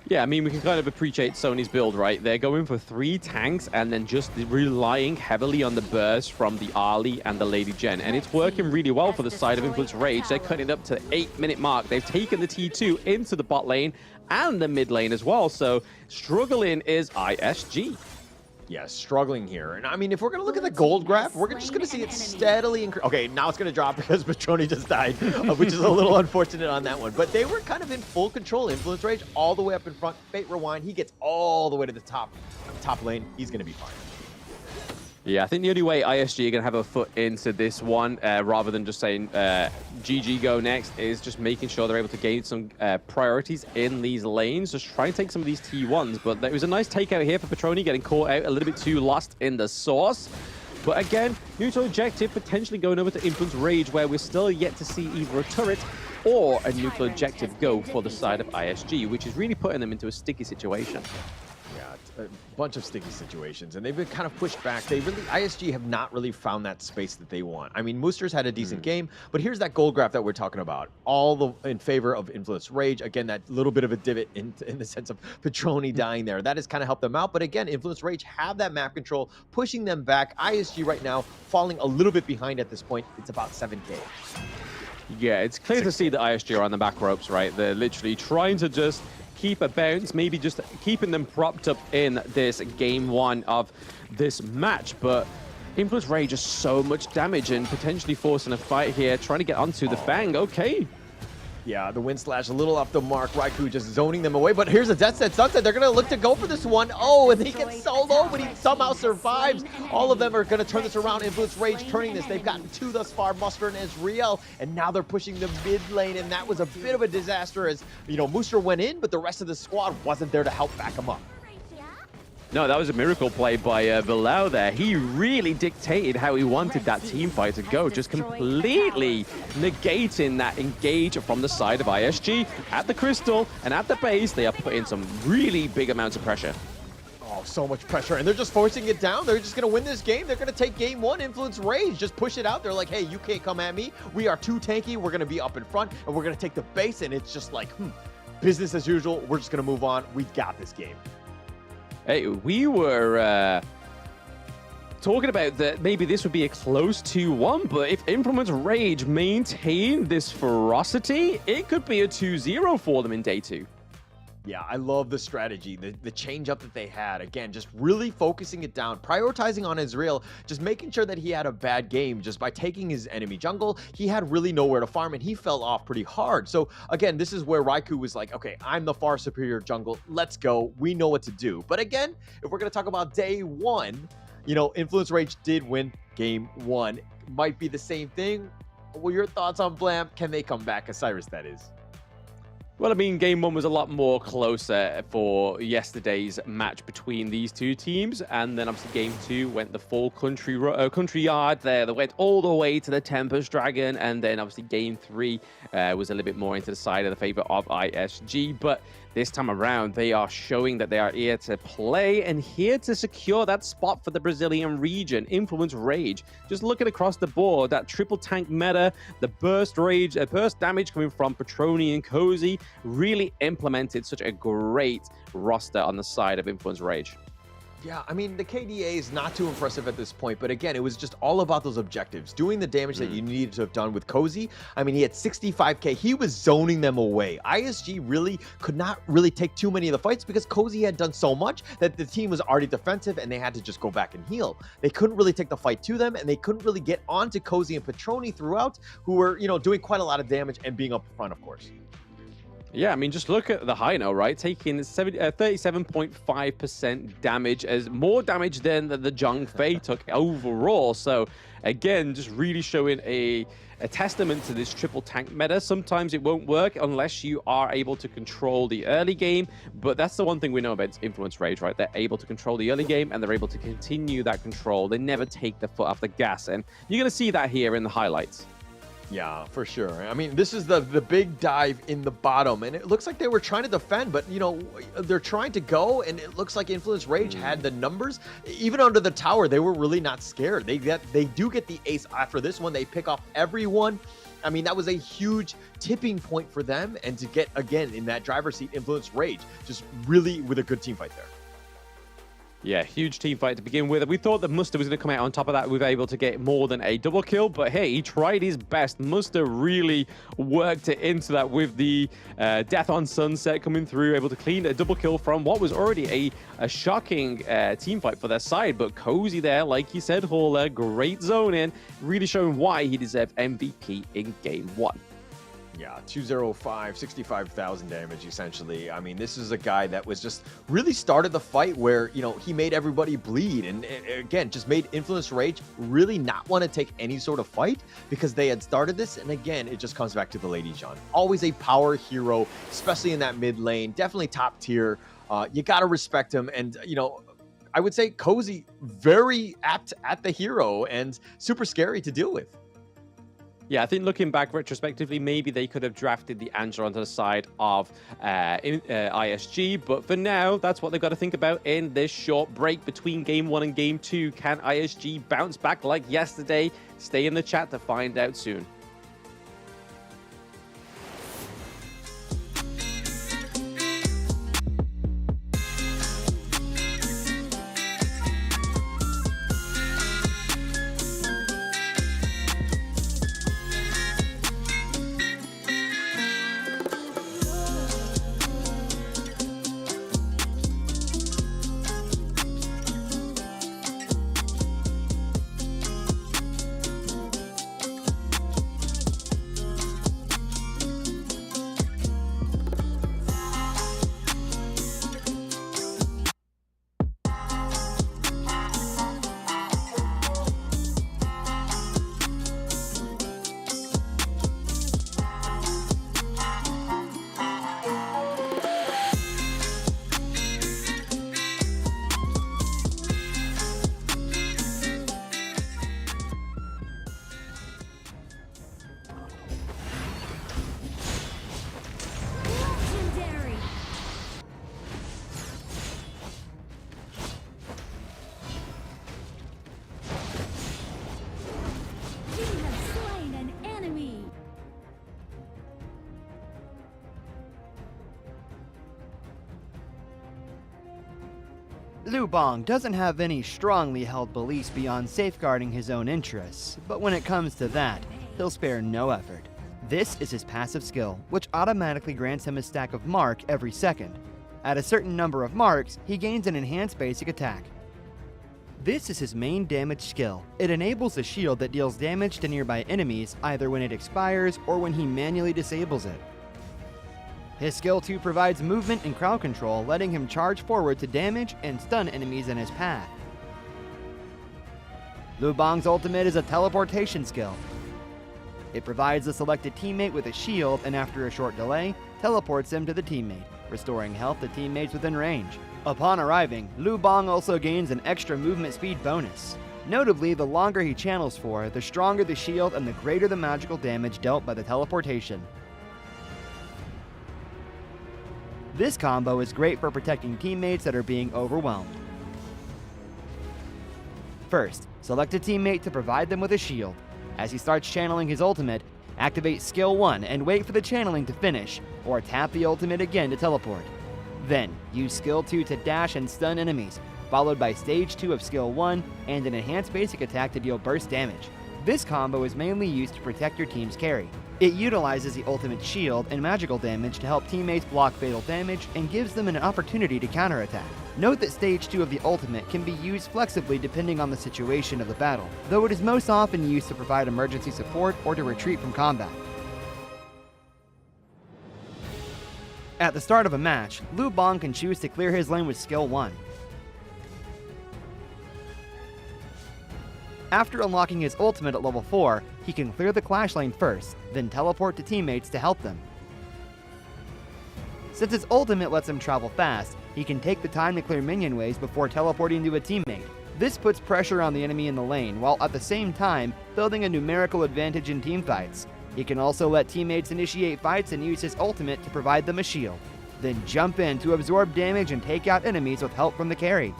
Yeah, I mean, we can kind of appreciate Sony's build, right? They're going for 3 tanks and then just relying heavily on the burst from the Ali and the Lady Gen. And it's working really well for the side of Influence Rage. They're cutting it up to the 8-minute mark. They've taken the T2 into the bot lane and the mid lane as well. So struggling is ISG. Yeah, struggling here. And I mean, if we're going to look at the gold graph, we're just going to see it steadily increase. Okay, now it's going to drop because Petroni just died, which is a little unfortunate on that one. But they were kind of in full control. Influence Rage all the way up in front. Fate Rewind, he gets all the way to the top lane. He's going to be fine. Yeah, I think the only way ISG are going to have a foot into this one, rather than just saying GG go next, is just making sure they're able to gain some priorities in these lanes. Just try and take some of these T1s. But there was a nice takeout here for Petroni, getting caught out a little bit too lost in the source. But again, neutral objective potentially going over to Influence Rage, where we're still yet to see either a turret or a neutral objective go for the side of ISG, which is really putting them into a sticky situation. A bunch of sticky situations, and they've been kind of pushed back. ISG have not really found that space that they want. I mean, Mooster's had a decent game, but here's that gold graph that we're talking about, all in favor of Influence Rage. Again, that little bit of a divot in the sense of Petroni dying there. That has kind of helped them out, but again, Influence Rage have that map control, pushing them back. ISG right now falling a little bit behind at this point. It's about 7K. Yeah, it's clear to see that ISG are on the back ropes, right? They're literally trying to just keep a bounce, maybe just keeping them propped up in this game one of this match. But Influence Rage just so much damage and potentially forcing a fight here, trying to get onto the Fang. Okay. Yeah, the Wind Slash a little off the mark. Raikou just zoning them away, but here's a Death Set Sunset. They're going to look to go for this one. Oh, and he gets solo, but he somehow survives. All of them are going to turn this around. Influence Rage turning this. They've gotten two thus far, Muster and Ezreal, and now they're pushing the mid lane, and that was a bit of a disaster as, you know, Muster went in, but the rest of the squad wasn't there to help back him up. No, that was a miracle play by Bilal there. He really dictated how he wanted that team fight to go, just completely negating that engage from the side of ISG. At the Crystal and at the base, they are putting some really big amounts of pressure. Oh, so much pressure, and they're just forcing it down. They're just going to win this game. They're going to take game one. Influence Rage, just push it out. They're like, hey, you can't come at me. We are too tanky. We're going to be up in front, and we're going to take the base, and it's just like, business as usual. We're just going to move on. We got this game. Hey, we were talking about that maybe this would be a close 2-1, but if Influence Rage maintain this ferocity, it could be a 2-0 for them in day 2. Yeah, I love the strategy, the change up that they had. Again, just really focusing it down, prioritizing on Ezreal, just making sure that he had a bad game just by taking his enemy jungle. He had really nowhere to farm, and he fell off pretty hard. So again, this is where Raikou was like, okay, I'm the far superior jungle. Let's go. We know what to do. But again, if we're going to talk about day 1, you know, Influence Rage did win game 1. Might be the same thing. Well, your thoughts on Blam? Can they come back? Isurus, that is. Well, I mean, game 1 was a lot more closer for yesterday's match between these two teams, and then obviously game 2 went the full country yard there. They went all the way to the Tempest Dragon, and then obviously game 3 was a little bit more into the side of the favor of ISG, but this time around, they are showing that they are here to play and here to secure that spot for the Brazilian region. Influence Rage. Just looking across the board, that triple tank meta, the burst damage coming from Patroni and Cozy really implemented such a great roster on the side of Influence Rage. Yeah, I mean, the KDA is not too impressive at this point, but again, it was just all about those objectives, doing the damage that you needed to have done with Cozy. I mean, he had 65k. He was zoning them away. ISG really could not really take too many of the fights because Cozy had done so much that the team was already defensive and they had to just go back and heal. They couldn't really take the fight to them, and they couldn't really get onto Cozy and Patroni throughout, who were, you know, doing quite a lot of damage and being up front, of course. Yeah, I mean, just look at the high now, right? Taking 37.5% damage, as more damage than the Zhang Fei took overall. So, again, just really showing a testament to this triple tank meta. Sometimes it won't work unless you are able to control the early game, but that's the one thing we know about Influence Rage, right? They're able to control the early game, and they're able to continue that control. They never take the foot off the gas, and you're going to see that here in the highlights. Yeah, for sure. I mean, this is the big dive in the bottom, and it looks like they were trying to defend, but, you know, they're trying to go, and it looks like Influence Rage had the numbers. Even under the tower, they were really not scared. They do get the ace after this one. They pick off everyone. I mean, that was a huge tipping point for them, and to get, again, in that driver's seat, Influence Rage, just really with a good team fight there. Yeah, huge team fight to begin with. We thought that Muster was going to come out on top of that. We were able to get more than a double kill, but hey, he tried his best. Muster really worked it into that with the Death on Sunset coming through, able to clean a double kill from what was already a shocking team fight for their side. But Cozy there, like you said, Hauler, great zone in, really showing why he deserved MVP in game 1. Yeah, 205, 65,000 damage, essentially. I mean, this is a guy that was just really started the fight where, you know, he made everybody bleed. And again, just made Influence Rage really not want to take any sort of fight because they had started this. And again, it just comes back to the Lady Jean. Always a power hero, especially in that mid lane. Definitely top tier. You got to respect him. And, you know, I would say Cozy, very apt at the hero and super scary to deal with. Yeah, I think looking back retrospectively, maybe they could have drafted the Angela onto the side of ISG. But for now, that's what they've got to think about in this short break between Game 1 and Game 2. Can ISG bounce back like yesterday? Stay in the chat to find out soon. Liu Bang doesn't have any strongly held beliefs beyond safeguarding his own interests, but when it comes to that, he'll spare no effort. This is his passive skill, which automatically grants him a stack of mark every second. At a certain number of marks, he gains an enhanced basic attack. This is his main damage skill. It enables a shield that deals damage to nearby enemies either when it expires or when he manually disables it. His skill 2 provides movement and crowd control, letting him charge forward to damage and stun enemies in his path. Liu Bang's ultimate is a teleportation skill. It provides the selected teammate with a shield and after a short delay, teleports him to the teammate, restoring health to teammates within range. Upon arriving, Liu Bang also gains an extra movement speed bonus. Notably, the longer he channels for, the stronger the shield and the greater the magical damage dealt by the teleportation. This combo is great for protecting teammates that are being overwhelmed. First, select a teammate to provide them with a shield. As he starts channeling his ultimate, activate skill 1 and wait for the channeling to finish, or tap the ultimate again to teleport. Then, use skill 2 to dash and stun enemies, followed by stage 2 of skill 1 and an enhanced basic attack to deal burst damage. This combo is mainly used to protect your team's carry. It utilizes the ultimate shield and magical damage to help teammates block fatal damage and gives them an opportunity to counterattack. Note that stage 2 of the ultimate can be used flexibly depending on the situation of the battle, though it is most often used to provide emergency support or to retreat from combat. At the start of a match, Liu Bang can choose to clear his lane with skill 1. After unlocking his ultimate at level 4, he can clear the clash lane first, then teleport to teammates to help them. Since his ultimate lets him travel fast, he can take the time to clear minion waves before teleporting to a teammate. This puts pressure on the enemy in the lane, while at the same time building a numerical advantage in teamfights. He can also let teammates initiate fights and use his ultimate to provide them a shield, then jump in to absorb damage and take out enemies with help from the carry.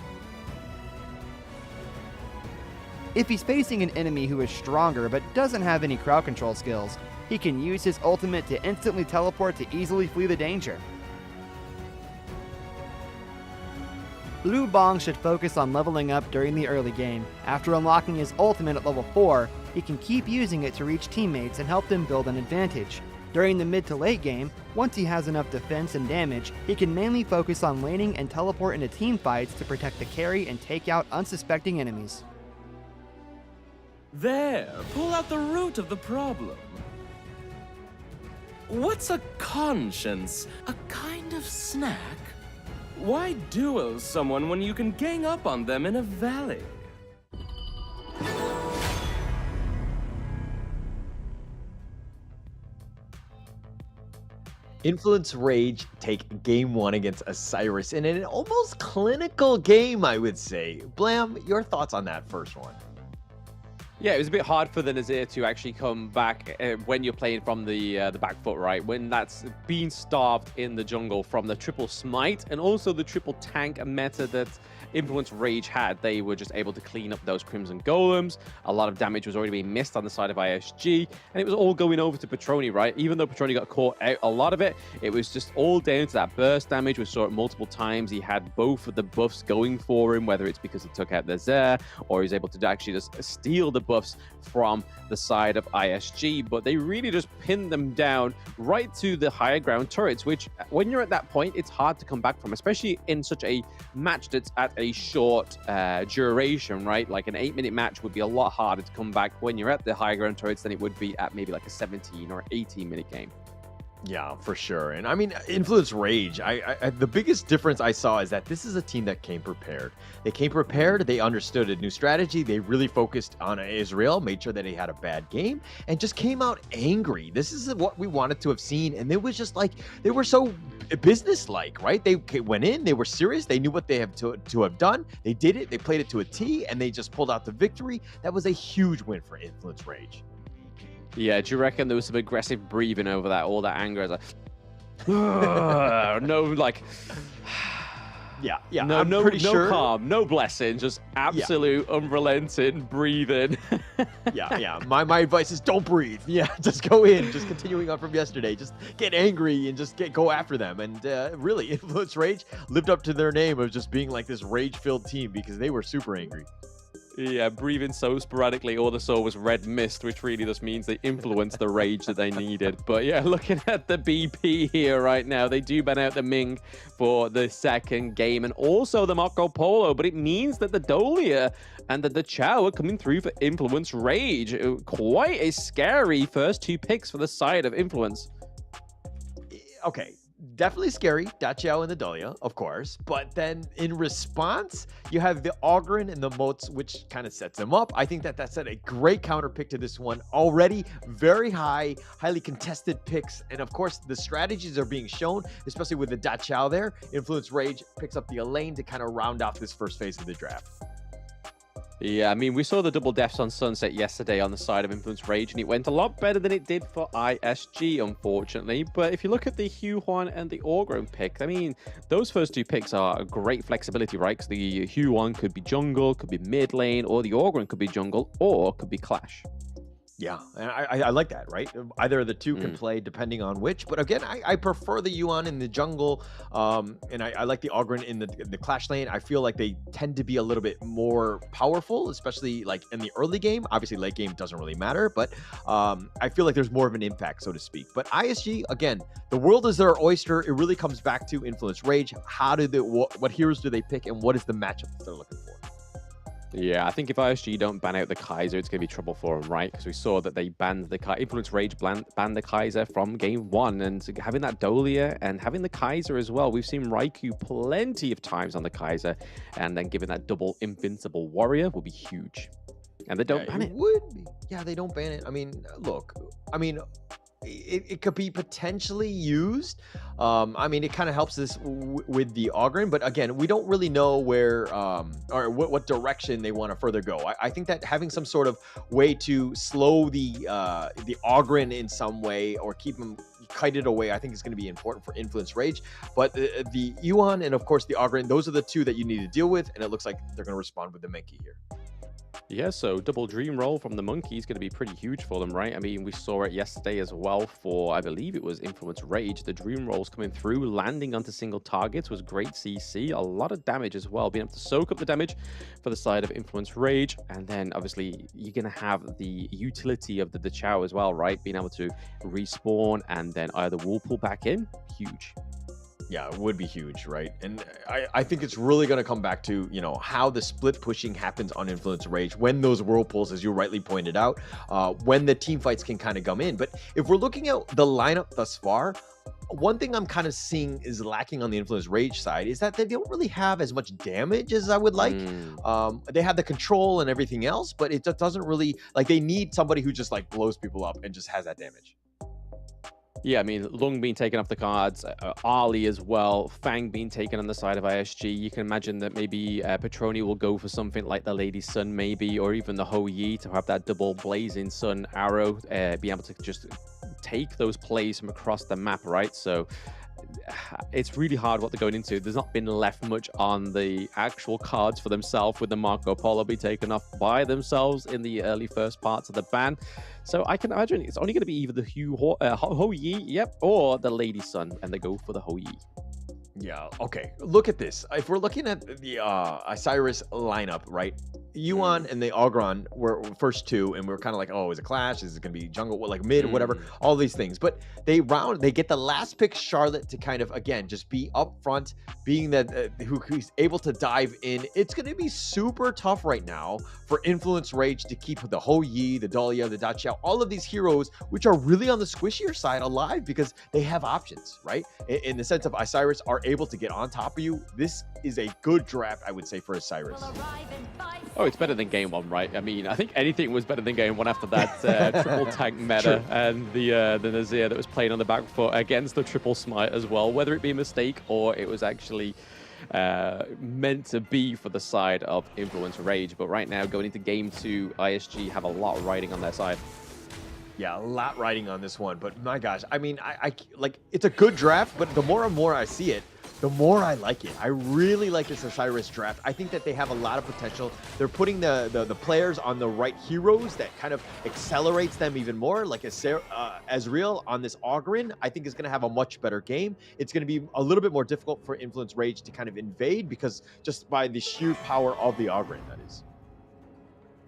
If he's facing an enemy who is stronger but doesn't have any crowd control skills, he can use his ultimate to instantly teleport to easily flee the danger. Liu Bang should focus on leveling up during the early game. After unlocking his ultimate at level 4, he can keep using it to reach teammates and help them build an advantage. During the mid to late game, once he has enough defense and damage, he can mainly focus on laning and teleport into team fights to protect the carry and take out unsuspecting enemies. There, pull out the root of the problem. What's a conscience? A kind of snack? Why duel someone when you can gang up on them in a valley? Influence Rage take game 1 against Isurus in an almost clinical game, I would say. Blam, your thoughts on that first one? Yeah, it was a bit hard for the Nazir to actually come back when you're playing from the back foot, right? When that's being starved in the jungle from the triple smite and also the triple tank meta that Influence Rage had. They were just able to clean up those Crimson Golems. A lot of damage was already being missed on the side of ISG, and it was all going over to Petroni, right? Even though Petroni got caught out a lot of it, it was just all down to that burst damage. We saw it multiple times. He had both of the buffs going for him, whether it's because he took out the Zer or he's able to actually just steal the buffs from the side of ISG, but they really just pinned them down right to the higher ground turrets, which when you're at that point, it's hard to come back from, especially in such a match that's at a short duration, right? Like an 8-minute match would be a lot harder to come back when you're at the higher ground turrets than it would be at maybe like a 17 or 18-minute game. Yeah, for sure. And I mean, Influence Rage, the biggest difference I saw is that this is a team that came prepared. They came prepared. They understood a new strategy. They really focused on Israel, made sure that he had a bad game, and just came out angry. This is what we wanted to have seen. And it was just like, they were so business-like, right? They went in, they were serious. They knew what they have to have done. They did it. They played it to a T, and they just pulled out the victory. That was a huge win for Influence Rage. Yeah, do you reckon there was some aggressive breathing over that, all that anger? As like, no, like, Yeah. No, I'm no, pretty no sure. calm, no blessing, just absolute unrelenting breathing. Yeah. My advice is don't breathe. Yeah, just go in. Just continuing on from yesterday. Just get angry and just go after them. And really, Influence Rage lived up to their name of just being like this rage-filled team because they were super angry. Yeah, breathing so sporadically, all they saw was red mist, which really just means they influenced the rage that they needed. But yeah, looking at the BP here right now, they do ban out the Ming for the second game and also the Marco Polo, but it means that the Dolia and the Chow are coming through for Influence Rage. Quite a scary first 2 picks for the side of Influence. Okay. Definitely scary, Dachiao and the Dahlia, of course. But then in response, you have the Ogren and the Moats, which kind of sets them up. I think that that's a great counter pick to this one. Already very highly contested picks. And of course, the strategies are being shown, especially with the Dachiao there. Influence Rage picks up the Elaine to kind of round off this first phase of the draft. Yeah, I mean, we saw the double deaths on Sunset yesterday on the side of Influence Rage, and it went a lot better than it did for ISG, unfortunately. But if you look at the Hugh Huan and the Orgrim pick, I mean, those first 2 picks are a great flexibility, right? Because the Hugh Huan could be jungle, could be mid lane, or the Orgrim could be jungle, or could be Clash. Yeah, and I like that, right? Either of the two can play depending on which. But again, I prefer the Yuan in the jungle, and I like the Ogren in the Clash lane. I feel like they tend to be a little bit more powerful, especially like in the early game. Obviously, late game doesn't really matter, but I feel like there's more of an impact, so to speak. But ISG, again, the world is their oyster. It really comes back to Influence Rage. How do what heroes do they pick, and what is the matchup that they're looking for? Yeah, I think if ISG don't ban out the Kaiser, it's going to be trouble for them, right? Because we saw that they banned the Influence Rage banned the Kaiser from game 1, and having that Dolia and having the Kaiser as well. We've seen Raikou plenty of times on the Kaiser, and then giving that double invincible warrior will be huge. And they don't ban it. Would be. Yeah, they don't ban it. I mean, look, it could be potentially used. I mean, it kind of helps us with the Ogren, but again, we don't really know where or what direction they want to further go. I think that having some sort of way to slow the Ogren in some way or keep them kited away, I think is going to be important for Influence Rage. But the Yuan and of course the Ogren, those are the two that you need to deal with, and it looks like they're going to respond with the Menki here. Yeah, so double dream roll from the Monkey is going to be pretty huge for them, right? I mean, we saw it yesterday as well for, I believe it was Influence Rage. The dream rolls coming through, landing onto single targets was great CC. A lot of damage as well, being able to soak up the damage for the side of Influence Rage. And then obviously you're going to have the utility of the Chow as well, right? Being able to respawn and then either whirlpool back in, huge. Yeah, it would be huge, right? And I think it's really going to come back to, you know, how the split pushing happens on Influence Rage when those whirlpools, as you rightly pointed out, when the team fights can kind of come in. But if we're looking at the lineup thus far, one thing I'm kind of seeing is lacking on the Influence Rage side is that they don't really have as much damage as I would like. They have the control and everything else, but it doesn't really, like, they need somebody who just like blows people up and just has that damage. Yeah, I mean, Lung being taken off the cards, Ali as well, Fang being taken on the side of ISG. You can imagine that maybe Petroni will go for something like the Lady Sun maybe, or even the Ho Yi to have that double Blazing Sun arrow, be able to just take those plays from across the map, right? So it's really hard what they're going into. There's not been left much on the actual cards for themselves, with the Marco Polo be taken off by themselves in the early first parts of the ban. So I can imagine it's only going to be either the Ho Yi, or the Lady Sun, and they go for the Ho Yi. Yeah, okay. Look at this. If we're looking at the Isurus lineup, right? Yuan and the Ogron were first two, and we were kind of like, oh, is it Clash? Is it going to be jungle? Like mid, whatever, all these things. But they get the last pick, Charlotte, to kind of, again, just be up front, being that who's able to dive in. It's going to be super tough right now for Influence Rage to keep the Ho Yi, the Dahlia, the Dachiao, all of these heroes, which are really on the squishier side, alive because they have options, right? In the sense of Isurus are able to get on top of you. This is a good draft, I would say, for Isurus. Oh, it's better than game 1, right? I mean, I think anything was better than game 1 after that triple tank meta and the Nazir that was playing on the back foot against the triple smite as well, whether it be a mistake or it was actually meant to be for the side of Influence Rage. But right now, going into game 2, ISG have a lot riding on their side. Yeah, a lot riding on this one, but my gosh, I mean, I like, it's a good draft, but the more and more I see it, the more I like it. I really like this Isurus draft. I think that they have a lot of potential. They're putting the players on the right heroes that kind of accelerates them even more. Like Ezreal on this Ogryn, I think is going to have a much better game. It's going to be a little bit more difficult for Influence Rage to kind of invade because just by the sheer power of the Ogryn, that is.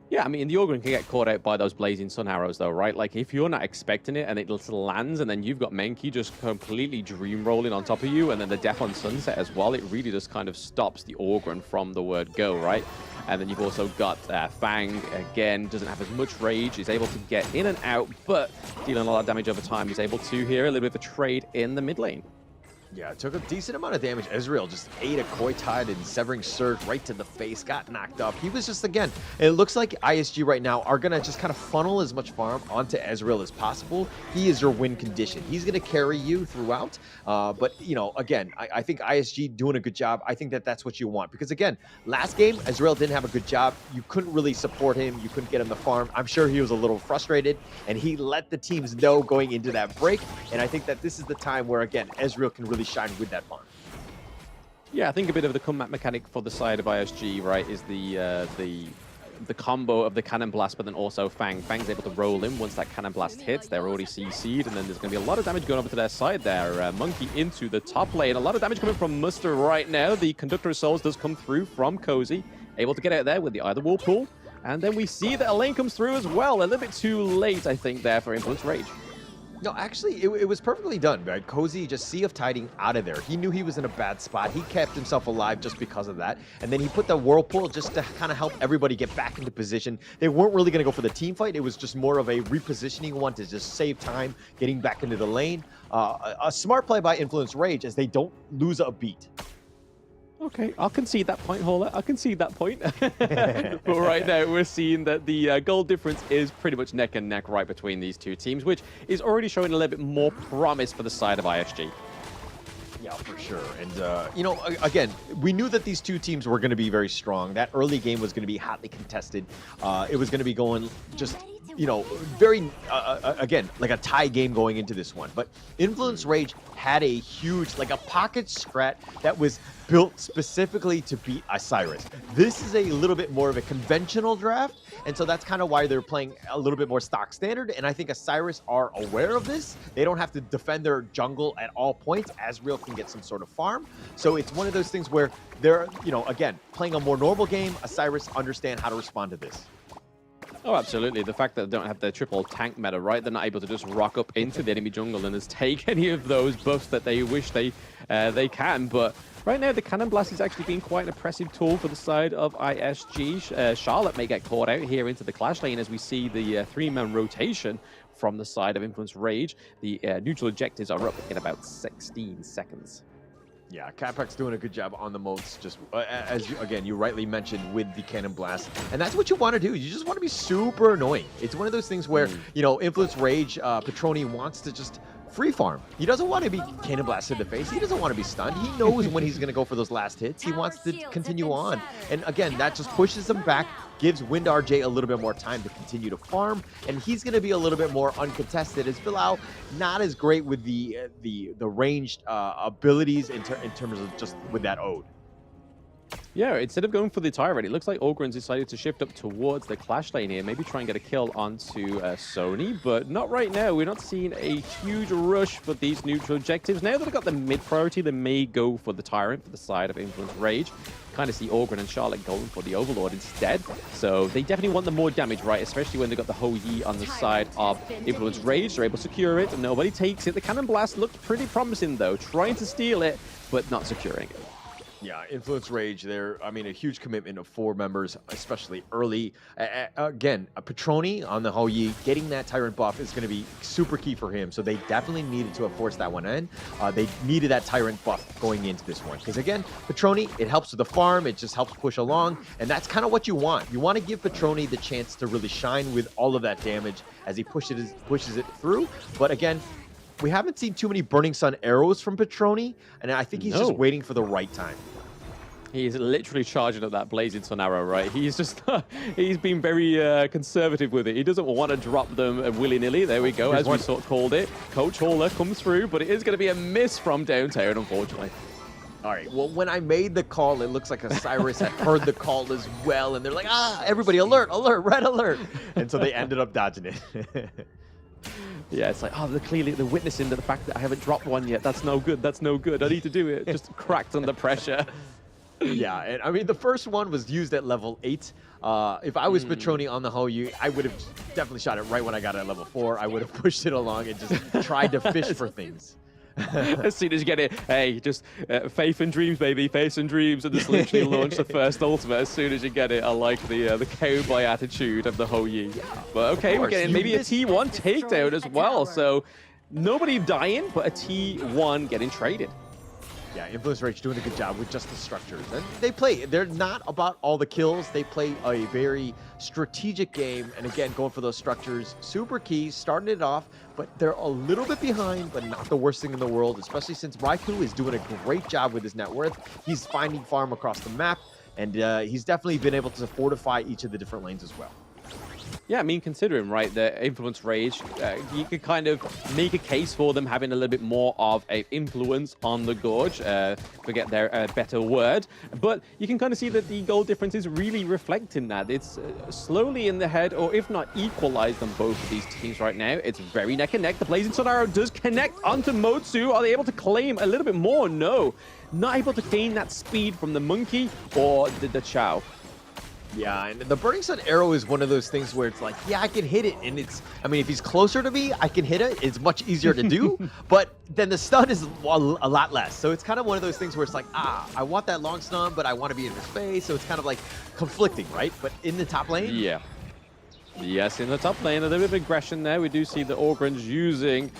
Yeah, I mean, the Ogryn can get caught out by those blazing sun arrows, though, right? Like, if you're not expecting it and it lands, and then you've got Menki just completely dream rolling on top of you, and then the Death on Sunset as well, it really just kind of stops the Ogryn from the word go, right? And then you've also got Fang, again, doesn't have as much rage, is able to get in and out, but dealing a lot of damage over time. He's able to here, a little bit of a trade in the mid lane. Yeah, it took a decent amount of damage. Ezreal just ate a Koi Tide and Severing Surge right to the face, got knocked up. He was just, again, it looks like ISG right now are going to just kind of funnel as much farm onto Ezreal as possible. He is your win condition. He's going to carry you throughout. But, you know, again, I think ISG doing a good job. I think that that's what you want. Because, again, last game, Ezreal didn't have a good job. You couldn't really support him. You couldn't get him the farm. I'm sure he was a little frustrated. And he let the teams know going into that break. And I think that this is the time where, again, Ezreal can really shine with that farm. Yeah, I think a bit of the comeback mechanic for the side of ISG, right, is the combo of the Cannon Blast, but then also Fang. Fang's able to roll in once that Cannon Blast hits. They're already CC'd, and then there's going to be a lot of damage going over to their side there. Monkey into the top lane. A lot of damage coming from Muster right now. The Conductor of Souls does come through from Cozy. Able to get out there with the Either Whirlpool. And then we see that a lane comes through as well. A little bit too late, I think, there for Influence Rage. No, actually, it was perfectly done, right? Cozy just Sea of Tiding out of there. He knew he was in a bad spot. He kept himself alive just because of that. And then he put the Whirlpool just to kind of help everybody get back into position. They weren't really going to go for the team fight. It was just more of a repositioning one to just save time getting back into the lane. A smart play by Influence Rage as they don't lose a beat. Okay, I'll concede that point, Hola. I'll concede that point. But right now, we're seeing that the goal difference is pretty much neck and neck right between these two teams, which is already showing a little bit more promise for the side of ISG. Yeah, for sure. And, you know, again, we knew that these two teams were going to be very strong. That early game was going to be hotly contested. It was going to be going just, you know, very, again, like a tie game going into this one. But Influence Rage had a huge, like a pocket strat that was built specifically to beat Isurus. This is a little bit more of a conventional draft, and so that's kind of why they're playing a little bit more stock standard, and I think Isurus are aware of this. They don't have to defend their jungle at all points. Ezreal can get some sort of farm, so it's one of those things where they're, you know, again, playing a more normal game. Isurus understand how to respond to this. Oh, absolutely. The fact that they don't have their triple tank meta, right? They're not able to just rock up into the enemy jungle and just take any of those buffs that they wish they can. But right now, the Cannon Blast is actually being quite an impressive tool for the side of ISG. Charlotte may get caught out here into the clash lane as we see the three-man rotation from the side of Influence Rage. The neutral objectives are up in about 16 seconds. Yeah, Capek's doing a good job on the moats, just as you, again, you rightly mentioned with the Cannon Blast. And that's what you want to do. You just want to be super annoying. It's one of those things where, you know, Influence Rage, Petroni wants to just free farm. He doesn't want to be Cannon Blast in the face. He doesn't want to be stunned. He knows when he's going to go for those last hits. He wants to continue on. And again, that just pushes him back, gives Wind RJ a little bit more time to continue to farm, and he's going to be a little bit more uncontested. As Bilal, not as great with the ranged abilities in terms of just with that Ode. Yeah, instead of going for the Tyrant, it looks like Ogryn's decided to shift up towards the clash lane here. Maybe try and get a kill onto Sony, but not right now. We're not seeing a huge rush for these neutral objectives. Now that they've got the mid priority, they may go for the Tyrant for the side of Influence Rage. Kind of see Ogryn and Charlotte going for the Overlord instead. So they definitely want the more damage, right? Especially when they've got the Ho Yi on the side of Influence Rage. They're able to secure it, and nobody takes it. The Cannon Blast looked pretty promising, though. Trying to steal it, but not securing it. Yeah, Influence Rage, I mean, a huge commitment of 4 members, especially early. Again, Petroni on the Ho Yi, getting that Tyrant buff is going to be super key for him. So they definitely needed to have forced that one in. They needed that Tyrant buff going into this one. Because again, Petroni, it helps with the farm. It just helps push along. And that's kind of what you want. You want to give Petroni the chance to really shine with all of that damage as he pushes it through. But again, we haven't seen too many Burning Sun arrows from Petroni. And I think he's just waiting for the right time. He's literally charging at that Blazing Sun arrow, right? He's just, he's been very conservative with it. He doesn't want to drop them willy-nilly. There we go, as we sort of called it. Coach Hauler comes through, but it is going to be a miss from downtown, unfortunately. All right, well, when I made the call, it looks like Osiris had heard the call as well, and they're like, everybody alert, alert, red alert. And so they ended up dodging it. Yeah, it's like, they're witnessing to the fact that I haven't dropped one yet. That's no good, that's no good. I need to do it. Just cracked under pressure. Yeah, and I mean, the first one was used at level 8. If I was Petroni on the Hoyu, I would have definitely shot it right when I got it at level 4. I would have pushed it along and just tried to fish for things. As soon as you get it, hey, just faith and dreams, baby, faith and dreams, and just literally launch the first ultimate as soon as you get it. I like the cowboy attitude of the Hoyu. Yeah, but okay, we're getting maybe a T1 takedown as well, so nobody dying, but a T1 getting traded. Yeah, Influence Rage doing a good job with just the structures. And they're not about all the kills. They play a very strategic game. And again, going for those structures, super key, starting it off, but they're a little bit behind, but not the worst thing in the world, especially since Raikou is doing a great job with his net worth. He's finding farm across the map, and he's definitely been able to fortify each of the different lanes as well. Yeah, I mean, considering, right, the Influence Rage, you could kind of make a case for them having a little bit more of an influence on the Gorge, forget their better word, but you can kind of see that the goal difference is really reflecting that. It's slowly in the head, or if not equalized on both of these teams right now. It's very neck and neck. The Blazing Sun Arrow does connect onto Motsu. Are they able to claim a little bit more? No. Not able to gain that speed from the Monkey or the Chow. Yeah, and the Burning Sun Arrow is one of those things where it's like, yeah, I can hit it, and I mean, if he's closer to me, I can hit it. It's much easier to do, but then the stun is a lot less. So it's kind of one of those things where it's like, I want that long stun, but I want to be in his face, so it's kind of like conflicting, right? But in the top lane? Yeah. Yes, in the top lane, a little bit of aggression there. We do see the Orgren's using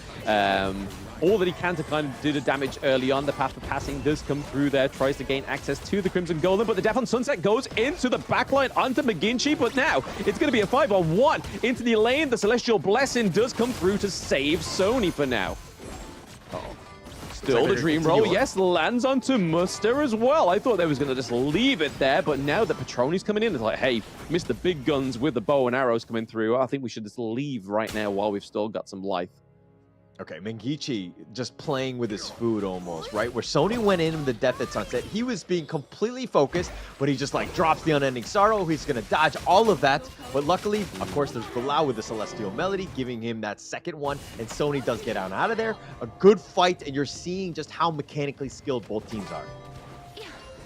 all that he can to kind of do the damage early on. The path for passing does come through there, tries to gain access to the Crimson Golem, but the Death on Sunset goes into the backline onto McGinty, but now it's going to be a 5-on-1 into the lane. The Celestial Blessing does come through to save Sony for now. Still the Dream Roll, yes, lands onto Muster as well. I thought they was going to just leave it there, but now that Petroni's coming in, it's like, hey, Mr. Big Guns with the bow and arrows coming through. I think we should just leave right now while we've still got some life. Okay, Mengichi just playing with his food almost, right? Where Sony went in with the Death at Sunset, he was being completely focused, but he just like drops the Unending Sorrow. He's going to dodge all of that. But luckily, of course, there's Bilal with the Celestial Melody, giving him that second one, and Sony does get out of there. A good fight, and you're seeing just how mechanically skilled both teams are.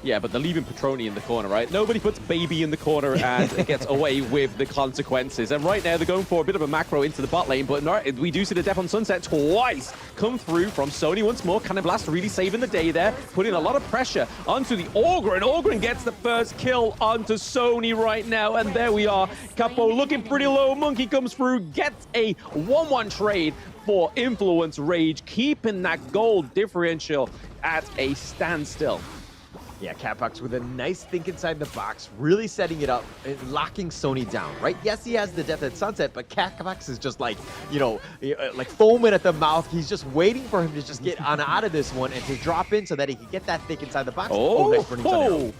Yeah, but they're leaving Petroni in the corner, right? Nobody puts Baby in the corner and gets away with the consequences. And right now, they're going for a bit of a macro into the bot lane, but no, we do see the Death on Sunset twice come through from Sony once more. Cannon Blast really saving the day there, putting a lot of pressure onto the Orgren. Orgren gets the first kill onto Sony right now, and there we are. Capo looking pretty low. Monkey comes through, gets a 1-1 trade for Influence Rage, keeping that gold differential at a standstill. Yeah, Catbox with a nice think inside the box, really setting it up and locking Sony down, right? Yes, he has the Death at Sunset, but Catbox is just like, you know, like foaming at the mouth. He's just waiting for him to just get on out of this one and to drop in so that he can get that think inside the box. Oh,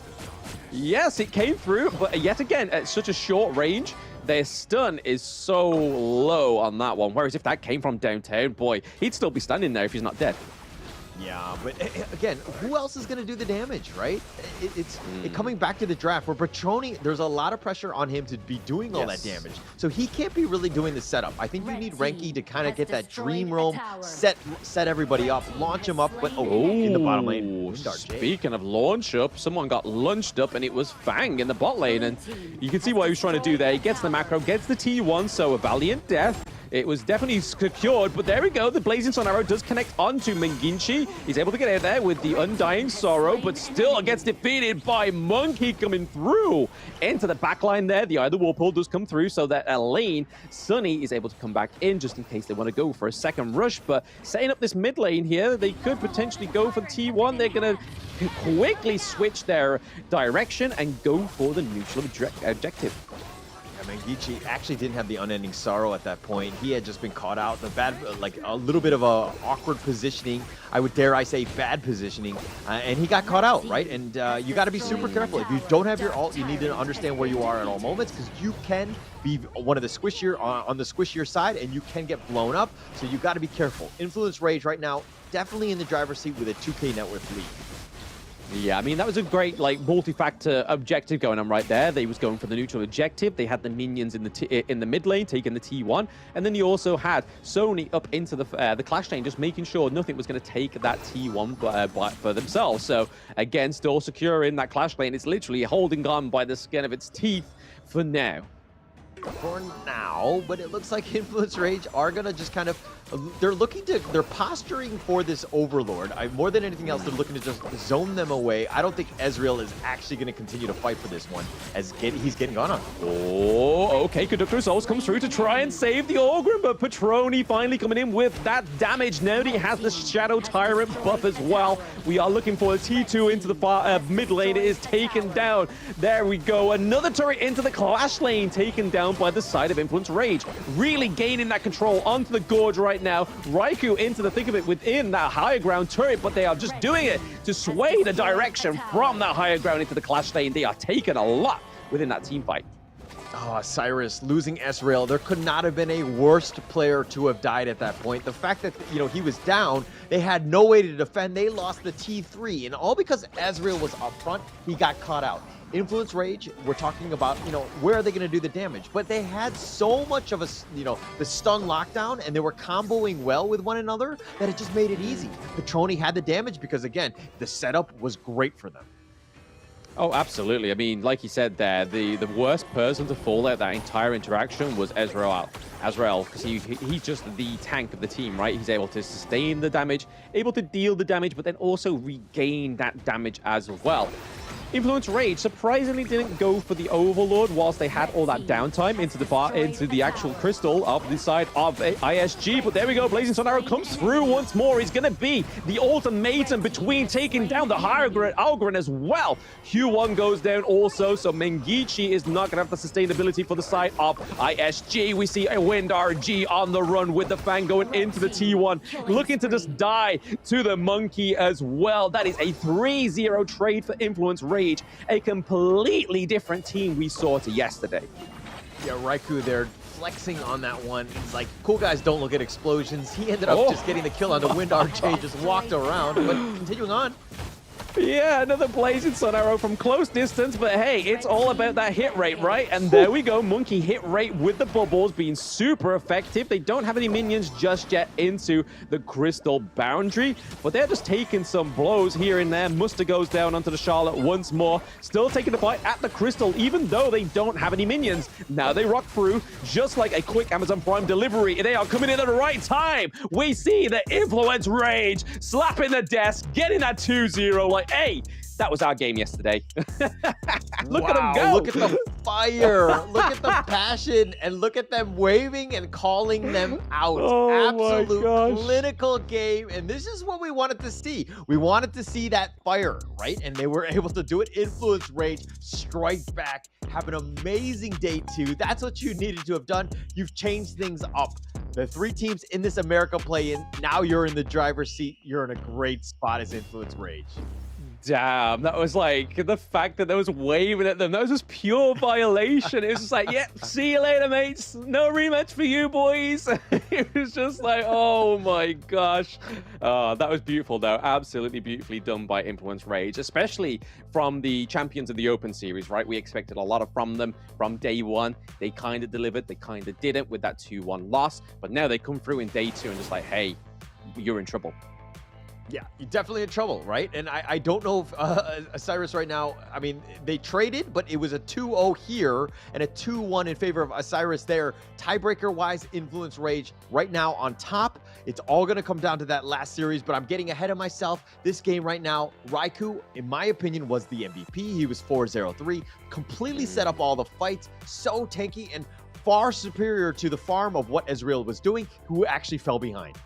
yes, it came through, but yet again, at such a short range, their stun is so low on that one. Whereas if that came from downtown, boy, he'd still be standing there if he's not dead. Yeah, but again, who else is going to do the damage, right? It's coming back to the draft where Petroni, there's a lot of pressure on him to be doing all that damage. So he can't be really doing the setup. I think you need Renki to kind of get that Dream Roam, set everybody up, launch him up, but in the bottom lane. Speaking of launch up, someone got launched up and it was Fang in the bot lane, and you can see what he was trying to do there. He gets the macro, gets the T1, so a valiant death. It was definitely secured, but there we go. The Blazing Sun Arrow does connect onto Menginchi. He's able to get out there with the Undying Sorrow, but still gets defeated by Monkey coming through into the backline there. The Either Whirlpool does come through so that lane, Sunny is able to come back in just in case they want to go for a second rush. But setting up this mid lane here, they could potentially go for T1. They're going to quickly switch their direction and go for the neutral objective. Mengichi actually didn't have the Unending Sorrow at that point. He had just been caught out. The bad, like a little bit of a awkward positioning. I would dare I say bad positioning. And he got caught out, right? And you got to be super careful. If you don't have your ult, you need to understand where you are at all moments because you can be one of the squishier on the squishier side and you can get blown up. So you got to be careful. Influence Rage right now, definitely in the driver's seat with a 2K net worth lead. Yeah, I mean, that was a great, like, multi-factor objective going on right there. They was going for the neutral objective. They had the minions in the mid lane, taking the T1. And then you also had Sony up into the Clash lane, just making sure nothing was going to take that T1 for themselves. So, again, still secure in that Clash lane. It's literally holding on by the skin of its teeth for now. For now, but it looks like Influence Rage are gonna just kind of, they're posturing for this Overlord. More than anything else, they're looking to just zone them away. I don't think Ezreal is actually going to continue to fight for this one, as he's getting gone on. Oh, okay, Conductor Souls comes through to try and save the Ogre, but Patroni finally coming in with that damage. Now that he has the Shadow Tyrant buff as well. We are looking for a T2 into the far mid lane. It is taken down. There we go. Another turret into the Clash lane, taken down by the side of Influence Rage. Really gaining that control onto the Gorge right now. Raikou into the thick of it within that higher ground turret, but they are just doing it to sway the direction from that higher ground into the Clash lane. They are taking a lot within that team fight. Oh, Cyrus losing Ezreal. There could not have been a worse player to have died at that point. The fact that, you know, he was down, they had no way to defend. They lost the T3, and all because Ezreal was up front, he got caught out. Influence Rage, we're talking about, you know, where are they going to do the damage? But they had so much of a, you know, the stun lockdown, and they were comboing well with one another that it just made it easy. Patroni had the damage because, again, the setup was great for them. Oh, absolutely. I mean, like you said there, the worst person to fall out that entire interaction was Ezreal, because he's just the tank of the team, right? He's able to sustain the damage, able to deal the damage, but then also regain that damage as well. Influence Rage surprisingly didn't go for the Overlord whilst they had all that downtime into the actual crystal of the side of ISG. But there we go, Blazing Sun Arrow comes through once more. He's going to be the ultimatum between taking down the higher Algren as well. Q1 goes down also, so Mengichi is not going to have the sustainability for the side of ISG. We see a Wind RG on the run with the Fang going into the T1, looking to just die to the Monkey as well. That is a 3-0 trade for Influence Rage. A completely different team we saw to yesterday. Yeah, Raikou there flexing on that one. He's like, cool guys don't look at explosions. He ended up just getting the kill on the Wind RJ, just walked around, but continuing on. Yeah, another Blazing Sun Arrow from close distance, but hey, it's all about that hit rate, right? And there we go, Monkey hit rate with the bubbles being super effective. They don't have any minions just yet into the crystal boundary, but they're just taking some blows here and there. Muster goes down onto the Charlotte once more, still taking the fight at the crystal, even though they don't have any minions. Now they rock through, just like a quick Amazon Prime delivery. They are coming in at the right time. We see the Influence Rage slapping the desk, getting that 2-0, like, hey, that was our game yesterday. Look at them go. Look at the fire. Look at the passion. And look at them waving and calling them out. Oh Absolute clinical game. And this is what we wanted to see. We wanted to see that fire, right? And they were able to do it. Influence Rage, strike back, have an amazing day two. That's what you needed to have done. You've changed things up. The three teams in this America play-in, now you're in the driver's seat. You're in a great spot as Influence Rage. Damn, that was like, the fact that they was waving at them, that was just pure violation. It was just like, yeah, see you later, mates. No rematch for you, boys. It was just like, oh my gosh. That was beautiful, though. Absolutely beautifully done by Influence Rage, especially from the champions of the Open Series, right? We expected a lot from them from day one. They kind of delivered, they kind of didn't with that 2-1 loss. But now they come through in day two and just like, hey, you're in trouble. Yeah, you're definitely in trouble, right? And I don't know if Osiris right now, I mean, they traded, but it was a 2-0 here and a 2-1 in favor of Osiris there. Tiebreaker-wise, Influence Rage right now on top. It's all going to come down to that last series, but I'm getting ahead of myself. This game right now, Raikou, in my opinion, was the MVP. He was 4-0-3, completely set up all the fights, so tanky and far superior to the farm of what Ezreal was doing, who actually fell behind.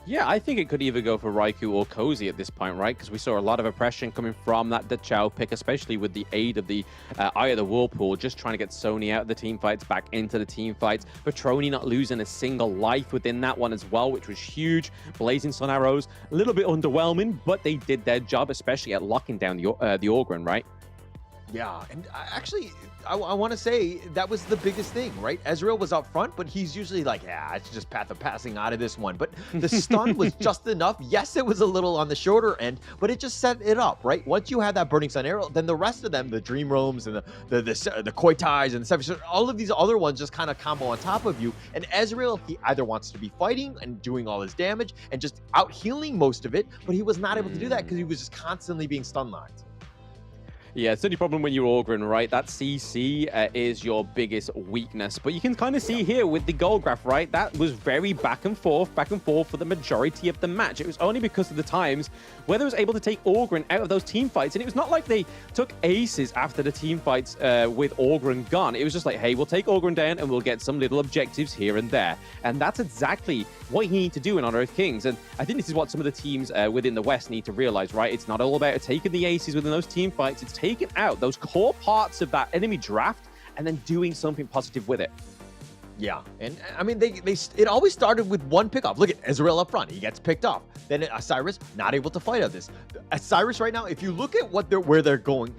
Yeah, I think it could either go for Raikou or Cozy at this point, right? Because we saw a lot of oppression coming from that Dachau pick, especially with the aid of the Eye of the Whirlpool, just trying to get Sony out of the team fights, back into the team fights. Patroni not losing a single life within that one as well, which was huge. Blazing Sun Arrows, a little bit underwhelming, but they did their job, especially at locking down the Orgren, right? Yeah, and I want to say that was the biggest thing, right? Ezreal was up front, but he's usually like, yeah, it's just path of passing out of this one. But the stun was just enough. Yes, it was a little on the shorter end, but it just set it up, right? Once you had that Burning Sun arrow, then the rest of them, the Dream Roams and the Koi Ties and the Seven, all of these other ones just kind of combo on top of you. And Ezreal, he either wants to be fighting and doing all his damage and just out healing most of it, but he was not able to do that because he was just constantly being stun locked. Yeah, it's the only problem when you're Orgrin, right? That CC is your biggest weakness. But you can kind of see here with the goal graph, right? That was very back and forth for the majority of the match. It was only because of the times where they was able to take Orgrin out of those team fights. And it was not like they took aces after the team fights with Orgrin gone. It was just like, hey, we'll take Orgrin down and we'll get some little objectives here and there. And that's exactly what you need to do in On Earth Kings. And I think this is what some of the teams within the West need to realize, right? It's not all about taking the aces within those team fights. It's taking out those core parts of that enemy draft and then doing something positive with it. Yeah, and I mean, it always started with one pickoff. Look at Ezreal up front; he gets picked off. Then Isurus not able to fight out this. Isurus right now, if you look at where they're going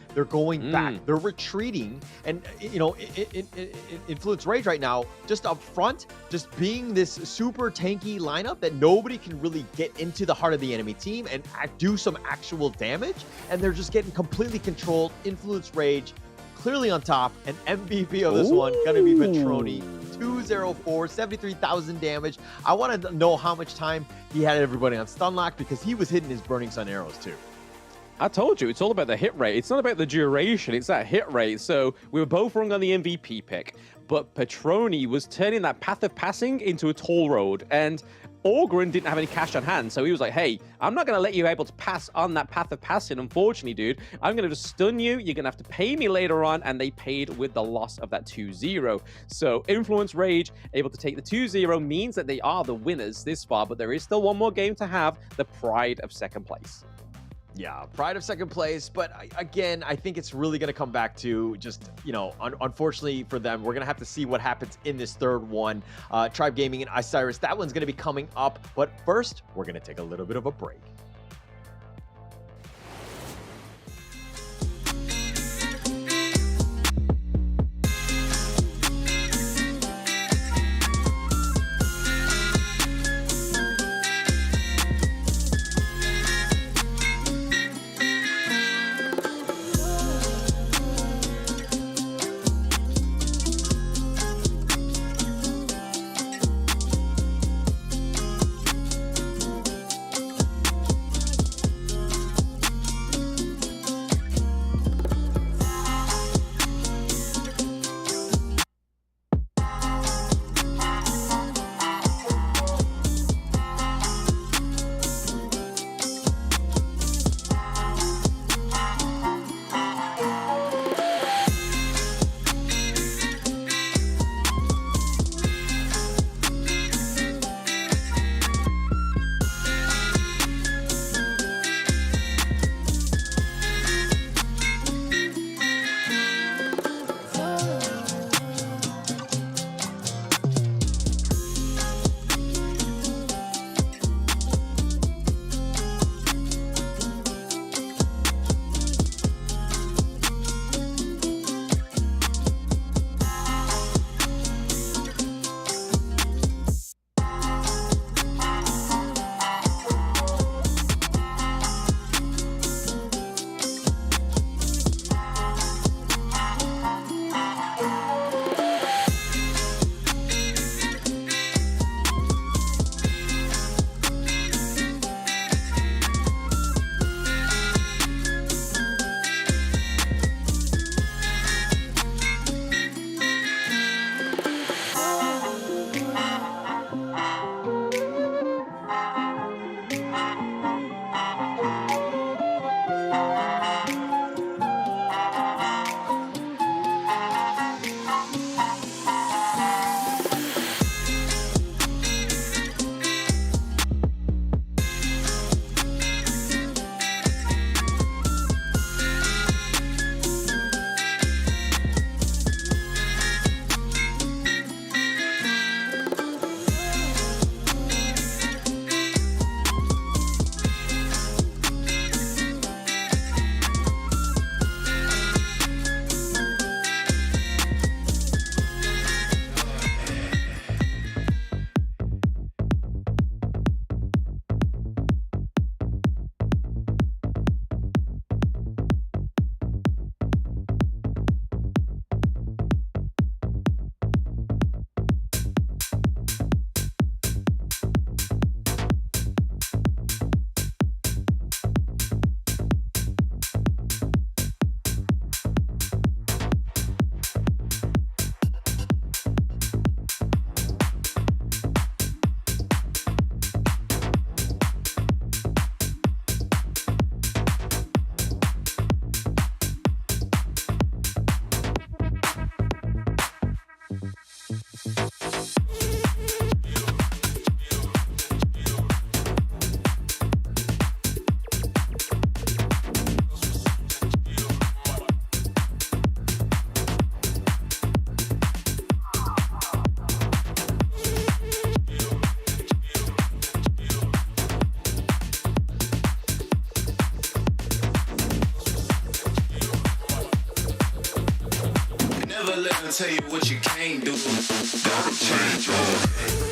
back, they're retreating, and you know, Influence Rage right now, just up front, just being this super tanky lineup that nobody can really get into the heart of the enemy team and do some actual damage, and they're just getting completely controlled. Influence Rage clearly on top, and MVP of this one gonna be Petroni. 204, 73,000 damage. I want to know how much time he had everybody on stun lock because he was hitting his Burning Sun arrows too. I told you, it's all about the hit rate. It's not about the duration, it's that hit rate. So we were both wrong on the MVP pick, but Petroni was turning that path of passing into a toll road, and Orgrin didn't have any cash on hand, so he was like, hey, I'm not going to let you able to pass on that path of passing, unfortunately, dude. I'm going to just stun you. You're going to have to pay me later on, and they paid with the loss of that 2-0. So Influence Rage able to take the 2-0 means that they are the winners this far, but there is still one more game to have, the pride of second place. Yeah, pride of second place. But again, I think it's really going to come back to just, you know, unfortunately for them, we're going to have to see what happens in this third one. Tribe Gaming and Isurus, that one's going to be coming up. But first, we're going to take a little bit of a break. tell you what you can't do. Gotta change your head.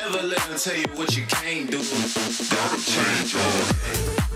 Never let them tell you what you can't do. Gotta change your head.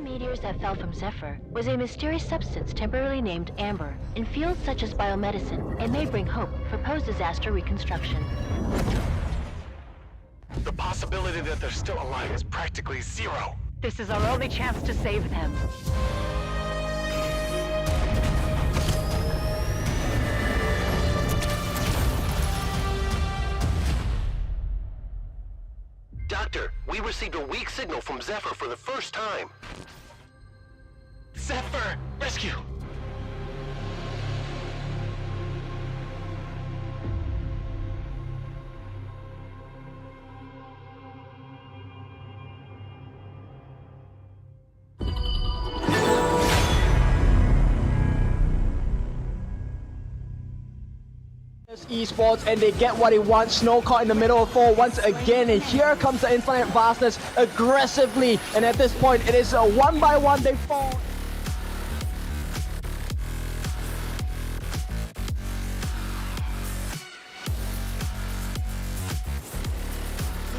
the meteors that fell from Zephyr was a mysterious substance temporarily named Amber. In fields such as biomedicine, it may bring hope for post-disaster reconstruction. The possibility that they're still alive is practically zero. This is our only chance to save them. Doctor, we received a weak signal from Zephyr for the first time. Zephyr! Rescue! Esports, and they get what they want. Snow caught in the middle of 4 once again, and here comes the Infinite Vastness aggressively, and at this point it is a 1-by-1 they fall.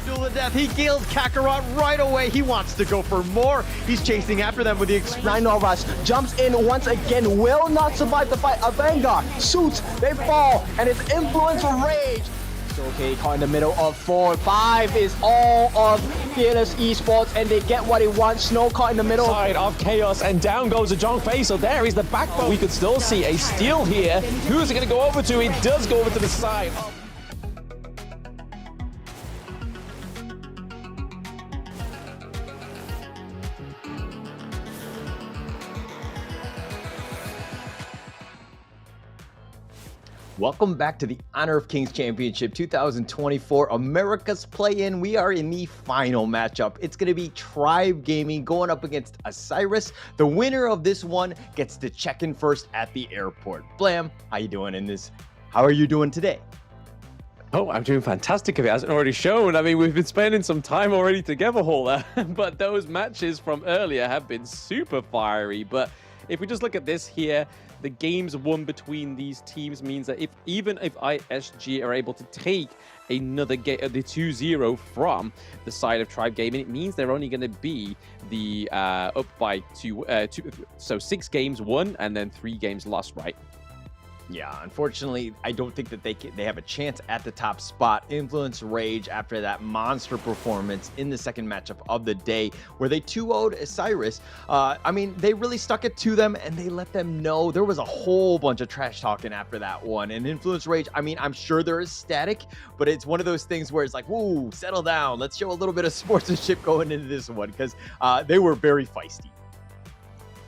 Duel of death. He kills Kakarot right away. He wants to go for more. He's chasing after them with the Nine Rush jumps in once again, will not survive the fight. A Vanguard, Suits, they fall, and it's Influence Rage. Okay, caught in the middle of 4. 5 is all of Fearless Esports, and they get what they want. Snow caught in the middle. Side of Chaos, and down goes a John Face. So there is the backbone. We could still see a steal here. Who's it going to go over to? It does go over to the side. Welcome back to the Honor of Kings Championship 2024 America's Play-In. We are in the final matchup. It's going to be Tribe Gaming going up against Isurus. The winner of this one gets to check in first at the airport. Blam, how you doing in this? How are you doing today? Oh, I'm doing fantastic if it hasn't already shown. I mean, we've been spending some time already together, Hauler, but those matches from earlier have been super fiery. But if we just look at this here, the games won between these teams means that even if ISG are able to take another game, the 2-0 from the side of Tribe Gaming, it means they're only going to be the up by two, so 6 games won and then 3 games lost, right? Yeah, unfortunately, I don't think that they have a chance at the top spot. Influence Rage after that monster performance in the second matchup of the day where they 2-0'd Isurus. I mean, they really stuck it to them and they let them know. There was a whole bunch of trash talking after that one. And Influence Rage, I mean, I'm sure they're ecstatic, but it's one of those things where it's like, whoa, settle down. Let's show a little bit of sportsmanship going into this one because they were very feisty.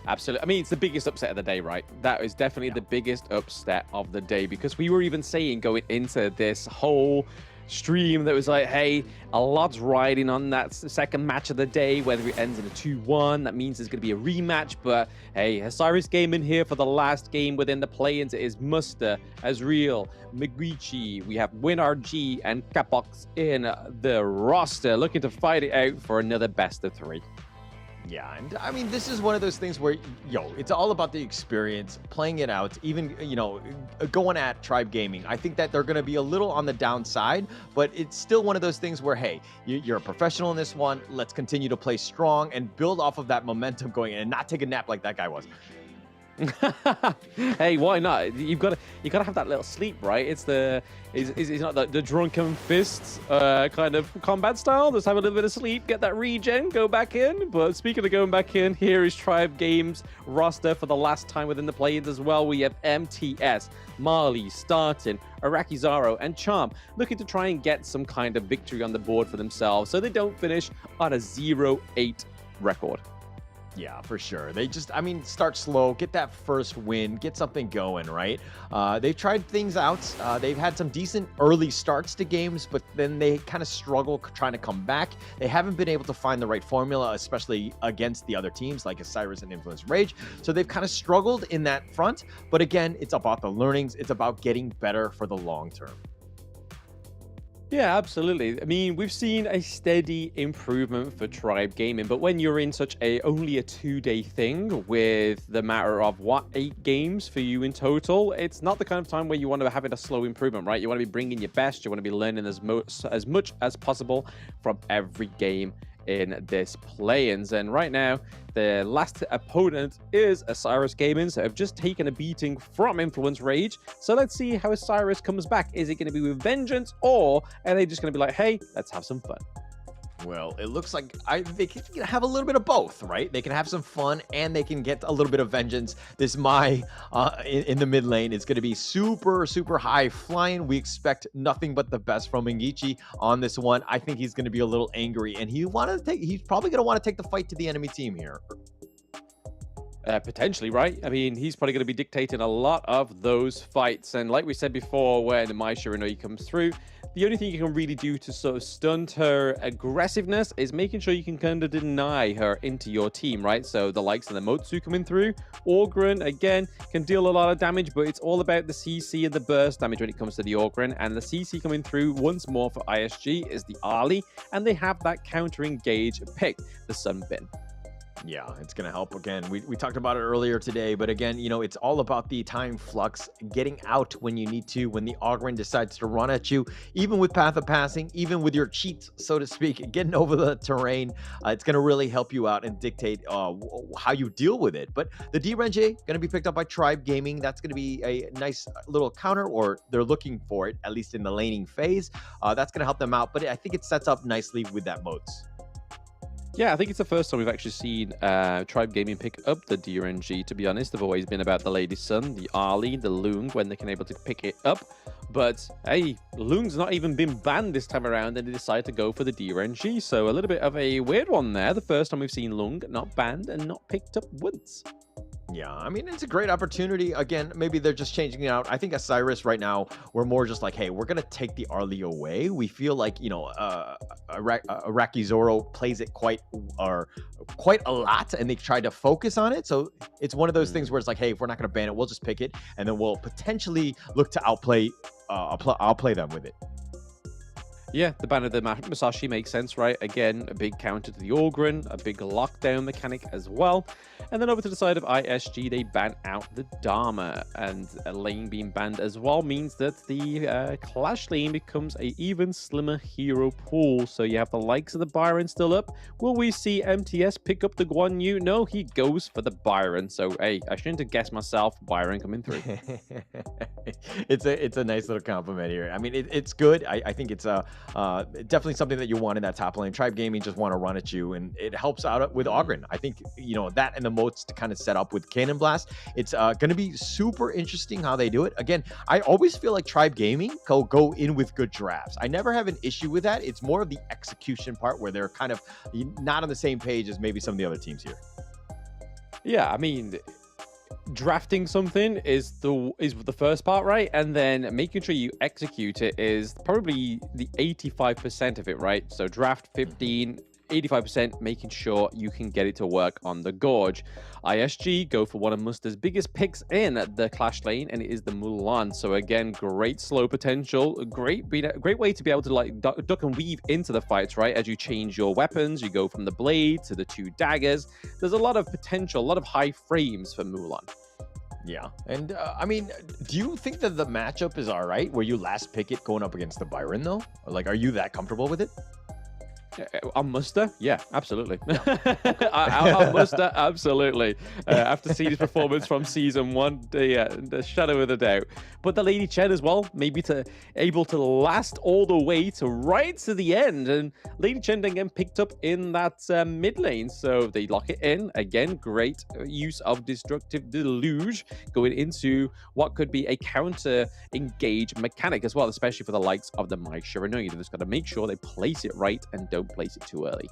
Absolutely. I mean, it's the biggest upset of the day, right? That is definitely the biggest upset of the day because we were even saying going into this whole stream that was like, hey, a lot's riding on that second match of the day, whether it ends in a 2-1. That means there's going to be a rematch. But hey, Isurus Gaming here for the last game within the play-ins. It is Muster, Azriel, Miguichi. We have WinRG and Capox in the roster looking to fight it out for another best of 3. Yeah, and I mean, this is one of those things where, it's all about the experience, playing it out, even, going at Tribe Gaming. I think that they're going to be a little on the downside, but it's still one of those things where, hey, you're a professional in this one. Let's continue to play strong and build off of that momentum going in and not take a nap like that guy was. Hey, why not? You gotta have that little sleep, right? It's not the drunken fists kind of combat style. Just have a little bit of sleep, get that regen, go back in. But speaking of going back in, here is Tribe Games roster for the last time within the play-ins as well. We have MTS, Marley, Startin, Arakizaro, and Charm looking to try and get some kind of victory on the board for themselves so they don't finish on a 0-8 record. Yeah, for sure. They just, start slow, get that first win, get something going, right? They've tried things out. They've had some decent early starts to games, but then they kind of struggle trying to come back. They haven't been able to find the right formula, especially against the other teams like Isurus and Influence Rage. So they've kind of struggled in that front. But again, it's about the learnings. It's about getting better for the long term. Yeah, absolutely. I mean, we've seen a steady improvement for Tribe Gaming, but when you're in such only a 2-day thing with the matter of 8 games for you in total, it's not the kind of time where you want to have a slow improvement, right? You want to be bringing your best. You want to be learning as much as possible from every game in this play-ins. And right now, their last opponent is Isurus Gaming, so have just taken a beating from Influence Rage. So let's see how Isurus comes back. Is it going to be with vengeance, or are they just going to be like, hey, let's have some fun? Well, it looks like they can have a little bit of both, right? They can have some fun and they can get a little bit of vengeance. This Mai in the mid lane is going to be super, super high flying. We expect nothing but the best from Mingichi on this one. I think he's going to be a little angry, and he's probably going to want to take the fight to the enemy team here. Potentially, right? I mean, he's probably going to be dictating a lot of those fights. And like we said before, when Mai Shiranui comes through, the only thing you can really do to sort of stunt her aggressiveness is making sure you can kind of deny her into your team, right? So the likes of the Motsu coming through, Orgren, again, can deal a lot of damage, but it's all about the CC and the burst damage when it comes to the Orgren. And the CC coming through once more for ISG is the Ali, and they have that counter engage pick, the Sunbin. Yeah, it's going to help. Again, we talked about it earlier today, but again, you know, it's all about the time flux, getting out when you need to, when the Ogren decides to run at you, even with Path of Passing, even with your cheats, so to speak, getting over the terrain. It's going to really help you out and dictate how you deal with it. But the D-Renge going to be picked up by Tribe Gaming. That's going to be a nice little counter, or they're looking for it, at least in the laning phase. That's going to help them out, but I think it sets up nicely with that modes. Yeah, I think it's the first time we've actually seen Tribe Gaming pick up the DRNG, to be honest. They've always been about the Lady Sun, the Ali, the Lung, when they can able to pick it up. But, hey, Lung's not even been banned this time around, and they decided to go for the DRNG. So a little bit of a weird one there. The first time we've seen Lung not banned and not picked up once. Yeah, I mean, it's a great opportunity. Again, maybe they're just changing it out. I think Isurus right now, we're more just like, hey, we're going to take the Arlie away. We feel like, you know, Iraqi Zoro plays it quite a lot, and they try to focus on it. So it's one of those things where it's like, hey, if we're not going to ban it, we'll just pick it, and then we'll potentially look to outplay them with it. Yeah, the ban of the Masashi makes sense, right? Again, a big counter to the Orgren, a big lockdown mechanic as well. And then over to the side of ISG, they ban out the Dharma. And a lane being banned as well means that the Clash lane becomes a even slimmer hero pool. So you have the likes of the Byron still up. Will we see MTS pick up the Guan Yu? No, he goes for the Byron. So, hey, I shouldn't have guessed myself. Byron coming through. It's a nice little compliment here. I mean, it's good. I think it's definitely something that you want in that top lane. Tribe Gaming just want to run at you, and it helps out with Ogren. I think, you know, that and the moats to kind of set up with Cannon Blast. It's going to be super interesting how they do it. Again, I always feel like Tribe Gaming go in with good drafts. I never have an issue with that. It's more of the execution part where they're kind of not on the same page as maybe some of the other teams here. Yeah, I mean, drafting something is the first part, right? And then making sure you execute it is probably the 85% of it, right? So draft 15, 85% making sure you can get it to work on the Gorge. ISG go for one of Musta's biggest picks in the Clash lane, and it is the Mulan. So again, great slow potential, great way to be able to like duck and weave into the fights, right? As you change your weapons, you go from the blade to the 2 daggers. There's a lot of potential, a lot of high frames for Mulan. Yeah, and I mean, do you think that the matchup is all right where you last pick it going up against the Byron though? Or like, are you that comfortable with it? On Muster? Yeah, absolutely. On Muster, absolutely. After seeing his performance from Season 1, the shadow of a doubt. But the Lady Chen as well, maybe able to last all the way to right to the end. And Lady Chen then getting picked up in that mid lane. So they lock it in. Again, great use of Destructive Deluge going into what could be a counter engage mechanic as well, especially for the likes of the Mai Shiranui. They've just got to make sure they place it right and don't place it too early.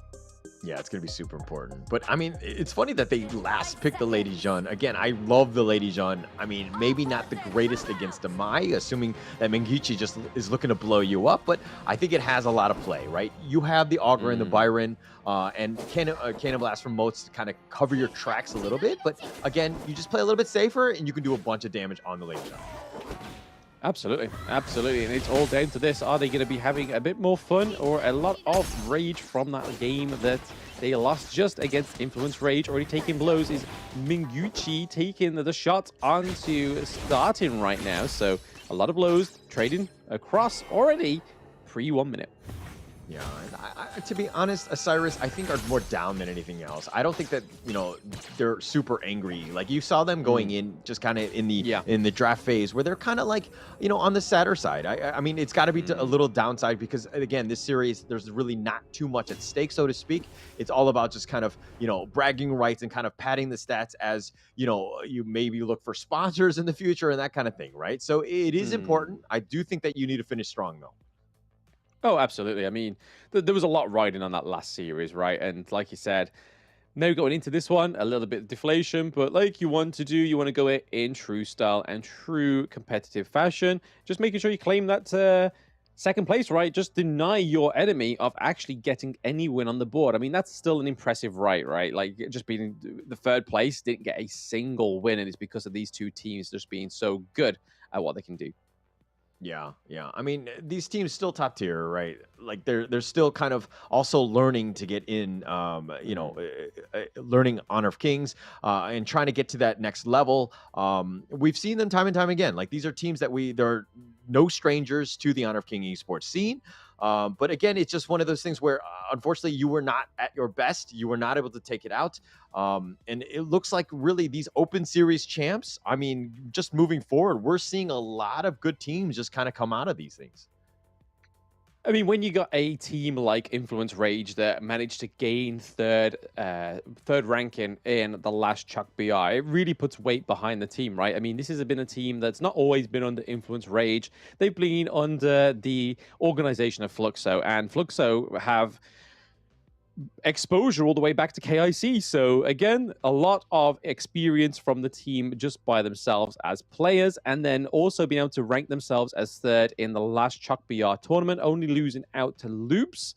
Yeah, it's going to be super important. But, I mean, it's funny that they last picked the Lady Jeanne. Again, I love the Lady Jeanne. I mean, maybe not the greatest against the Mai, assuming that Mengichi just is looking to blow you up. But I think it has a lot of play, right? You have the Augur and the Byron and Cannon Blast from Moats to kind of cover your tracks a little bit. But, again, you just play a little bit safer, and you can do a bunch of damage on the Lady Jeanne. Absolutely, absolutely. And it's all down to this. Are they going to be having a bit more fun or a lot of rage from that game that they lost just against Influence Rage? Already taking blows is Minguchi taking the shot onto starting right now. So a lot of blows trading across already pre 1 minute. Yeah, and to be honest, Isurus, I think, are more down than anything else. I don't think that, you know, they're super angry. Like, you saw them going in just kind of in the draft phase where they're kind of like, you know, on the sadder side. I mean, it's got to be a little downside because, again, this series, there's really not too much at stake, so to speak. It's all about just kind of, you know, bragging rights and kind of padding the stats as, you know, you maybe look for sponsors in the future and that kind of thing, right? So it is important. I do think that you need to finish strong, though. Oh, absolutely. I mean, there was a lot riding on that last series, right? And like you said, now going into this one, a little bit of deflation, but like you want to do, you want to go it in true style and true competitive fashion. Just making sure you claim that second place, right? Just deny your enemy of actually getting any win on the board. I mean, that's still an impressive right? Like, just being the third place, didn't get a single win, and it's because of these two teams just being so good at what they can do. Yeah. I mean, these teams still top tier, right? Like they're still kind of also learning to get in, you know, learning Honor of Kings and trying to get to that next level. We've seen them time and time again. Like, these are teams that they're no strangers to the Honor of King esports scene. But again, it's just one of those things where, unfortunately, you were not at your best. You were not able to take it out. And it looks like really these open series champs, I mean, just moving forward, we're seeing a lot of good teams just kind of come out of these things. I mean, when you got a team like Influence Rage that managed to gain third ranking in the last Chuck BI, it really puts weight behind the team, right? I mean, this has been a team that's not always been under Influence Rage. They've been under the organization of Fluxo, and Fluxo have exposure all the way back to KIC. So again, a lot of experience from the team just by themselves as players, and then also being able to rank themselves as third in the last Chuck BR tournament, only losing out to Loops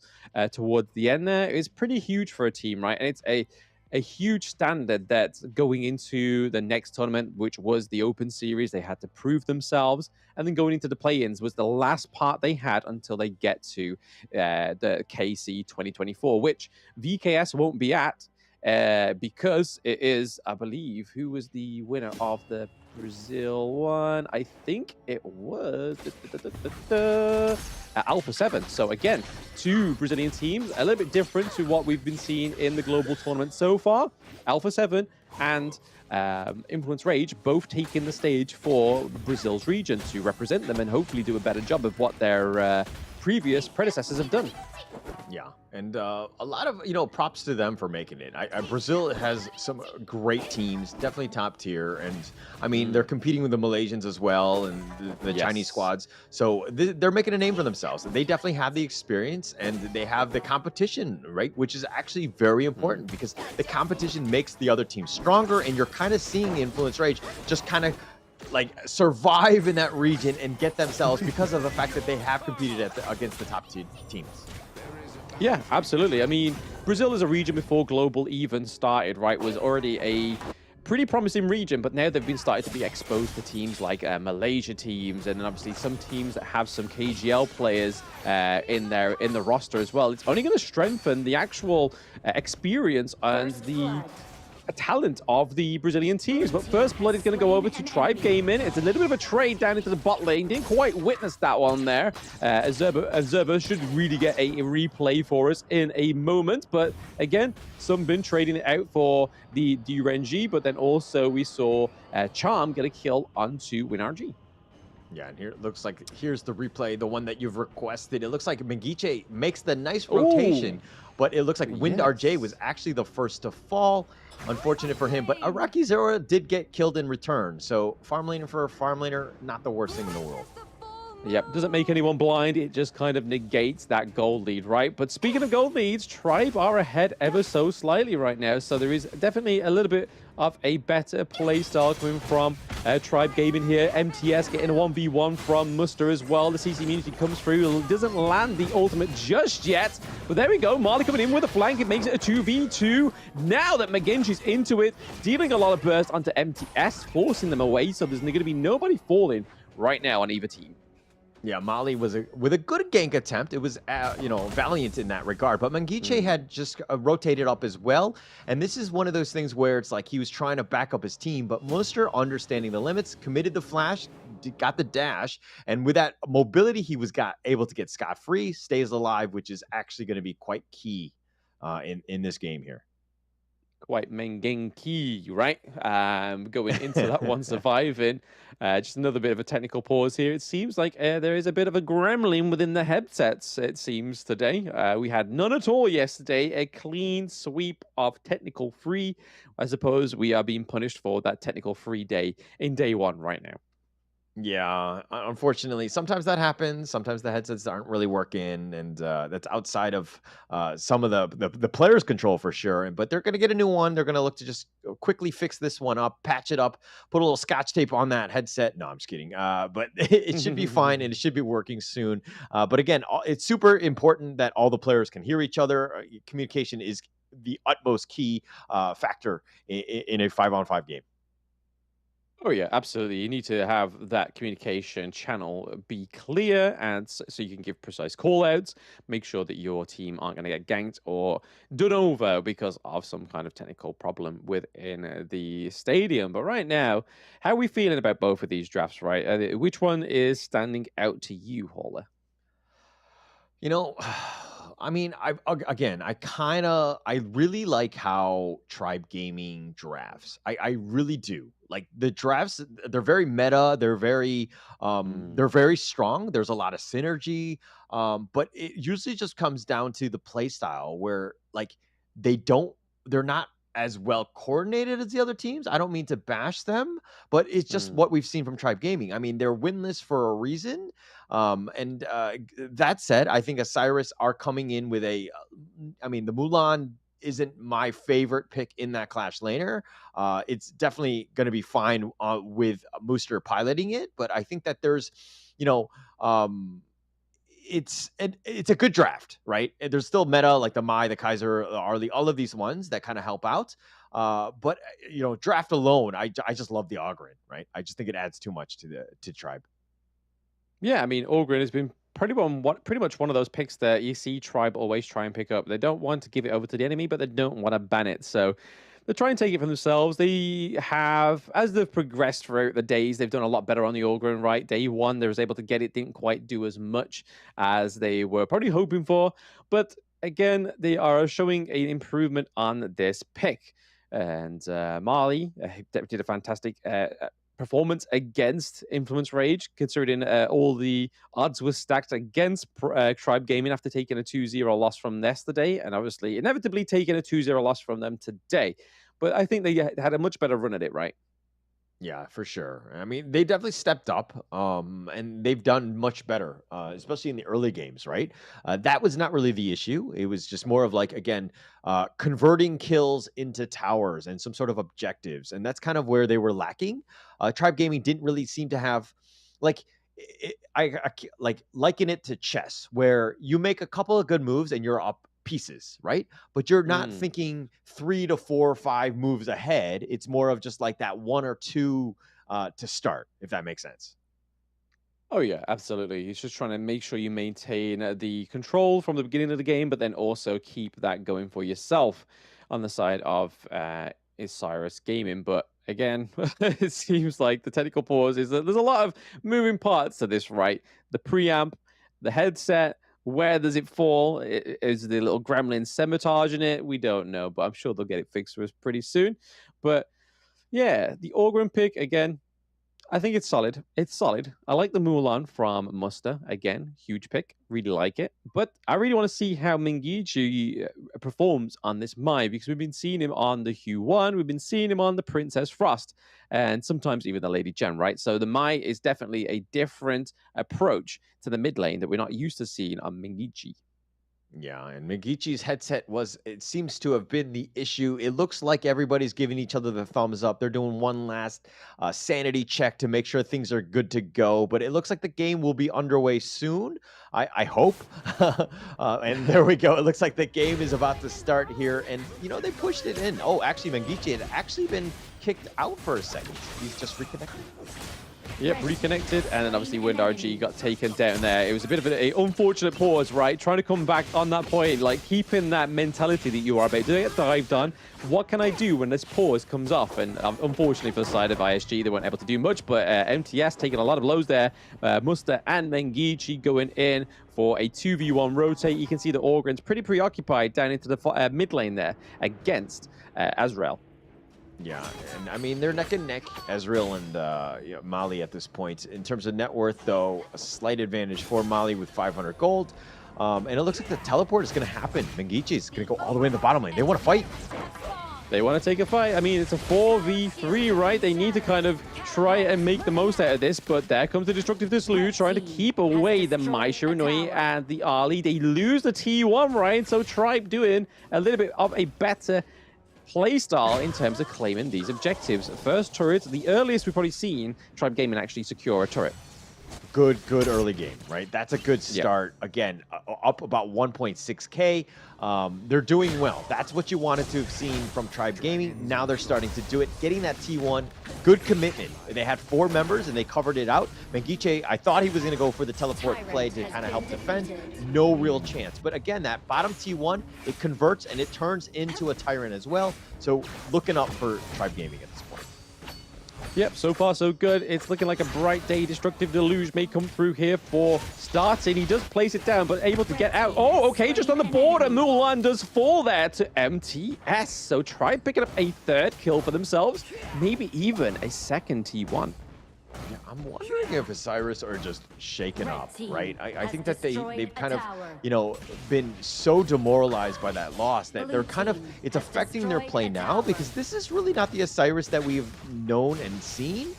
towards the end there is pretty huge for a team, right? And it's a huge standard that's going into the next tournament, which was the Open Series. They had to prove themselves, and then going into the play-ins was the last part they had until they get to the KC 2024, which VKS won't be at because it is, I believe, who was the winner of the Brazil one? I think it was Alpha 7. So again, two Brazilian teams, a little bit different to what we've been seeing in the global tournament so far. Alpha 7 and Influence Rage both taking the stage for Brazil's region to represent them and hopefully do a better job of what their previous predecessors have done. Yeah, and a lot of, you know, props to them for making it. Brazil has some great teams, definitely top tier, and I mean, they're competing with the Malaysians as well and the Chinese squads, so they're making a name for themselves. They definitely have the experience and they have the competition, right, which is actually very important because the competition makes the other team stronger, and you're kind of seeing Influence Rage just kind of like survive in that region and get themselves because of the fact that they have competed against the top teams. Yeah, absolutely. I mean, Brazil as a region before Global even started, right, was already a pretty promising region, but now they've been starting to be exposed to teams like Malaysia teams, and then obviously some teams that have some KGL players in the roster as well. It's only going to strengthen the actual experience and the talent of the Brazilian teams. But First Blood is going to go over to Tribe Gaming. It's a little bit of a trade down into the bot lane. Didn't quite witness that one there. Azerba should really get a replay for us in a moment. But again, some been trading it out for the DRNG, but then also we saw Charm get a kill onto WinRG. Yeah, and here it looks like, here's the replay, the one that you've requested. It looks like Mengiche makes the nice rotation, but it looks like WinRG was actually the first to fall. Unfortunate for him, but Araki Zero did get killed in return. So farm laner for a farm laner, not the worst thing in the world. Yep, doesn't make anyone blind. It just kind of negates that gold lead, right? But speaking of gold leads, Tribe are ahead ever so slightly right now. So there is definitely a little bit of a better play style coming from Tribe Gaming here. MTS getting a 1v1 from Muster as well. The CC immunity comes through. Doesn't land the ultimate just yet. But there we go. Marley coming in with a flank. It makes it a 2v2. Now that McGinty's into it, dealing a lot of burst onto MTS, forcing them away. So there's going to be nobody falling right now on either team. Yeah, Mali was with a good gank attempt. It was, valiant in that regard. But Mangiche had just rotated up as well. And this is one of those things where it's like he was trying to back up his team. But Muster, understanding the limits, committed the flash, got the dash. And with that mobility, he was able to get scot-free, stays alive, which is actually going to be quite key in this game here. Quite Mengenki, right? Going into that one, surviving. Just another bit of a technical pause here. It seems like there is a bit of a gremlin within the headsets, it seems, today. We had none at all yesterday. A clean sweep of technical free. I suppose we are being punished for that technical free day in day one right now. Yeah, unfortunately, sometimes that happens. Sometimes the headsets aren't really working, and that's outside of some of the players' control for sure. But they're going to get a new one. They're going to look to just quickly fix this one up, patch it up, put a little scotch tape on that headset. No, I'm just kidding. But it should be fine, and it should be working soon. But again, it's super important that all the players can hear each other. Communication is the utmost key factor in a 5-on-5 game. Oh yeah, absolutely. You need to have that communication channel be clear, and so you can give precise call outs, make sure that your team aren't going to get ganked or done over because of some kind of technical problem within the stadium. But right now, how are we feeling about both of these drafts, right? Which one is standing out to you, Hauler? I mean, I really like how Tribe Gaming drafts. I really do. Like the drafts, they're very meta. They're very strong. There's a lot of synergy. But it usually just comes down to the play style where like they're not as well coordinated as the other teams. I don't mean to bash them, but it's just what we've seen from Tribe Gaming. I mean, they're winless for a reason. That said, I think Isurus are coming in with the Mulan isn't my favorite pick in that Clash laner. It's definitely going to be fine with Muster piloting it, but I think that there's, it's a good draft, right? And there's still meta like the Mai, the Kaiser, the Arlie, all of these ones that kind of help out. But draft alone, I just love the Ogren, right? I just think it adds too much to Tribe. Yeah, I mean, Ogren has been pretty much one of those picks that you see Tribe always try and pick up. They don't want to give it over to the enemy, but they don't want to ban it. So they try and take it for themselves. They have, as they've progressed throughout the days, they've done a lot better on the Ogren, right? Day one, they was able to get it, didn't quite do as much as they were probably hoping for. But again, they are showing an improvement on this pick. And Marley did a fantastic performance against Influence Rage, considering all the odds were stacked against Tribe Gaming after taking a 2-0 loss from yesterday, and obviously inevitably taking a 2-0 loss from them today. But I think they had a much better run at it, right? Yeah, for sure. I mean, they definitely stepped up, and they've done much better, especially in the early games, right? That was not really the issue. It was just more of like, again, converting kills into towers and some sort of objectives. And that's kind of where they were lacking. Tribe Gaming didn't really seem to have, like, I liken it to chess, where you make a couple of good moves and you're up pieces, right? But you're not thinking 3 to 4 or 5 moves ahead. It's more of just like that 1 or 2 to start, if that makes sense. Oh yeah, absolutely. He's just trying to make sure you maintain the control from the beginning of the game, but then also keep that going for yourself on the side of Isurus Gaming. But again, it seems like the technical pause is that there's a lot of moving parts to this, right? The preamp, the headset, where does it fall? Is the little gremlin sematage in it? We don't know, but I'm sure they'll get it fixed for us pretty soon. But yeah, the Ogren pick, again, I think it's solid. It's solid. I like the Mulan from Muster. Again, huge pick. Really like it. But I really want to see how Mingichi performs on this Mai, because we've been seeing him on the Hue 1. We've been seeing him on the Princess Frost, and sometimes even the Lady Jen, right? So the Mai is definitely a different approach to the mid lane that we're not used to seeing on Mingichi. Yeah, and Migichi's headset it seems to have been the issue. It looks like everybody's giving each other the thumbs up. They're doing one last sanity check to make sure things are good to go. But it looks like the game will be underway soon. I hope. And there we go. It looks like the game is about to start here. And, they pushed it in. Oh, actually, Mengichi had actually been kicked out for a second. He's just reconnected. Yep, reconnected, and then obviously Wind RG got taken down there. It was a bit of an unfortunate pause, right? Trying to come back on that point, like keeping that mentality that you are about. Do they get dived on? What can I do when this pause comes off? And unfortunately for the side of ISG, they weren't able to do much, but MTS taking a lot of blows there. Muster and Mengichi going in for a 2v1 rotate. You can see the Orgren's pretty preoccupied down into the mid lane there against Azrael. Yeah, and I mean, they're neck and neck, Ezreal and Mali at this point. In terms of net worth, though, a slight advantage for Mali with 500 gold. And it looks like the teleport is going to happen. Mengichi is going to go all the way in the bottom lane. They want to fight. They want to take a fight. I mean, it's a 4v3, right? They need to kind of try and make the most out of this, but there comes the Destructive Dislodge, trying to keep away the Mai Shiranui and the Ali. They lose the T1, right? So Tribe doing a little bit of a better playstyle in terms of claiming these objectives. First turret, the earliest we've probably seen Tribe Gaming actually secure a turret. Good early game, right? That's a good start. Yep. Again, up about 1.6K. They're doing well. That's what you wanted to have seen from Tribe Gaming. Now they're starting to do it, getting that T1. Good commitment. They had 4 members and they covered it out. Mengichi, I thought he was going to go for the teleport play to kind of help defend. No real chance. But again, that bottom T1, it converts and it turns into a Tyrant as well. So looking up for Tribe Gaming at this point. Yep, so far so good. It's looking like a bright day. Destructive Deluge may come through here for starting. He does place it down, but able to get out. Oh, okay, just on the border. Mulan does fall there to MTS. So try picking up a 3rd kill for themselves. Maybe even a 2nd T1. Yeah, I'm wondering if Isurus are just shaken up, right? I think that they've kind of, been so demoralized by that loss that they're kind of, it's affecting their play now, because this is really not the Isurus that we've known and seen.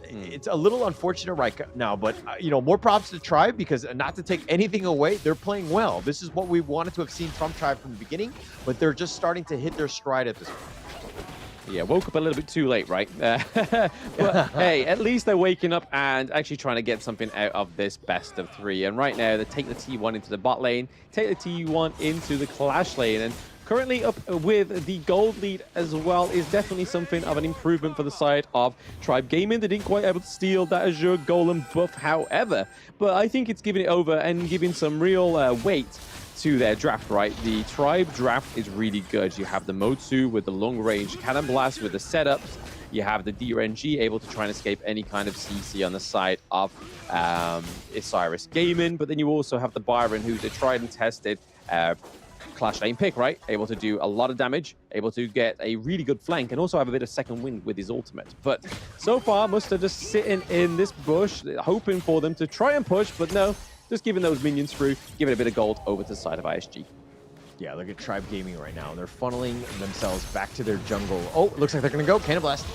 It's a little unfortunate right now, but, more props to Tribe, because not to take anything away, they're playing well. This is what we wanted to have seen from Tribe from the beginning, but they're just starting to hit their stride at this point. Yeah, woke up a little bit too late, right? But hey, at least they're waking up and actually trying to get something out of this best of 3. And right now, they take the T1 into the bot lane, take the T1 into the Clash lane, and currently up with the gold lead as well is definitely something of an improvement for the side of Tribe Gaming. They didn't quite able to steal that Azure Golem buff, however, but I think it's giving it over and giving some real weight to their draft, right? The Tribe draft is really good. You have the Motsu with the long-range Cannon Blast with the setups. You have the DRNG able to try and escape any kind of CC on the side of Isurus Gaming, but then you also have the Byron, who's a tried and tested Clash lane pick, right? Able to do a lot of damage, able to get a really good flank, and also have a bit of second wind with his ultimate. But so far, Muster just sitting in this bush, hoping for them to try and push, but no, just giving those minions through, giving a bit of gold over to the side of ISG. Yeah, look at Tribe Gaming right now. They're funneling themselves back to their jungle. Oh, it looks like they're going to go. Cannon Blast.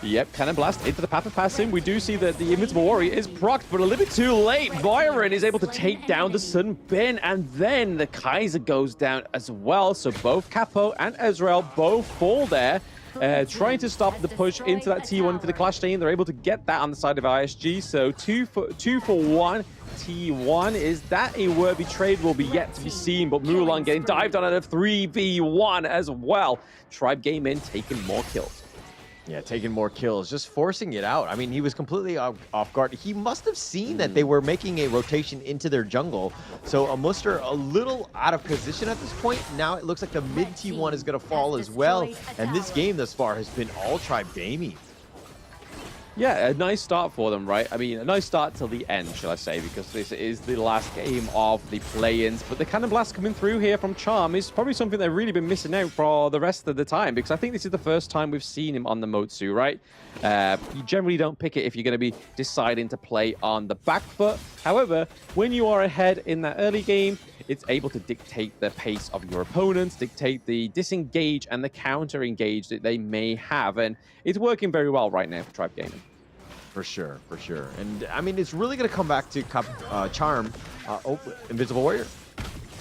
Yep, Cannon Blast into the path of passing. We do see that the Invincible Warrior is procced, but a little bit too late. Byron is able to take down the Sunbin, and then the Kaiser goes down as well. So both Capo and Ezreal both fall there. Trying to stop the push into that T1 into the Clash lane. They're able to get that on the side of ISG. So two for one T1. Is that a worthy trade? Will be yet to be seen. But Mulan getting dived on at a 3v1 as well. Tribe Gaming taking more kills. Yeah, taking more kills, just forcing it out. I mean, he was completely off guard. He must have seen that they were making a rotation into their jungle. So Muster a little out of position at this point. Now it looks like the mid T1 is going to fall as well. And this game thus far has been all Tribe Gaming. Yeah, a nice start for them, right? I mean, a nice start till the end, shall I say, because this is the last game of the play-ins. But the Cannon Blast coming through here from Charm is probably something they've really been missing out for the rest of the time, because I think this is the first time we've seen him on the Motsu, right? You generally don't pick it if you're going to be deciding to play on the back foot. However, when you are ahead in that early game, it's able to dictate the pace of your opponents, dictate the disengage and the counter engage that they may have. And it's working very well right now for Tribe Gaming. For sure, for sure. And I mean, it's really going to come back to Charm. Invisible Warrior.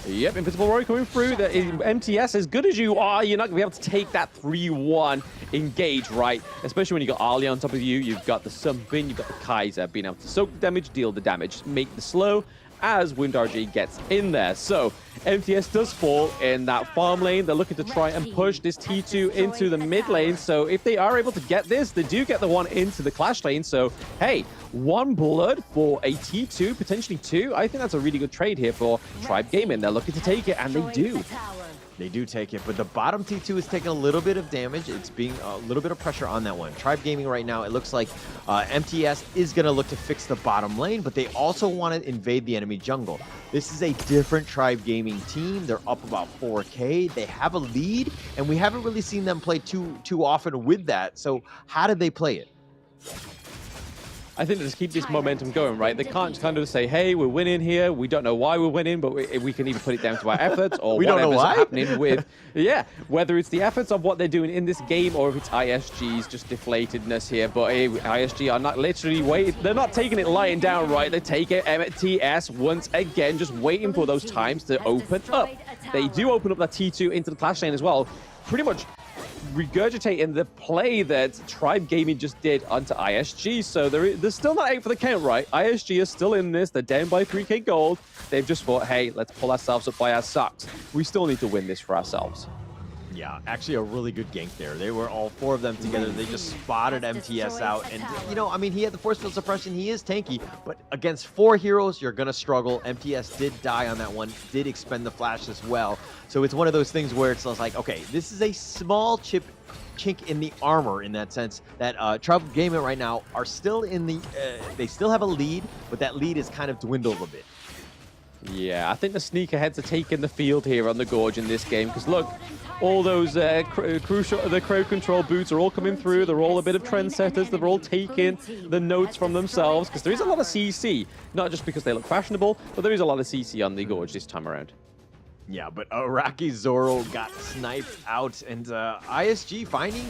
Yep, Invisible Warrior coming through. The MTS, as good as you are, you're not going to be able to take that 3-1 engage, right? Especially when you got Ali on top of you, you've got the Sunbin, you've got the Kaiser being able to soak the damage, deal the damage, make the slow, as WinRG gets in there. So MTS does fall in that farm lane. They're looking to try and push this T2 into the mid lane. So if they are able to get this, they do get the one into the clash lane. So, hey, 1 blood for a T2, potentially 2. I think that's a really good trade here for Tribe Gaming. They're looking to take it, and they do. They do take it, but the bottom T2 is taking a little bit of damage. It's being a little bit of pressure on that one. Tribe Gaming right now, it looks like MTS is going to look to fix the bottom lane, but they also want to invade the enemy jungle. This is a different Tribe Gaming team. They're up about 4K. They have a lead, and we haven't really seen them play too often with that. So how did they play it? I think they just keep this momentum going, right? They can't just kind of say, hey, we're winning here. We don't know why we're winning, but we can either put it down to our efforts or whatever's happening with, whether it's the efforts of what they're doing in this game or if it's ISG's just deflatedness here. But ISG are not literally waiting. They're not taking it lying down, right? They take it MTS once again, just waiting for those times to open up. They do open up that T2 into the clash lane as well. Pretty much regurgitating the play that Tribe Gaming just did onto ISG. So they're still not out for the count, right? ISG is still in this. They're down by 3K gold. They've just thought, hey, let's pull ourselves up by our socks. We still need to win this for ourselves. Yeah, actually a really good gank there. They were all 4 of them together. They just spotted MTS out. And, you know, I mean, he had the force field suppression. He is tanky, but against 4 heroes, you're going to struggle. MTS did die on that one, did expend the flash as well. So it's one of those things where it's like, okay, this is a small chink in the armor in that sense that Tribe Gaming right now are still in the, they still have a lead, but that lead is kind of dwindled a bit. Yeah, I think the sneakerheads are taking the field here on the Gorge in this game because look, all those the crowd control boots are all coming through. They're all a bit of trendsetters. They're all taking the notes from themselves because there is a lot of CC, not just because they look fashionable, but there is a lot of CC on the Gorge this time around. Yeah, but Iraqi Zoro got sniped out, and ISG finding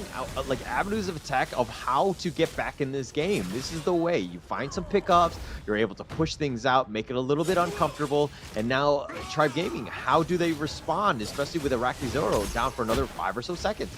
like avenues of attack of how to get back in this game. This is the way. You find some pickups, you're able to push things out, make it a little bit uncomfortable, and now Tribe Gaming, how do they respond, especially with Iraqi Zoro down for another 5 or so seconds?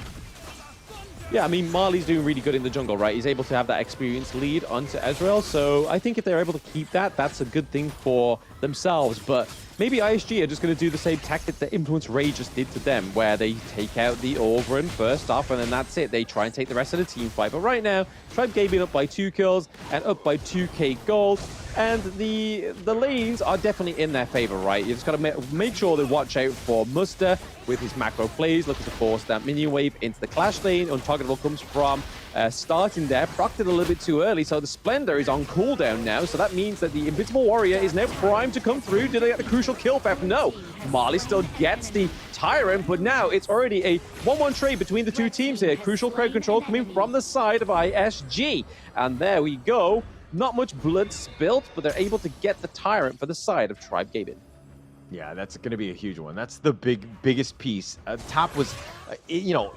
Yeah, I mean, Marley's doing really good in the jungle, right? He's able to have that experienced lead onto Ezreal, so I think if they're able to keep that, that's a good thing for themselves, but maybe ISG are just going to do the same tactic that Influence Ray just did to them, where they take out the Overrun first off, and then that's it. They try and take the rest of the team fight. But right now, Tribe Gaming up by 2 kills and up by 2K gold. And the lanes are definitely in their favor, right? You just got to make sure they watch out for Muster with his macro plays, looking to force that minion wave into the clash lane. Untargetable comes from starting there, procced it a little bit too early, so the Splendor is on cooldown now, so that means that the Invincible Warrior is now primed to come through. Did they get the crucial kill theft? No. Marley still gets the Tyrant, but now it's already a 1-1 trade between the two teams here. Crucial crowd control coming from the side of ISG, and there we go. Not much blood spilt, but they're able to get the Tyrant for the side of Tribe Gaming. Yeah, that's going to be a huge one. That's the biggest piece. Top was, you know,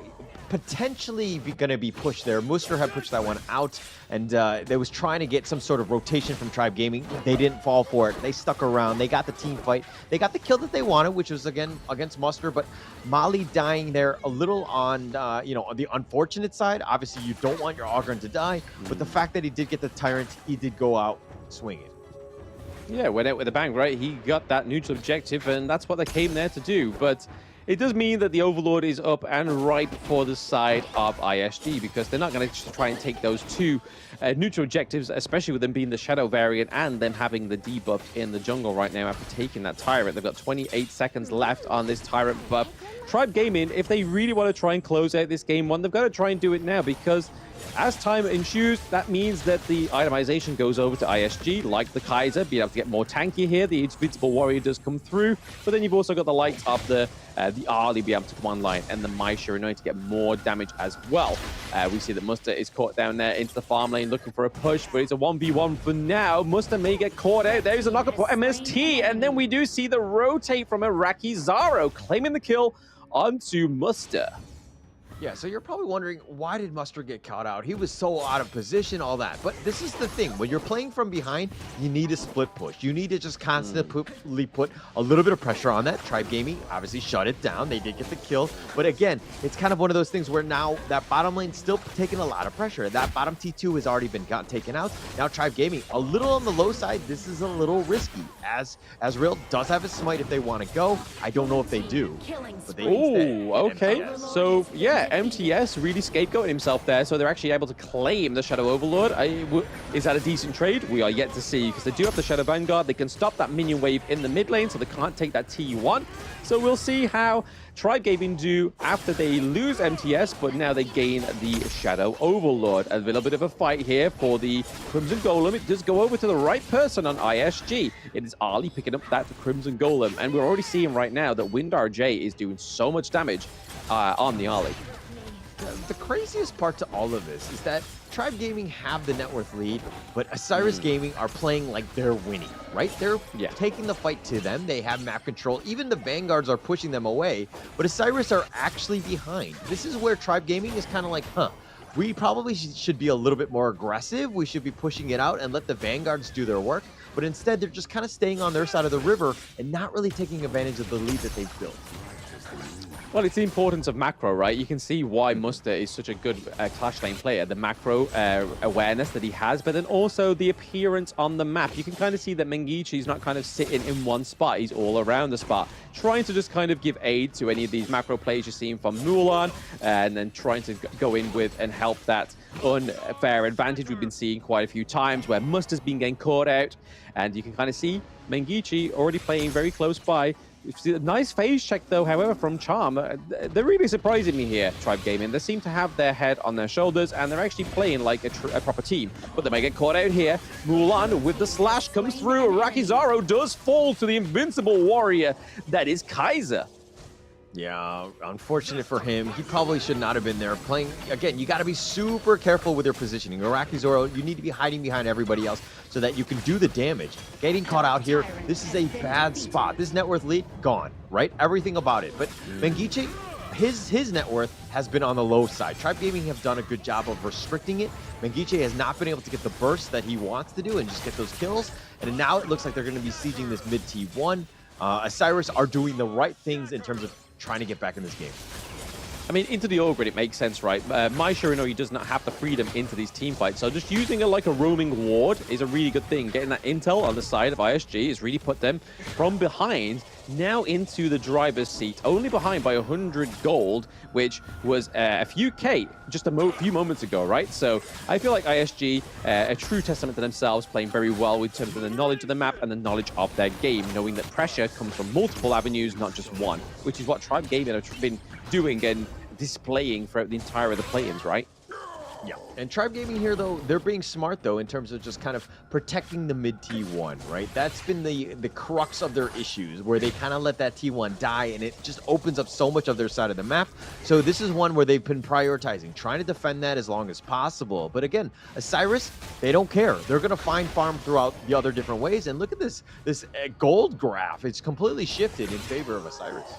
potentially going to be pushed there. Muster had pushed that one out, and they was trying to get some sort of rotation from Tribe Gaming. They didn't fall for it. They stuck around. They got the team fight. They got the kill that they wanted, which was, again, against Muster, but Molly dying there a little on, you know, on the unfortunate side. Obviously, you don't want your Ogryn to die, but the fact that he did get the Tyrant, he did go out swinging. Yeah, went out with a bang, right? He got that neutral objective, and that's what they came there to do. But it does mean that the Overlord is up and right for the side of ISG, because they're not going to try and take those 2 neutral objectives, especially with them being the Shadow variant and them having the debuff in the jungle right now after taking that Tyrant. They've got 28 seconds left on this Tyrant buff. Tribe Gaming, if they really want to try and close out this game 1, they've got to try and do it now, because as time ensues, that means that the itemization goes over to ISG, like the Kaiser, being able to get more tanky here. The Invincible Warrior does come through, but then you've also got the likes of the Arlie be able to come online, and the Maisha in order to get more damage as well. We see that Muster is caught down there into the farm lane looking for a push, but it's a 1v1 for now. Muster may get caught out. There's a knockup for MST, and then we do see the rotate from Iraqi Zaro, claiming the kill onto Muster. Yeah, so you're probably wondering, why did Mustard get caught out? He was so out of position, all that. But this is the thing. When you're playing from behind, you need a split push. You need to just constantly put a little bit of pressure on that. Tribe Gaming obviously shut it down. They did get the kill. But again, it's kind of one of those things where now that bottom lane's still taking a lot of pressure. That bottom T2 has already been taken out. Now Tribe Gaming, a little on the low side. This is a little risky. As Real does have a smite if they want to go. I don't know if they do. But they Oh, okay. So, yeah, MTS really scapegoated himself there, so they're actually able to claim the Shadow Overlord. Is that a decent trade? We are yet to see, because they do have the Shadow Vanguard. They can stop that minion wave in the mid lane, so they can't take that T1. So we'll see how Tribe Gaming do after they lose MTS, but now they gain the Shadow Overlord. A little bit of a fight here for the Crimson Golem. It does go over to the right person on ISG. It is Ali picking up that Crimson Golem, and we're already seeing right now that Windar J is doing so much damage on the Ali. The craziest part to all of this is that Tribe Gaming have the net worth lead, but Isurus Gaming are playing like they're winning, right? They're taking the fight to them. They have map control. Even the Vanguards are pushing them away, but Isurus are actually behind. This is where Tribe Gaming is kind of like, we probably should be a little bit more aggressive. We should be pushing it out and let the Vanguards do their work. But instead, they're just kind of staying on their side of the river and not really taking advantage of the lead that they've built. Well, it's the importance of macro, right? You can see why Muster is such a good Clash Lane player. The macro awareness that he has, but then also the appearance on the map. You can kind of see that Mengichi's not kind of sitting in one spot. He's all around the spot, trying to just kind of give aid to any of these macro plays you're seeing from Mulan, and then trying to go in with and help that unfair advantage we've been seeing quite a few times where Muster's been getting caught out. And you can kind of see Mengichi already playing very close by. A nice phase check, though, however, from Charm. They're really surprising me here, Tribe Gaming. They seem to have their head on their shoulders, and they're actually playing like a proper team. But they may get caught out here. Mulan with the slash comes through. Rakizaro does fall to the invincible warrior that is Kaiser. Yeah, unfortunate for him. He probably should not have been there playing. Again, you got to be super careful with your positioning. Iraqi Zoro, you need to be hiding behind everybody else so that you can do the damage. Getting caught out here, this is a bad spot. This net worth lead, gone, right? Everything about it. But Mengichi, his net worth has been on the low side. Tribe Gaming have done a good job of restricting it. Mengichi has not been able to get the burst that he wants to do and just get those kills. And now it looks like they're going to be sieging this mid T1. Isurus are doing the right things in terms of trying to get back in this game. I mean, into the all grid, it makes sense, right? Mai Shiranui does not have the freedom into these team fights, so just using it like a roaming ward is a really good thing. Getting that intel on the side of ISG has really put them from behind now into the driver's seat, only behind by 100 gold, which was a few K just a few moments ago, right? So I feel like ISG, a true testament to themselves, playing very well in terms of the knowledge of the map and the knowledge of their game, knowing that pressure comes from multiple avenues, not just one, which is what Tribe Gaming have been doing and displaying throughout the entire of the play-ins, right? Yeah, and Tribe Gaming here, though, they're being smart, though, in terms of just kind of protecting the mid T1, right? That's been the crux of their issues, where they kind of let that T1 die, and it just opens up so much of their side of the map. So this is one where they've been prioritizing, trying to defend that as long as possible. But again, Isurus, they don't care. They're going to find farm throughout the other different ways. And look at this gold graph. It's completely shifted in favor of Isurus.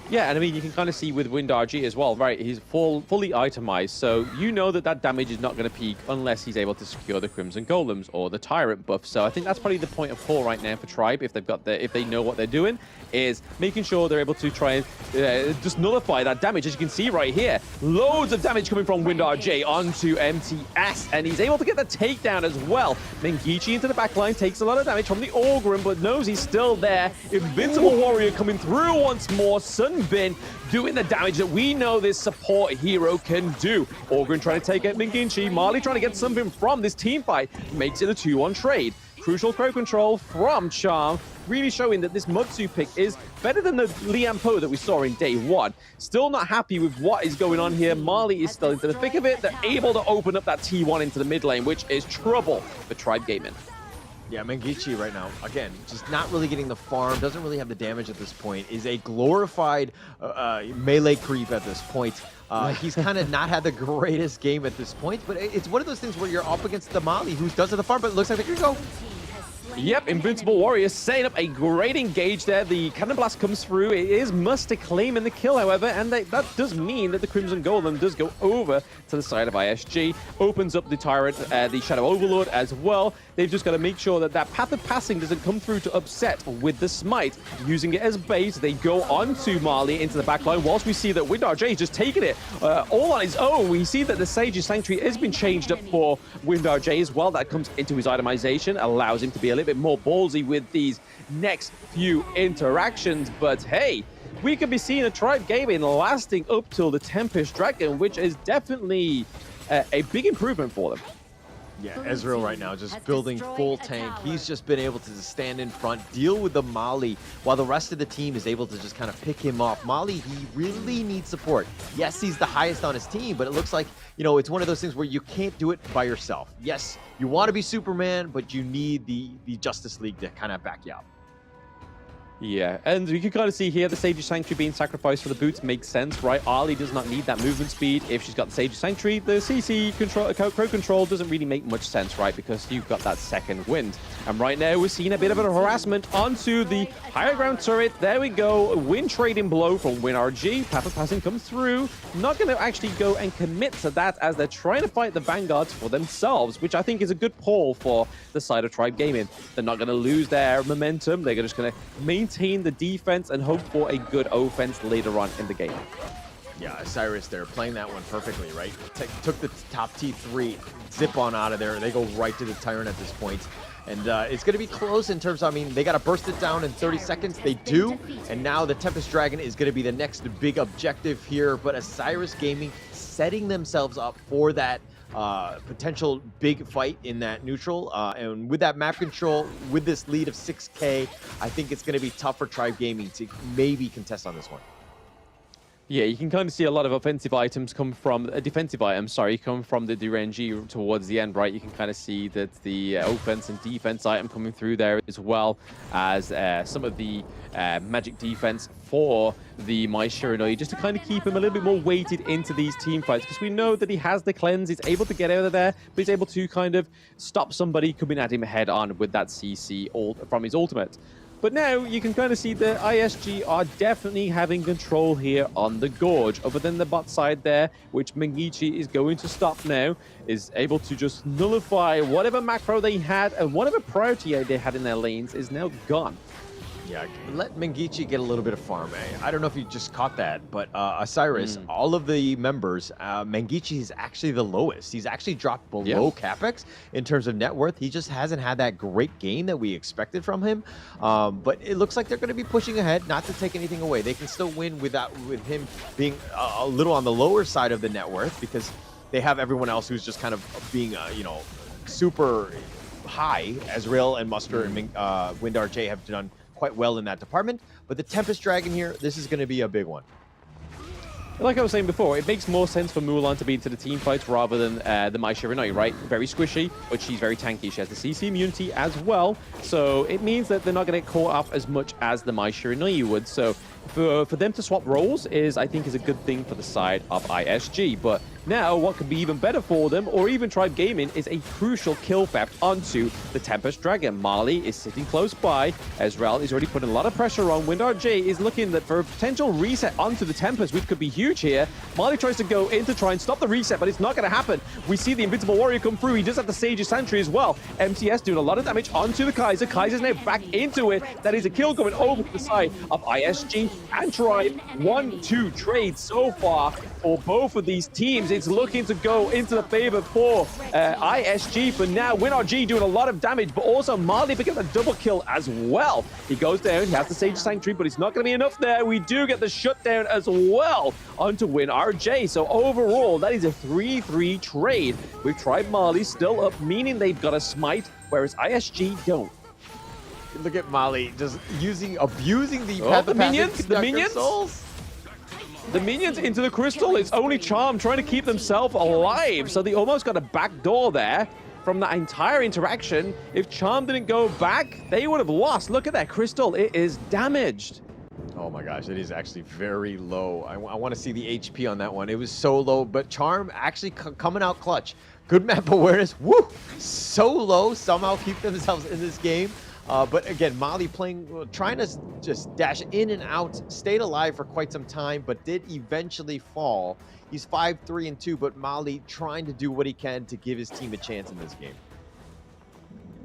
Yeah, and I mean, you can kind of see with Windar G as well, right? He's fully itemized, so you know that that damage is not going to peak unless he's able to secure the Crimson Golems or the Tyrant buff. So I think that's probably the point of call right now for Tribe, if they know what they're doing, is making sure they're able to try and just nullify that damage. As you can see right here, loads of damage coming from Windar J onto MTS, and he's able to get the takedown as well. Mengichi into the backline takes a lot of damage from the Orgrim, but knows he's still there. Invincible Warrior coming through once more. Sunbin doing the damage that we know this support hero can do. Orgrim trying to take out Mengichi. Marley trying to get Sunbin from this team fight. Makes it a 2-1 trade. Crucial crowd control from Charm, really showing that this Mutsu pick is better than the Liam Po that we saw in day one. Still not happy with what is going on here. Marley is still into the thick of it. They're able to open up that T1 into the mid lane, which is trouble for Tribe Gaming. Yeah, Mengichi right now, again, just not really getting the farm, doesn't really have the damage at this point, is a glorified melee creep at this point. He's kind of not had the greatest game at this point, but it's one of those things where you're up against the Mali who does have the farm, but it looks like they're going to go. Yep, Invincible Warrior setting up a great engage there. The Cannon Blast comes through. It is Muster claiming the kill, however, and that does mean that the Crimson Golem does go over to the side of ISG. Opens up the Tyrant, the Shadow Overlord as well. They've just got to make sure that that Path of Passing doesn't come through to upset with the Smite. Using it as bait, they go on to Marley into the backline, whilst we see that WinRJ is just taking it all on his own. We see that the Sage's Sanctuary has been changed up for WinRJ as well. That comes into his itemization, allows him to be a little bit more ballsy with these next few interactions. But hey, we could be seeing a Tribe Gaming lasting up till the Tempest Dragon, which is definitely a big improvement for them. Yeah, Ezreal right now just building full tank. He's just been able to just stand in front, deal with the Mali, while the rest of the team is able to just kind of pick him off. Mali, he really needs support. Yes, he's the highest on his team, but it looks like, you know, it's one of those things where you can't do it by yourself. Yes, you want to be Superman, but you need the Justice League to kind of back you up. Yeah, and you can kind of see here the Sage's Sanctuary being sacrificed for the boots makes sense, right? Arlie does not need that movement speed. If she's got the Sage's Sanctuary, the CC control, Crow control doesn't really make much sense, right? Because you've got that second wind. And right now we're seeing a bit of a harassment onto the higher ground turret. There we go. Wind trading blow from WinRG. Path of Passing comes through. Not going to actually go and commit to that as they're trying to fight the Vanguards for themselves, which I think is a good call for the side of Tribe Gaming. They're not going to lose their momentum. They're just going to maintain the defense and hope for a good offense later on in the game. Yeah, Isurus there playing that one perfectly, right? Took the top T3, zip on out of there. They go right to the Tyrant at this point. And it's going to be close in terms of, I mean, they got to burst it down in 30 seconds. They do. And now the Tempest Dragon is going to be the next big objective here. But Isurus Gaming setting themselves up for that potential big fight in that neutral. And with that map control, with this lead of 6K, I think it's going to be tough for Tribe Gaming to maybe contest on this one. Yeah, you can kind of see a lot of offensive items come from, defensive items, sorry, come from the Durangi towards the end, right? You can kind of see that the offense and defense item coming through there as well as some of the magic defense for the Mai Shiranui, just to kind of keep him a little bit more weighted into these team fights, because we know that he has the cleanse, he's able to get out of there, but he's able to kind of stop somebody coming at him head on with that CC from his ultimate. But now you can kind of see that ISG are definitely having control here on the Gorge. Other than the bot side there, which Mengichi is going to stop now, is able to just nullify whatever macro they had and whatever priority they had in their lanes is now gone. Yeah, let Mengichi get a little bit of farm. I don't know if you just caught that, but Isurus, all of the members, Mengichi is actually the lowest. He's actually dropped below Capex in terms of net worth. He just hasn't had that great game that we expected from him. But it looks like they're going to be pushing ahead, not to take anything away. They can still win with him being a little on the lower side of the net worth, because they have everyone else who's just kind of being, you know, super high. Ezreal and Muster and WinRJ have done quite well in that department, but the Tempest Dragon here, this is going to be a big one. Like I was saying before, it makes more sense for Mulan to be into the team fights rather than the Mai Shiranui, right? Very squishy, but she's very tanky. She has the CC immunity as well, so it means that they're not going to get caught off as much as the Mai Shiranui would. So for them to swap roles is a good thing for the side of ISG. But now, what could be even better for them, or even Tribe Gaming, is a crucial kill theft onto the Tempest Dragon. Marley is sitting close by. Ezreal is already putting a lot of pressure on. WinRJ is looking for a potential reset onto the Tempest, which could be huge here. Marley tries to go in to try and stop the reset, but it's not going to happen. We see the Invincible Warrior come through. He does have the Sage's Sanctuary as well. MTS doing a lot of damage onto the Kaiser. Kaiser's now back into it. That is a kill going over to the side of ISG and Tribe. 1-2 trades so far for both of these teams. It's looking to go into the favor for ISG for now. WinRG doing a lot of damage, but also Marley picking up a double kill as well. He goes down, he has the Sage Sanctuary, but it's not going to be enough there. We do get the shutdown as well onto WinRJ. So overall, that is a 3-3 trade with Tribe Marley still up, meaning they've got a smite, whereas ISG don't. Look at Mali just abusing the minions. The minions into the crystal. It's only Charm trying to keep themselves alive. So they almost got a backdoor there from that entire interaction. If Charm didn't go back, they would have lost. Look at that crystal. It is damaged. Oh my gosh, it is actually very low. I want to see the HP on that one. It was so low, but Charm actually coming out clutch. Good map awareness. Woo! So low, somehow keep themselves in this game. But again, Mali trying to just dash in and out, stayed alive for quite some time, but did eventually fall. He's 5-3-2, but Mali trying to do what he can to give his team a chance in this game.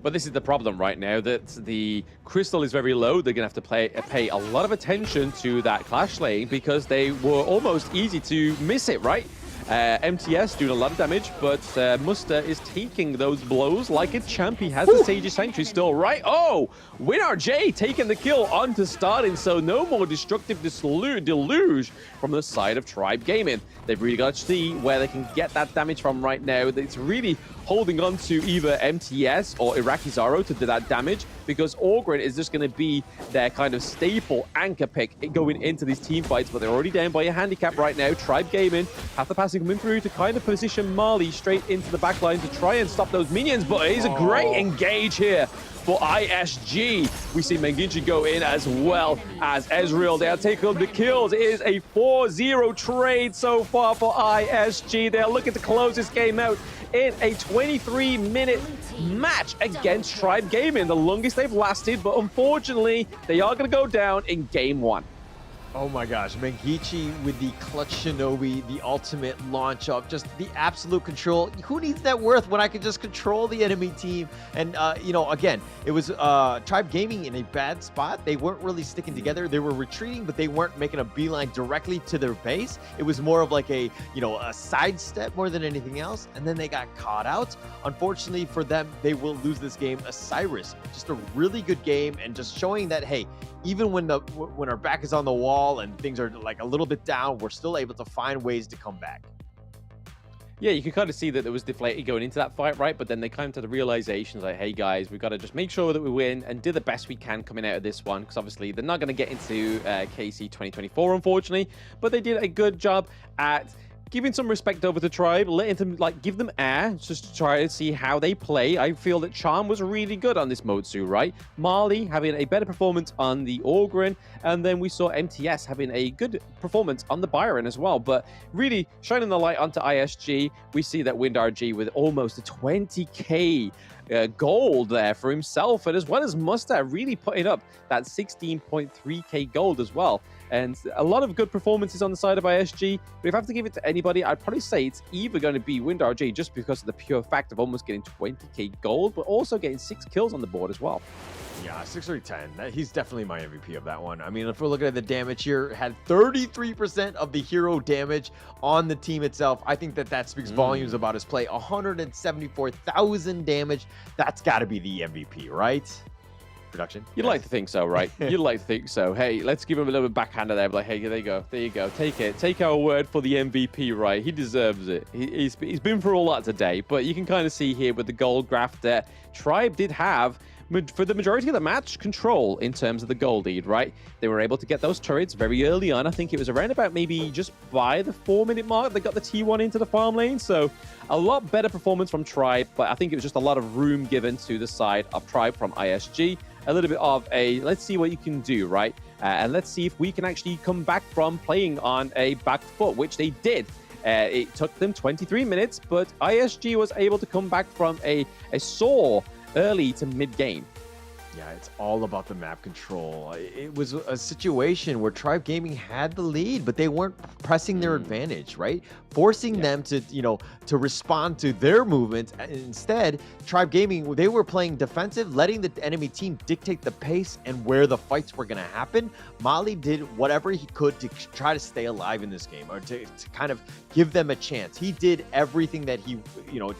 But this is the problem right now, that the crystal is very low. They're going to have to pay a lot of attention to that clash lane because they were almost easy to miss it, right? MTS doing a lot of damage, but Muster is taking those blows like a champ. He has the Sage's Sanctuary still, right? Oh, WinRJ taking the kill onto starting, so no more destructive deluge from the side of Tribe Gaming. They've really got to see where they can get that damage from right now. It's really holding on to either MTS or Iraqi Zaro to do that damage, because Orgrin is just going to be their kind of staple anchor pick going into these team fights, but they're already down by a handicap right now. Tribe Gaming have the passing coming through to kind of position Mali straight into the backline to try and stop those minions, but it is a great engage here for ISG. We see Menginchi go in as well as Ezreal. They'll take up the kills. It is a 4-0 trade so far for ISG. They're looking to close this game out in a 23-minute match against Tribe Gaming, the longest they've lasted, but unfortunately, they are going to go down in game one. Oh my gosh, Mengichi with the clutch Shinobi, the ultimate launch up, just the absolute control. Who needs that worth when I can just control the enemy team? And, you know, again, it was Tribe Gaming in a bad spot. They weren't really sticking together. They were retreating, but they weren't making a beeline directly to their base. It was more of like a, you know, a sidestep more than anything else. And then they got caught out. Unfortunately for them, they will lose this game. Isurus, just a really good game and just showing that, hey, even when our back is on the wall and things are like a little bit down, we're still able to find ways to come back. Yeah, you can kind of see that there was deflated going into that fight, right? But then they came to the realization like, hey guys, we've got to just make sure that we win and do the best we can coming out of this one, because obviously they're not going to get into KC 2024, unfortunately, but they did a good job at giving some respect over to Tribe, letting them, like, give them air, just to try to see how they play. I feel that Charm was really good on this Motsu, right? Mali having a better performance on the Orgrin, and then we saw MTS having a good performance on the Byron as well. But really shining the light onto ISG, we see that WinRJ with almost a 20k gold there for himself, and as well as Muster really putting up that 16.3k gold as well. And a lot of good performances on the side of ISG. But if I have to give it to anybody, I'd probably say it's either going to be WinRJ, just because of the pure fact of almost getting 20k gold, but also getting 6 kills on the board as well. Yeah, 6-3-10. He's definitely my MVP of that one. I mean, if we're looking at the damage here, had 33% of the hero damage on the team itself. I think that speaks volumes about his play. 174,000 damage. That's got to be the MVP, right? Production. You'd like to think so, right? You'd like to think so. Hey, let's give him a little bit backhander there. Like, hey, there you go. There you go. Take it. Take our word for the MVP, right? He deserves it. He's been through all that today. But you can kind of see here with the gold graph that Tribe did have, for the majority of the match, control in terms of the gold lead, right? They were able to get those turrets very early on. I think it was around about maybe just by the 4-minute mark, they got the T1 into the farm lane. So a lot better performance from Tribe, but I think it was just a lot of room given to the side of Tribe from ISG. A little bit of a, let's see what you can do, right? And let's see if we can actually come back from playing on a back foot, which they did. It took them 23 minutes, but ISG was able to come back from a sore early to mid-game. Yeah, it's all about the map control. It was a situation where Tribe Gaming had the lead, but they weren't pressing their advantage, right? Forcing them to, you know, to respond to their movements. Instead, Tribe Gaming, they were playing defensive, letting the enemy team dictate the pace and where the fights were going to happen. Mali did whatever he could to try to stay alive in this game, or to kind of give them a chance. He did everything that he,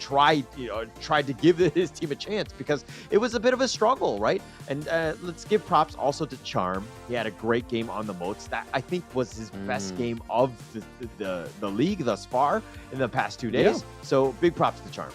tried to give his team a chance, because it was a bit of a struggle, right? And let's give props also to Charm. He had a great game on the moats. That, I think, was his best game of the league thus far in the past 2 days. Yeah. So big props to Charm.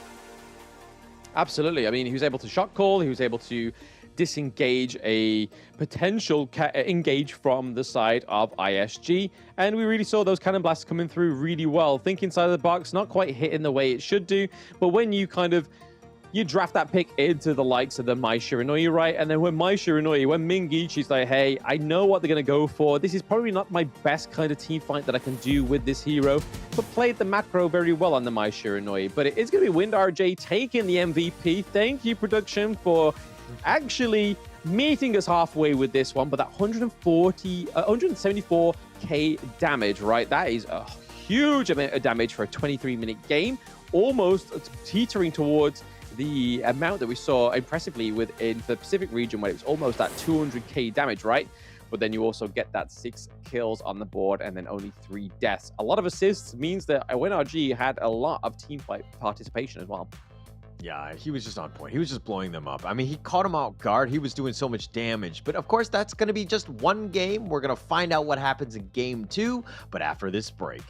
Absolutely. I mean, he was able to shot call. He was able to disengage a potential engage from the side of ISG. And we really saw those cannon blasts coming through really well. Think inside of the box, not quite hitting the way it should do. But when you kind of you draft that pick into the likes of the Mai Shiranui, right? And then when Mingichi's like, hey, I know what they're going to go for. This is probably not my best kind of team fight that I can do with this hero, but played the macro very well on the Mai Shiranui. But it is going to be Wind RJ taking the MVP. Thank you, production, for actually meeting us halfway with this one. But that 174k damage, right? That is a huge amount of damage for a 23-minute game, almost teetering towards the amount that we saw impressively within the Pacific region, where it was almost that 200k damage, right? But then you also get that 6 kills on the board and then only 3 deaths. A lot of assists means that WinRG had a lot of team fight participation as well. Yeah, he was just on point. He was just blowing them up. I mean, he caught him out guard. He was doing so much damage. But of course, that's going to be just one game. We're going to find out what happens in game 2, but after this break.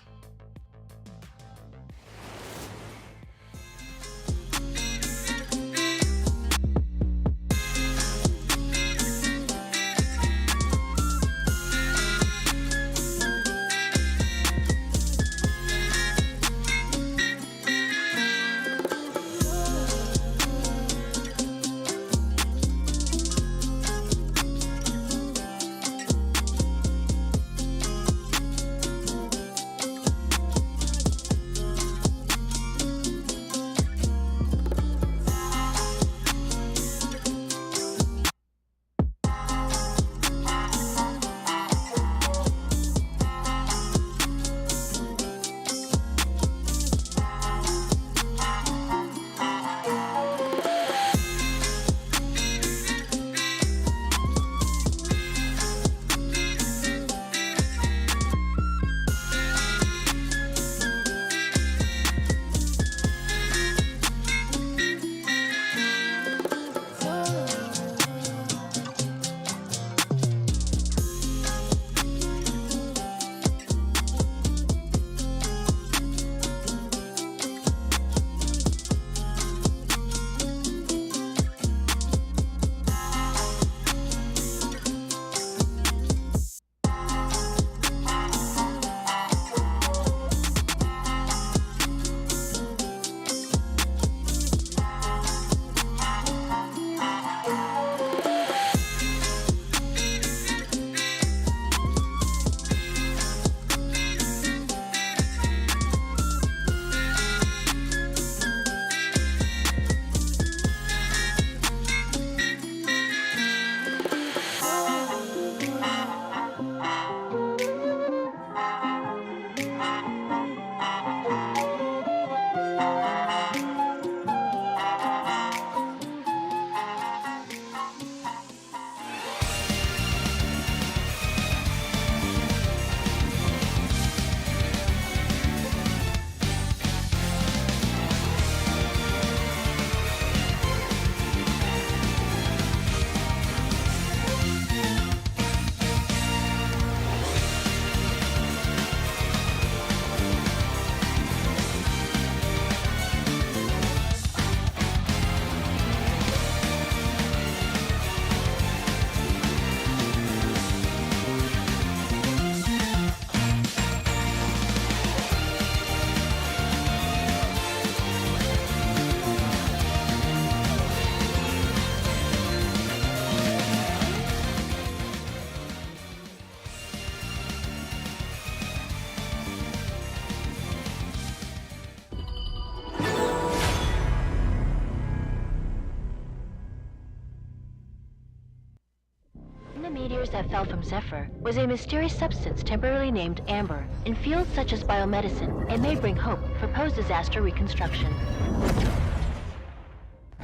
The meteors that fell from Zephyr was a mysterious substance temporarily named Amber. In fields such as biomedicine, it may bring hope for post-disaster reconstruction.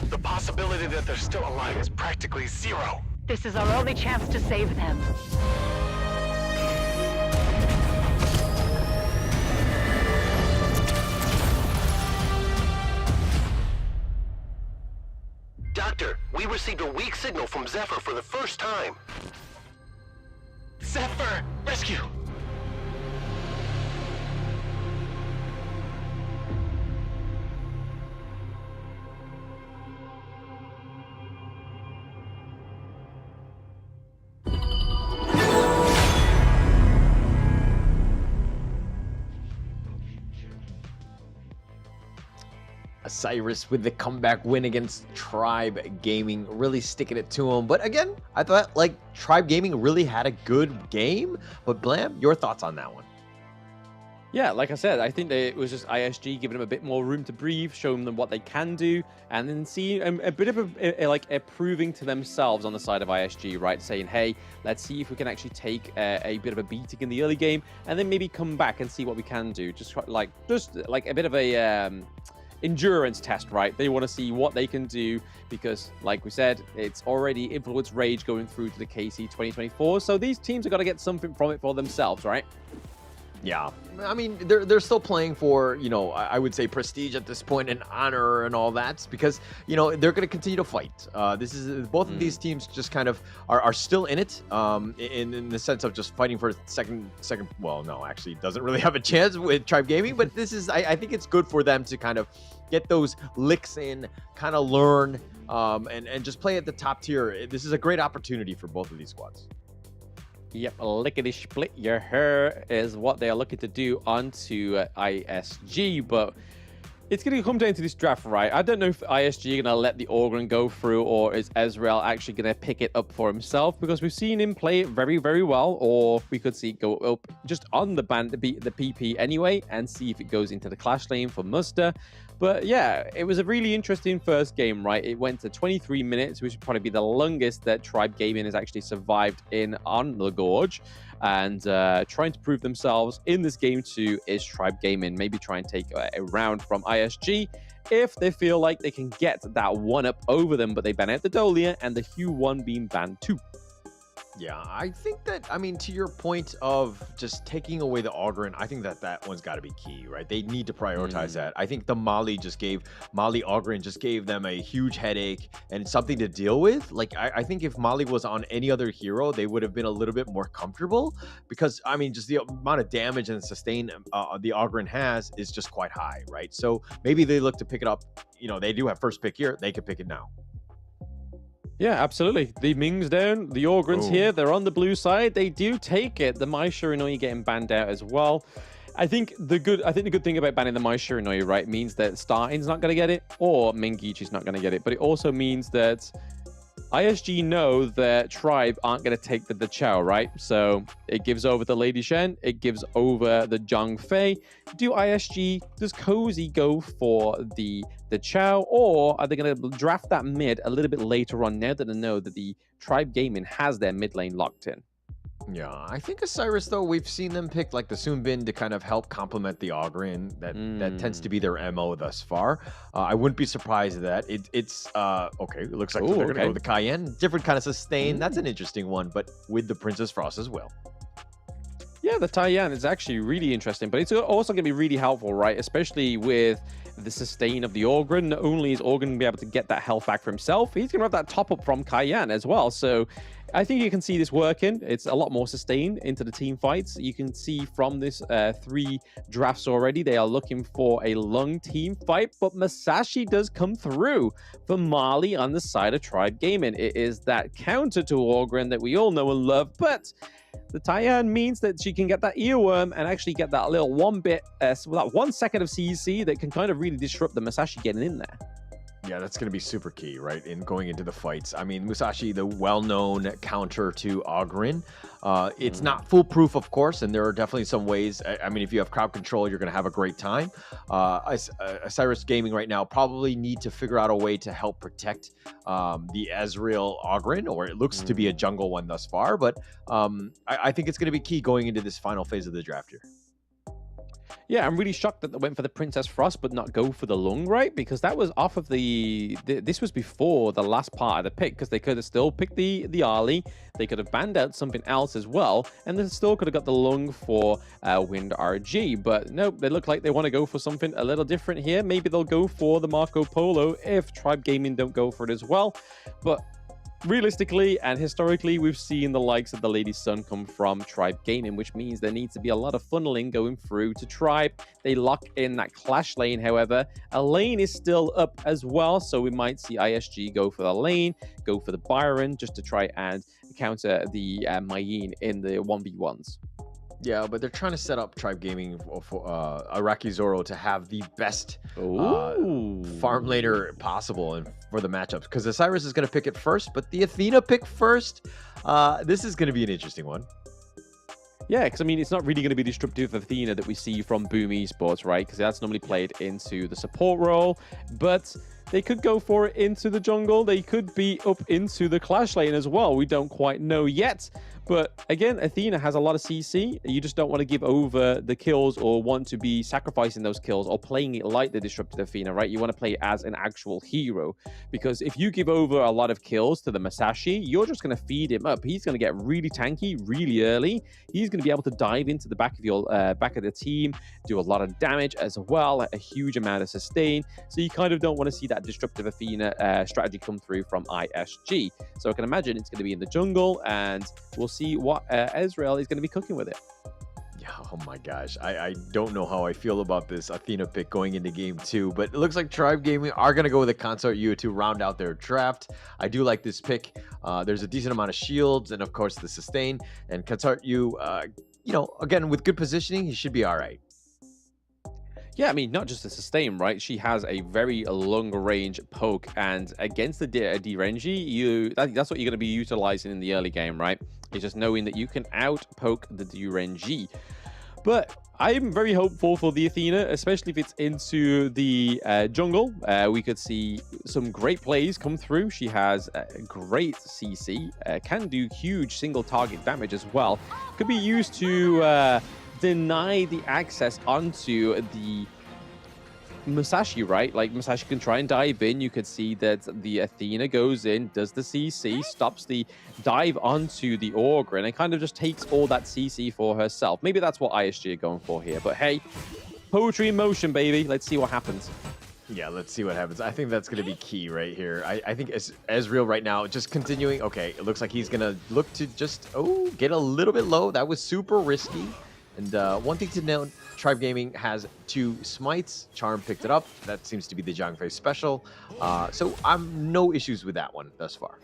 The possibility that they're still alive is practically zero. This is our only chance to save them. Doctor, we received a weak signal from Zephyr for the first time. Zephyr! Rescue! Isurus with the comeback win against Tribe Gaming, really sticking it to him. But again, I thought like Tribe Gaming really had a good game. But Blam, your thoughts on that one? Yeah, like I said, I think that it was just ISG giving them a bit more room to breathe, showing them what they can do, and then see a bit of a proving to themselves on the side of ISG, right? Saying, hey, let's see if we can actually take a bit of a beating in the early game, and then maybe come back and see what we can do. Just like a bit of a endurance test, right? They want to see what they can do because, like we said, it's already Influence Rage going through to the KC 2024, so these teams are going to get something from it for themselves, right? Yeah, I mean, they're still playing for, you know, I would say prestige at this point and honor and all that because, you know, they're going to continue to fight. This is both of these teams just kind of are still in it in the sense of just fighting for second. Well, no, actually doesn't really have a chance with Tribe Gaming, but this is, I think it's good for them to kind of get those licks in, kind of learn and just play at the top tier. This is a great opportunity for both of these squads. Yep, lickety split your hair is what they are looking to do onto ISG, but it's going to come down to this draft, right? I don't know if ISG are going to let the Orgrin go through, or is Ezreal actually going to pick it up for himself? Because we've seen him play it very, very well, or we could see it go up just on the band, the PP anyway, and see if it goes into the clash lane for Muster. But yeah, it was a really interesting first game, right? It went to 23 minutes, which would probably be the longest that Tribe Gaming has actually survived on the Gorge. And trying to prove themselves in this game too is Tribe Gaming. Maybe try and take a round from ISG if they feel like they can get that one up over them, but they ban out the Dolia and the Hue 1 being banned too. Yeah, I think that, I mean, to your point of just taking away the Ogryn, I think that one's got to be key, right? They need to prioritize that. I think the Mali Ogryn just gave them a huge headache and something to deal with. Like, I think if Mali was on any other hero, they would have been a little bit more comfortable because, I mean, just the amount of damage and sustain the Ogryn has is just quite high, right? So maybe they look to pick it up. You know, they do have first pick here. They could pick it now. Yeah, absolutely. The Ming's down, the Orgrin's here, they're on the blue side. They do take it. The Mai Shiranui getting banned out as well. I think the good thing about banning the Mai Shiranui, right, means that Starting's not going to get it, or Mingichi's not going to get it. But it also means that ISG know that Tribe aren't going to take the Chao, right? So it gives over the Lady Shen, it gives over the Zhang Fei. Does Cozy go for the Chao, or are they going to draft that mid a little bit later on now that they know that the Tribe Gaming has their mid lane locked in? Yeah, I think Isurus, though, we've seen them pick like the Sunbin to kind of help complement the Ogryn. That tends to be their MO thus far. I wouldn't be surprised at that. It's okay. It looks like they're going to go with the Cayenne. Different kind of sustain. That's an interesting one, but with the Princess Frost as well. Yeah, the Taiyan is actually really interesting, but it's also going to be really helpful, right? Especially with the sustain of the Orgrin. Not only is Orgrin going to be able to get that health back for himself, he's going to have that top-up from Cayenne as well. So I think you can see this working. It's a lot more sustain into the team fights. You can see from this 3 drafts already, they are looking for a long team fight, but Masashi does come through for Mali on the side of Tribe Gaming. It is that counter to Orgrin that we all know and love, but the Taiyan means that she can get that earworm and actually get that little 1 second of CEC that can kind of really disrupt the Masashi getting in there. Yeah, that's going to be super key, right, in going into the fights. I mean, Musashi, the well-known counter to Ogryn. It's not foolproof, of course, and there are definitely some ways. I mean, if you have crowd control, you're going to have a great time. Isurus Gaming right now probably need to figure out a way to help protect the Ezreal Ogryn, or it looks to be a jungle one thus far. But I think it's going to be key going into this final phase of the draft here. Yeah, I'm really shocked that they went for the Princess Frost, but not go for the Lung, right? Because that was off of this was before the last part of the pick, because they could have still picked the Ali, they could have banned out something else as well, and they still could have got the Lung for Wind RG. But no, they look like they want to go for something a little different here. Maybe they'll go for the Marco Polo if Tribe Gaming don't go for it as well. But realistically and historically, we've seen the likes of the Lady Sun come from Tribe Gaming, which means there needs to be a lot of funneling going through to Tribe. They lock in that clash lane, however. A lane is still up as well, so we might see ISG go for the lane, go for the Byron, just to try and counter the Mayin in the 1v1s. Yeah, but they're trying to set up Tribe Gaming for Araki Zoro to have the best farm laner possible and for the matchups. Because Isurus is going to pick it first, but the Athena pick first. This is going to be an interesting one. Yeah, because I mean, it's not really going to be disruptive Athena that we see from Boom Esports, right? Because that's normally played into the support role, but they could go for it into the jungle. They could be up into the Clash lane as well. We don't quite know yet. But again, Athena has a lot of CC. You just don't want to give over the kills or want to be sacrificing those kills or playing it like the disrupted Athena, right? You want to play it as an actual hero. Because if you give over a lot of kills to the Masashi, you're just going to feed him up. He's going to get really tanky really early. He's going to be able to dive into the back of your back of the team, do a lot of damage as well, a huge amount of sustain. So you kind of don't want to see that disruptive Athena strategy come through from ISG. So I can imagine it's going to be in the jungle, and we'll see what Ezreal is going to be cooking with it. Yeah, oh my gosh. I don't know how I feel about this Athena pick going into game 2, but it looks like Tribe Gaming are going to go with a Consort Yu to round out their draft. I do like this pick. There's a decent amount of shields and, of course, the sustain. And Consort Yu, you know, again, with good positioning, he should be all right. Yeah, I mean, not just the sustain, right? She has a very long range poke, and against the Direnji, that's what you're going to be utilizing in the early game, right? It's just knowing that you can out poke the Direnji. But I'm very hopeful for the Athena, especially if it's into the jungle. We could see some great plays come through. She has great CC, can do huge single target damage as well. Could be used to deny the access onto the Musashi, right? Like, Musashi can try and dive in. You could see that the Athena goes in, does the CC, stops the dive onto the Orgrin, and kind of just takes all that CC for herself. Maybe that's what ISG are going for here. But hey, poetry in motion, baby. Let's see what happens. Yeah, let's see what happens. I think that's going to be key right here. I think Ezreal right now, just continuing. Okay, it looks like he's going to look to just, get a little bit low. That was super risky. And one thing to note, Tribe Gaming has 2 smites. Charm picked it up. That seems to be the Zhangfei special. So I'm no issues with that one thus far.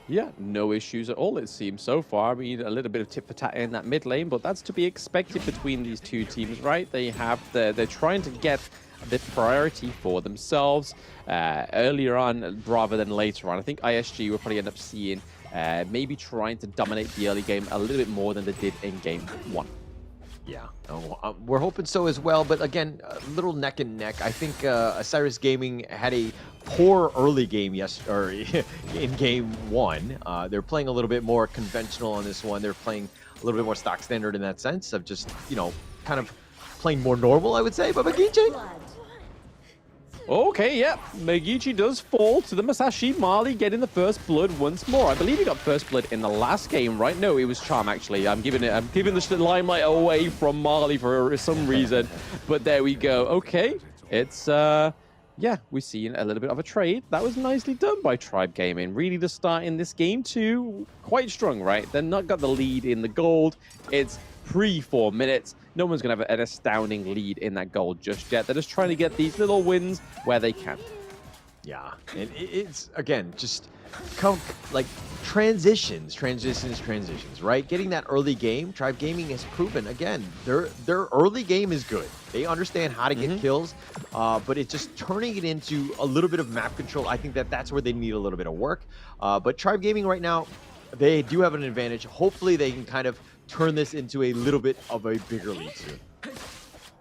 Yeah, no issues at all, it seems, so far. I mean, a little bit of tit-for-tat in that mid lane, but that's to be expected between these two teams, right? They're trying to get the priority for themselves earlier on rather than later on. I think ISG will probably end up seeing maybe trying to dominate the early game a little bit more than they did in game 1. Yeah, we're hoping so as well. But again, a little neck and neck. I think Isurus Gaming had a poor early game in game 1. They're playing a little bit more conventional on this one. They're playing a little bit more stock standard in that sense of just, kind of playing more normal, I would say. But Magichi? Okay, yeah. Magichi does fall to the Masashi. Marley getting the first blood once more. I believe he got first blood in the last game, right? No, it was Charm, actually. I'm giving the limelight away from Marley for some reason. But there we go. Okay. It's, yeah, we're seeing a little bit of a trade. That was nicely done by Tribe Gaming. Really, the start in this game, too, quite strong, right? They're not got the lead in the gold. It's pre-4 minutes. No one's going to have an astounding lead in that gold just yet. They're just trying to get these little wins where they can. Yeah, and it's, again, just like transitions, right? Getting that early game, Tribe Gaming has proven, again, their early game is good. They understand how to get kills, but it's just turning it into a little bit of map control. I think that's where they need a little bit of work. But Tribe Gaming right now, they do have an advantage. Hopefully they can kind of turn this into a little bit of a bigger lead soon.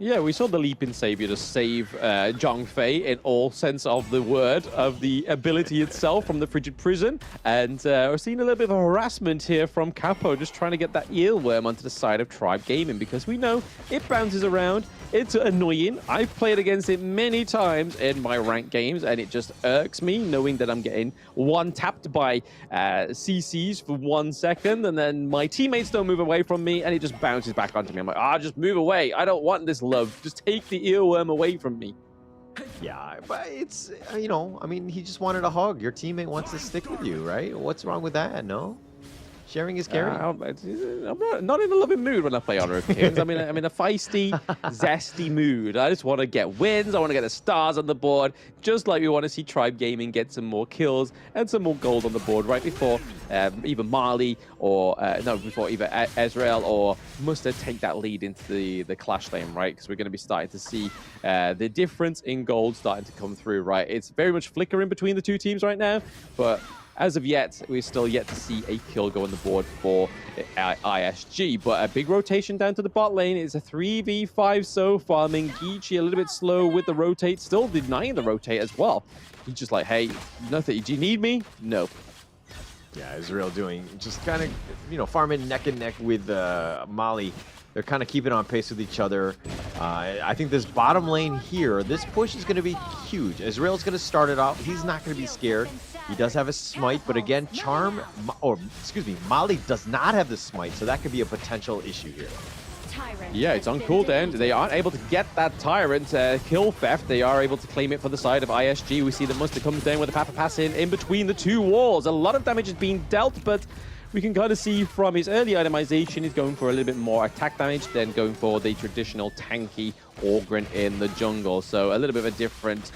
Yeah, we saw the leap in Savior to save Zhangfei in all sense of the word, of the ability itself from the frigid prison. And we're seeing a little bit of harassment here from Capo, just trying to get that earworm onto the side of Tribe Gaming, because we know it bounces around. It's annoying. I've played against it many times in my ranked games, and it just irks me knowing that I'm getting one-tapped by CCs for 1 second, and then my teammates don't move away from me, and it just bounces back onto me. I'm like, just move away. I don't want this love. Just take the earworm away from me. Yeah, but it's, I mean, he just wanted a hug. Your teammate wants to stick with you, right? What's wrong with that? No? Sharing is caring. I'm not in a loving mood when I play Honor of Kings. I'm in a feisty, zesty mood. I just want to get wins. I want to get the stars on the board, just like we want to see Tribe Gaming get some more kills and some more gold on the board right before either Mali or before either Ezreal or Mustard take that lead into the clash lane, right? Because we're going to be starting to see the difference in gold starting to come through, right? It's very much flickering between the two teams right now, but as of yet, we're still yet to see a kill go on the board for ISG. But a big rotation down to the bot lane. It's a 3v5 so far. Mengichi a little bit slow with the rotate, still denying the rotate as well. He's just like, hey, nothing. Do you need me? No. Yeah, Israel doing just kind of, farming neck and neck with Mali. They're kind of keeping on pace with each other. I think this bottom lane here, this push is going to be huge. Israel's going to start it off. He's not going to be scared. He does have a smite, but again, Mali does not have the smite, so that could be a potential issue here. Yeah, it's on cooldown. They aren't able to get that Tyrant kill theft. They are able to claim it for the side of ISG. We see that Mustard comes down with a Papa Pass in between the two walls. A lot of damage is being dealt, but we can kind of see from his early itemization, he's going for a little bit more attack damage than going for the traditional tanky Orgrin in the jungle. So a little bit of a different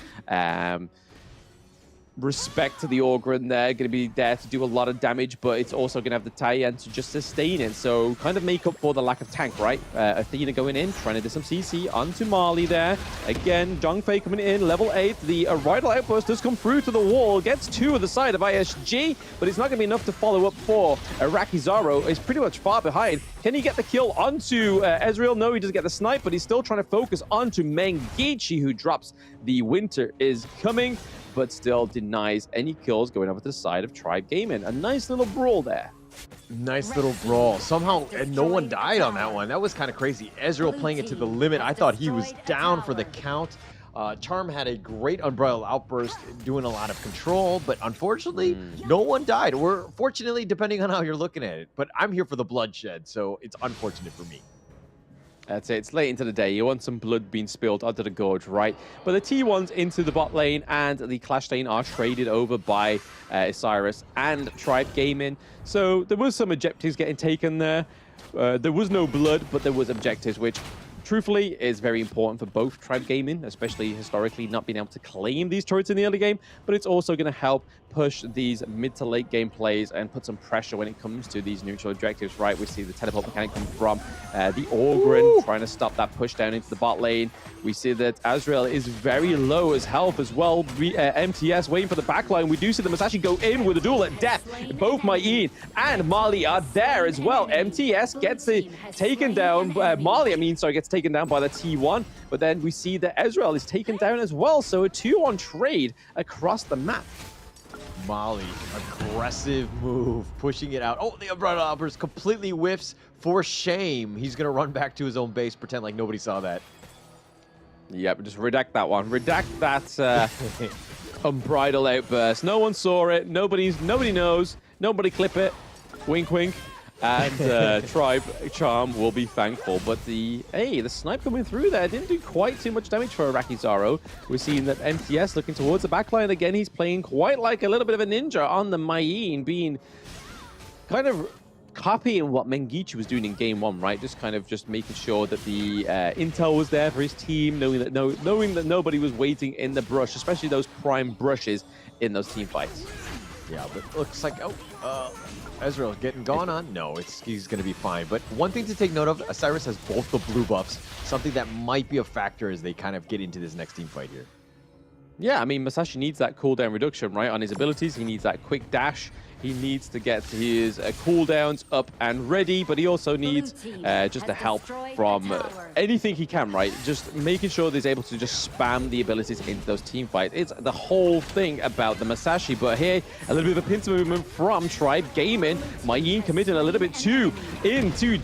respect to the Orgrin there, going to be there to do a lot of damage, but it's also going to have the tie-in to just sustain it. So kind of make up for the lack of tank, right? Athena going in, trying to do some CC onto Mali there. Again, Zhongfei coming in, level 8. The Rival Outburst does come through to the wall, gets 2 of the side of ISG, but it's not going to be enough to follow up for Rakizaro. He's pretty much far behind. Can he get the kill onto Ezreal? No, he doesn't get the snipe, but he's still trying to focus onto Mengichi, who drops the Winter is Coming, but still denies any kills going over to the side of Tribe Gaming. A nice little brawl there. Nice little brawl. Somehow, and no one died on that one. That was kind of crazy. Ezreal playing it to the limit. I thought he was down for the count. Charm had a great Unbridled Outburst, doing a lot of control, but unfortunately, no one died. Or fortunately, depending on how you're looking at it. But I'm here for the bloodshed, so it's unfortunate for me. That's it. It's late into the day. You want some blood being spilled under the gorge, right? But the T1's into the bot lane and the Clash lane are traded over by Isurus and Tribe Gaming. So there was some objectives getting taken there. There was no blood, but there was objectives, which truthfully is very important for both Tribe Gaming, especially historically not being able to claim these turrets in the early game, but it's also going to help push these mid to late game plays and put some pressure when it comes to these neutral objectives, right? We see the teleport mechanic come from the Orgrin trying to stop that push down into the bot lane. We see that Azrael is very low as health as well. MTS waiting for the backline. We do see the Masashi go in with a duel at death. Both Ma'in and Mali are there as well. MTS gets taken down. Mali, gets taken down by the T1. But then we see that Ezreal is taken down as well. So a 2-on trade across the map. Mali, aggressive move, pushing it out. Oh, the Umbrella Outburst completely whiffs. For shame. He's going to run back to his own base, pretend like nobody saw that. Yep, just redact that one. Redact that Unbridled Outburst. No one saw it. Nobody knows. Nobody clip it. Wink, wink. And Tribe Charm will be thankful. But the snipe coming through there didn't do quite too much damage for Rakizaro. We're seeing that MTS looking towards the backline again. He's playing quite like a little bit of a ninja on the Ma'in, being kind of copying what Mengichi was doing in game 1, right? Just making sure that the intel was there for his team, knowing that nobody was waiting in the brush, especially those prime brushes in those team fights. Yeah, but looks like Ezreal getting gone on. No, he's going to be fine. But one thing to take note of, Isurus has both the blue buffs, something that might be a factor as they kind of get into this next team fight here. Yeah, I mean, Masashi needs that cooldown reduction, right? On his abilities, he needs that quick dash. He needs to get his cooldowns up and ready, but he also needs just the help from anything he can, right? Just making sure that he's able to just spam the abilities into those team fights. It's the whole thing about the Masashi, but here, a little bit of a pincer movement from Tribe Gaming. Ma'in committing a little bit too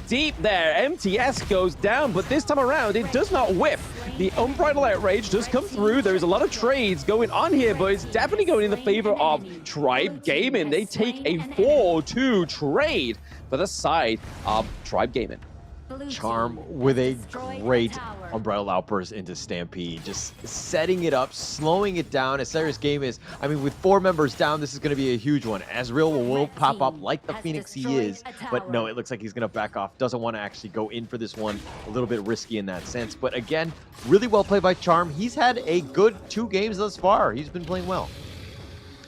deep there. MTS goes down, but this time around, it does not whiff. The Unbridled Outrage does come through. There is a lot of trades going on here, but it's definitely going in the favor of Tribe Gaming. They take a 4-2 trade for the side of Tribe Gaming. Charm with a great Unbridled Outburst into Stampede, just setting it up, slowing it down. As Cyrus game is, I mean, with 4 members down, this is going to be a huge one. Ezreal will pop up like the Phoenix he is, but no, it looks like he's going to back off. Doesn't want to actually go in for this one. A little bit risky in that sense, but again, really well played by Charm. He's had a good 2 games thus far. He's been playing well.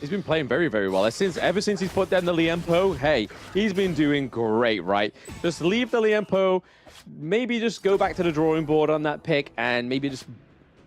He's been playing very, very well. Ever since he's put down the Liempo, hey, he's been doing great, right? Just leave the Liempo, maybe just go back to the drawing board on that pick, and maybe just...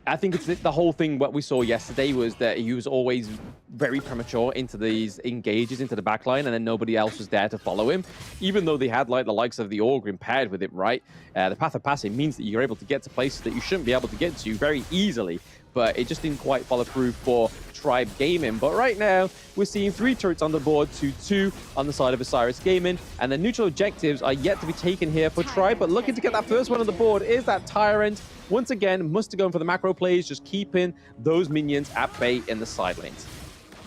I think it's the whole thing, what we saw yesterday was that he was always very premature into these engages, into the backline, and then nobody else was there to follow him. Even though they had like the likes of the Orgrim paired with it, right? The Path of Passing means that you're able to get to places that you shouldn't be able to get to very easily. But it just didn't quite follow through for Tribe Gaming. But right now, we're seeing 3 turrets on the board to 2 on the side of Isurus Gaming. And the neutral objectives are yet to be taken here for Tribe. But looking to get that first one on the board is that Tyrant. Once again, must have gone for the macro plays, just keeping those minions at bay in the side lanes.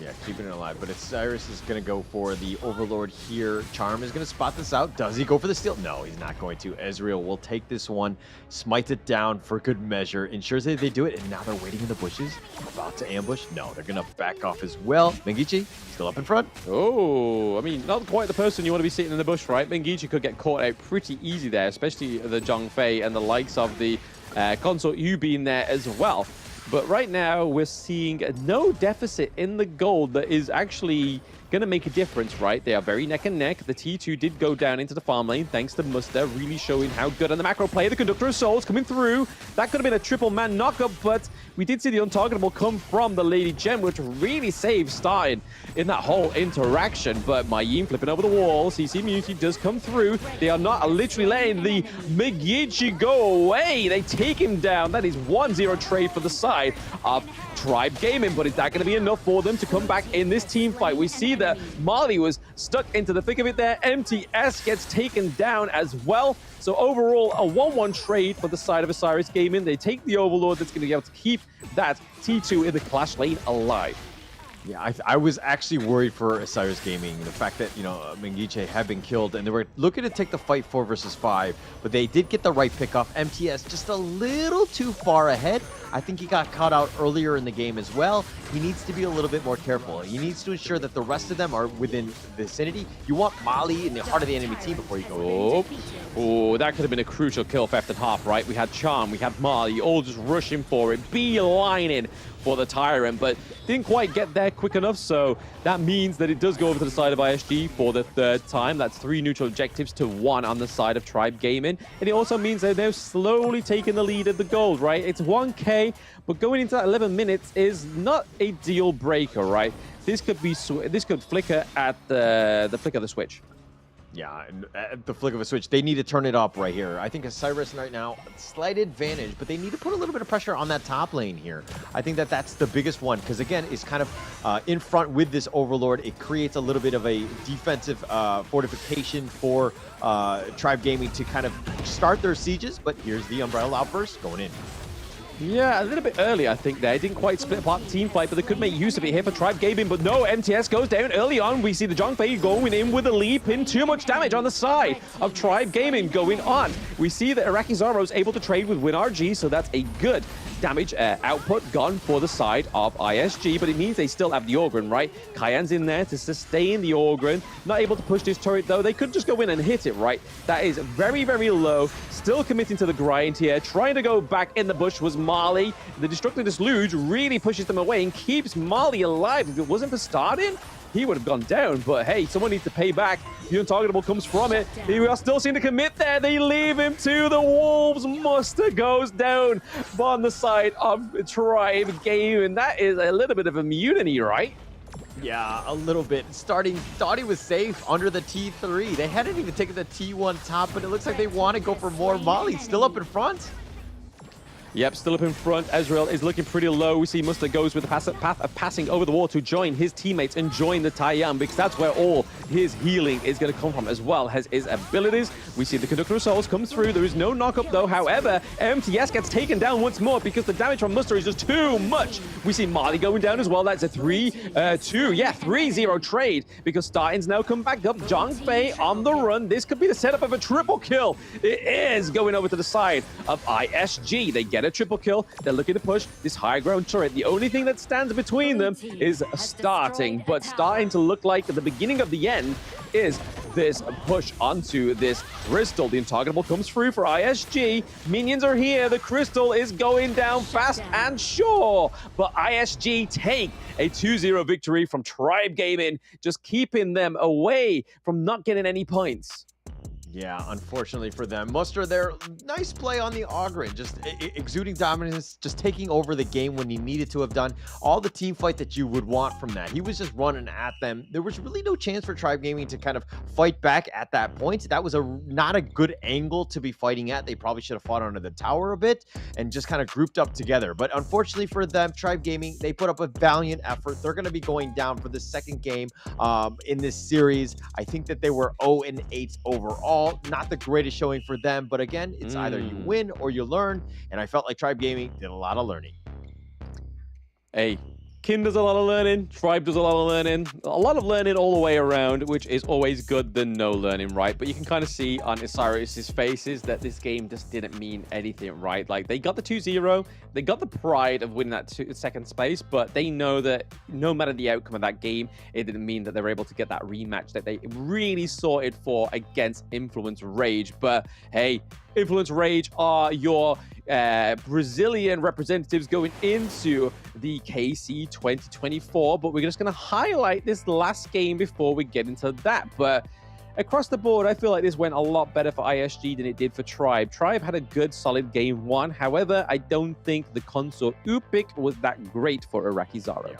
Yeah, keeping it alive, but Cyrus is going to go for the Overlord here. Charm is going to spot this out. Does he go for the steal? No, he's not going to. Ezreal will take this one, smites it down for good measure, ensures that they do it, and now they're waiting in the bushes, about to ambush. No, they're going to back off as well. Mengichi still up in front. Oh, I mean, not quite the person you want to be sitting in the bush, right? Mengichi could get caught out pretty easy there, especially the Zhongfei and the likes of the Consort Yu being there as well. But right now, we're seeing no deficit in the gold that is actually going to make a difference, right? They are very neck and neck. The T2 did go down into the farm lane, thanks to Muster, really showing how good on the macro play. The Conductor of Souls coming through. That could have been a triple man knockup, but we did see the untargetable come from the Lady Gem, which really saved starting in that whole interaction. But Mayim flipping over the wall. CC Immunity does come through. They are not literally letting the Megichi go away. They take him down. That is 1-0 trade for the side of Tribe Gaming, but is that going to be enough for them to come back in this team fight? We see that Marley was stuck into the thick of it there. MTS gets taken down as well. So overall, a 1-1 trade for the side of Isurus Gaming. They take the Overlord that's going to be able to keep that T2 in the clash lane alive. Yeah, I was actually worried for Isurus Gaming. The fact that, you know, Mengiche had been killed and they were looking to take the fight 4 versus 5, but they did get the right pick off. MTS just a little too far ahead. I think he got caught out earlier in the game as well. He needs to be a little bit more careful. He needs to ensure that the rest of them are within the vicinity. You want Mali in the heart of the enemy team before you go in. Oh, that could have been a crucial kill for Theft and Half, right? We had Charm, we had Mali, all just rushing for it, beelining for the Tyrant, but didn't quite get there quick enough, so that means that it does go over to the side of ISG for the 3rd time. That's 3 neutral objectives to 1 on the side of Tribe Gaming, and it also means they're now slowly taking the lead of the gold, right? It's 1K, but going into that 11 minutes is not a deal breaker, right? This could be this could flicker at the flick of the switch. Yeah, at the flick of a switch, they need to turn it up right here. I think Isurus right now, slight advantage, but they need to put a little bit of pressure on that top lane here. I think that that's the biggest one, because again, it's kind of in front with this Overlord. It creates a little bit of a defensive fortification for Tribe Gaming to kind of start their sieges, but here's the Unbridled Outburst going in. Yeah, a little bit early, I think, there. Didn't quite split apart the team fight, but they could make use of it here for Tribe Gaming. But no, MTS goes down early on. We see the Zhongfei going in with a leap in. Too much damage on the side of Tribe Gaming going on. We see that Iraqi Zoro is able to trade with WinRG, so that's a good damage output gone for the side of ISG, but it means they still have the Orgrim, right? Kyan's in there to sustain the Orgrim. Not able to push this turret, though. They could just go in and hit it, right? That is very, very low. Still committing to the grind here. Trying to go back in the bush was Marley. The Destructive Dislodge really pushes them away and keeps Marley alive. If it wasn't for starting, he would have gone down, but hey, someone needs to pay back. The untargetable comes from it. We are still seeing the commit there. They leave him to the Wolves. Muster goes down on the side of Tribe Game, and that is a little bit of immunity, right? Yeah, a little bit. Starting thought he was safe under the T3. They hadn't even taken the T1 top, but it looks like they want to go for more. Molly still up in front. Yep, still up in front. Ezreal is looking pretty low. We see Mustard goes with the path of passing over the wall to join his teammates and join the Taiyan, because that's where all his healing is going to come from, as well as his abilities. We see the Conductor of Souls come through. There is no knock-up though. However, MTS gets taken down once more because the damage from Mustard is just too much. We see Marley going down as well. That's a 3-0 trade, because Startings now come back up. Zhongfei on the run. This could be the setup of a triple kill. It is going over to the side of ISG. They get a triple kill. They're looking to push this high ground turret. The only thing that stands between them is starting, but starting to look like the beginning of the end is this push onto this crystal. The untargetable comes through for ISG. Minions are here. The crystal is going down fast and sure, but ISG take a 2-0 victory from Tribe Gaming, just keeping them away from not getting any points. Yeah, unfortunately for them. Muster, their nice play on the Ogren, just exuding dominance, just taking over the game when he needed to have done all the team fight that you would want from that. He was just running at them. There was really no chance for Tribe Gaming to kind of fight back at that point. That was not a good angle to be fighting at. They probably should have fought under the tower a bit and just kind of grouped up together. But unfortunately for them, Tribe Gaming, they put up a valiant effort. They're going to be going down for the second game in this series. I think that they were 0-8 overall. Not the greatest showing for them, but again, it's either you win or you learn, and I felt like Tribe Gaming did a lot of learning. Hey, Kin does a lot of learning, Tribe does a lot of learning all the way around, which is always good than no learning, right? But you can kind of see on Isurus' faces that this game just didn't mean anything, right? Like, they got the 2-0, they got the pride of winning that second space, but they know that no matter the outcome of that game, it didn't mean that they were able to get that rematch that they really sorted for against Influence Rage. But hey, Influence Rage are your Brazilian representatives going into the KC 2024, but we're just going to highlight this last game before we get into that. But across the board, I feel like this went a lot better for ISG than it did for Tribe. Tribe had a good, solid game one. However, I don't think the console Upik was that great for Iraqi Zaro.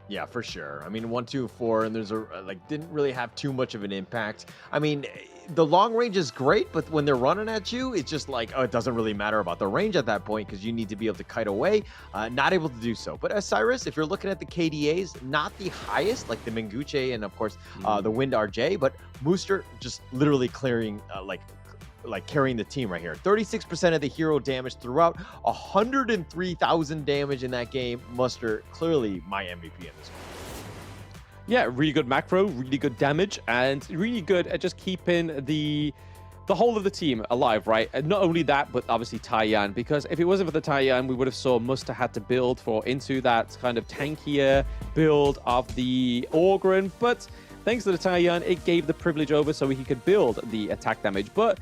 Yeah, for sure. I mean, 1, 2, 4, and there's didn't really have too much of an impact. I mean, the long range is great, but when they're running at you, it's just like, oh, it doesn't really matter about the range at that point because you need to be able to kite away. Not able to do so. But Osiris, if you're looking at the KDAs, not the highest, like the Minguche and, of course, the Wind RJ, but Mooster just literally clearing, like carrying the team right here. 36% of the hero damage throughout, 103,000 damage in that game. Muster, clearly my MVP in this one. Yeah, really good macro, really good damage, and really good at just keeping the whole of the team alive, right? And not only that, but obviously Taiyan, because if it wasn't for the Taiyan, we would have saw Muster had to build into that kind of tankier build of the Ogren, but thanks to the Taiyan, it gave the privilege over so he could build the attack damage. But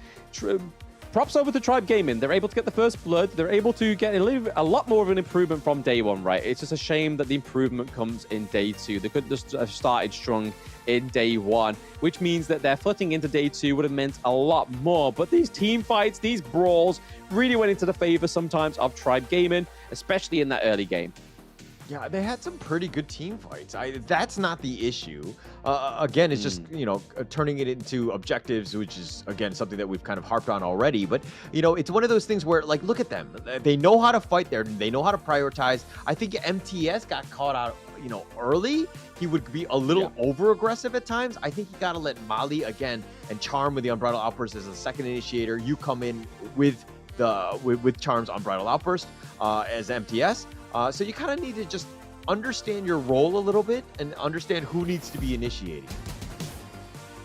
props over to Tribe Gaming. They're able to get the first blood. They're able to get a lot more of an improvement from day one, right? It's just a shame that the improvement comes in day two. They could just have started strong in day one, which means that their footing into day two would have meant a lot more. But these team fights, these brawls, really went into the favor sometimes of Tribe Gaming, especially in that early game. Yeah, they had some pretty good team fights. That's not the issue. Again, it's just, turning it into objectives, which is, again, something that we've kind of harped on already. But, it's one of those things where, like, look at them. They know how to fight there. They know how to prioritize. I think MTS got caught out, early. He would be a little over-aggressive at times. I think you got to let Mali, again, and Charm with the Unbridled Outburst as a second initiator. You come in with Charm's Unbridled Outburst as MTS. So you kind of need to just understand your role a little bit and understand who needs to be initiating.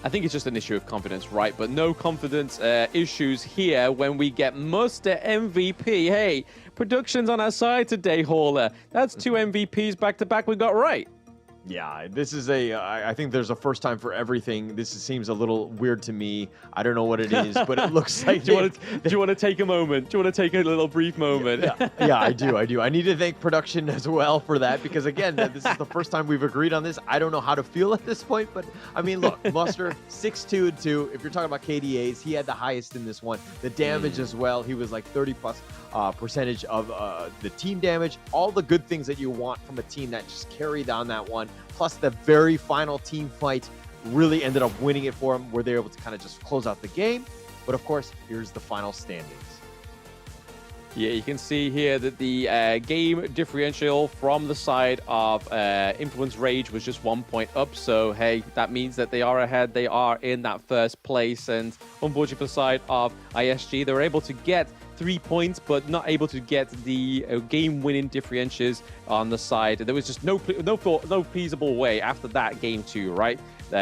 I think it's just an issue of confidence, right? But no confidence issues here when we get Muster MVP. Hey, production's on our side today, Hauler. That's 2 MVPs back-to-back we got right. Yeah, this is I think there's a first time for everything. This seems a little weird to me. I don't know what it is, but it looks like... do you want to take a moment? Do you want to take a little brief moment? Yeah, I do. I need to thank production as well for that, because again, this is the first time we've agreed on this. I don't know how to feel at this point, but I mean, look, Muster, 6-2-2. If you're talking about KDAs, he had the highest in this one. The damage as well, he was like 30+ percentage of the team damage. All the good things that you want from a team that just carried on that one. Plus the very final team fight really ended up winning it for them, where they're able to kind of just close out the game. But of course, here's the final standings. Yeah, you can see here that the game differential from the side of Influence Rage was just 1 point up. So, hey, that means that they are ahead. They are in that first place. And unfortunately for the side of ISG, they were able to get 3 points, but not able to get the game-winning differentials on the side. There was just no feasible way after that game 2, right?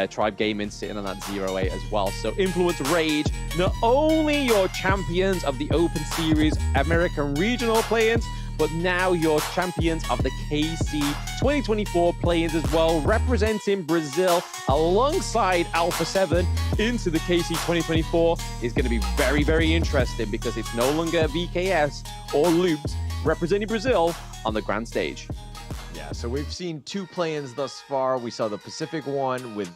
Tribe Gaming sitting on that 0-8 as well. So Influence Rage, not only your champions of the Open Series American Regional play-ins, but now your champions of the KC 2024 play-ins as well, representing Brazil alongside Alpha 7 into the KC 2024 is going to be very, very interesting because it's no longer VKS or Loops representing Brazil on the grand stage. Yeah, so we've seen 2 play-ins thus far. We saw the Pacific one with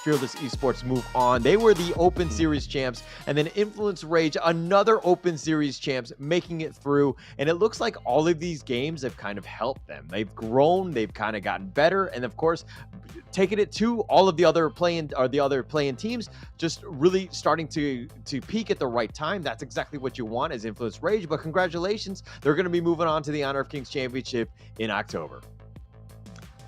Fearless Esports move on. They were the Open Series champs, and then Influence Rage, another Open Series champs, making it through. And it looks like all of these games have kind of helped them. They've grown, they've kind of gotten better, and of course, taking it to all of the other play-in teams, just really starting to peak at the right time. That's exactly what you want as Influence Rage. But congratulations, they're going to be moving on to the Honor of Kings Championship in October.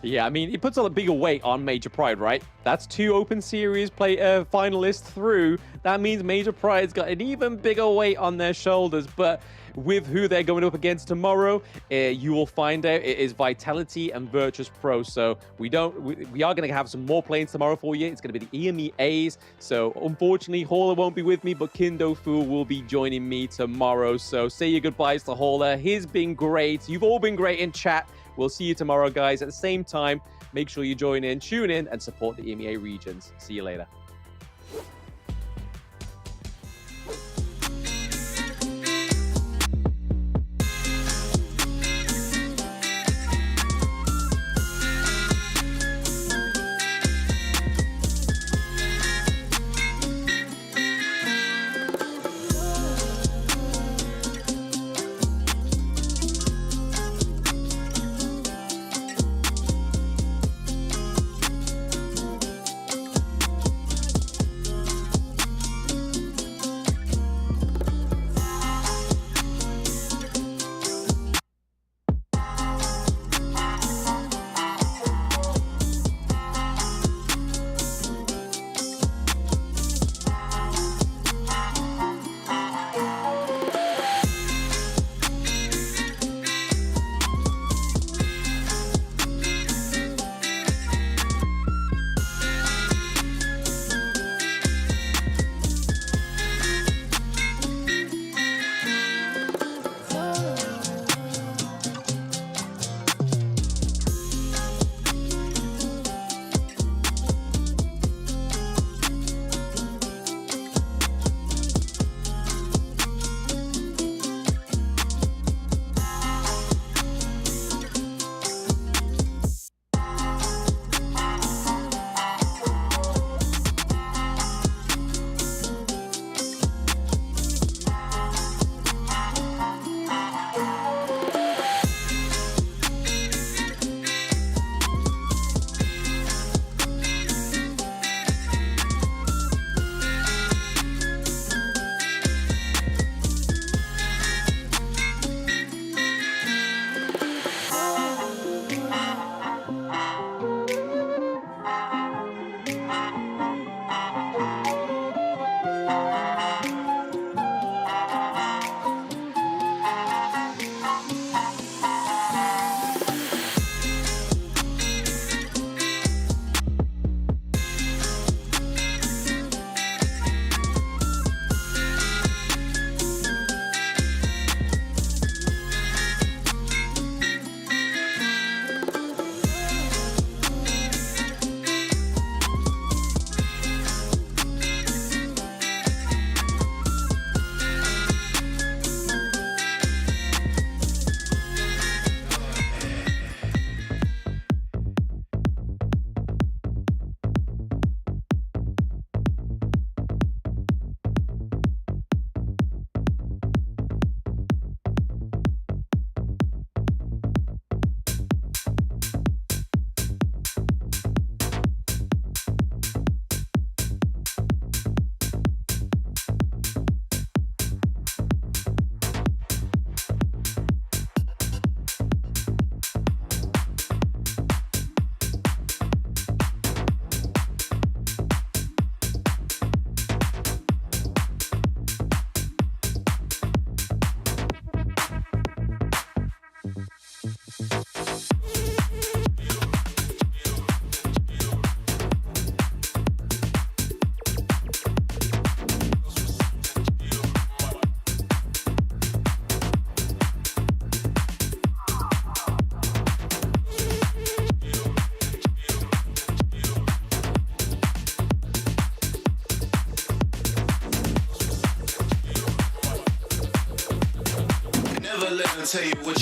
Yeah, I mean, it puts a bigger weight on Major Pride, right? That's 2 Open Series finalists through. That means Major Pride's got an even bigger weight on their shoulders. But with who they're going up against tomorrow, you will find out it is Vitality and Virtus Pro. So we are going to have some more play-ins tomorrow for you. It's going to be the EMEAs. So unfortunately, Hauler won't be with me, but Kindo Fu will be joining me tomorrow. So say your goodbyes to Hauler. He's been great. You've all been great in chat. We'll see you tomorrow, guys. At the same time, make sure you join in, tune in, and support the EMEA regions. See you later.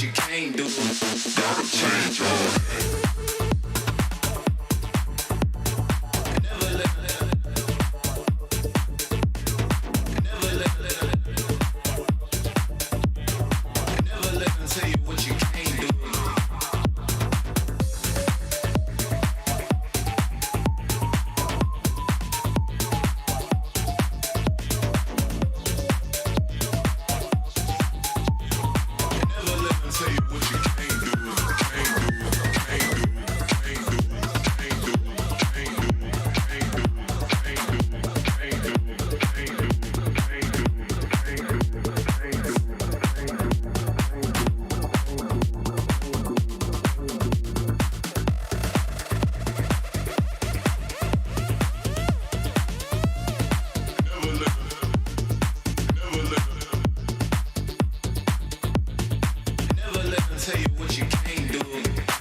what you can't do. Gotta change your tell you what you can't do.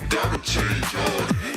Gotta change all that.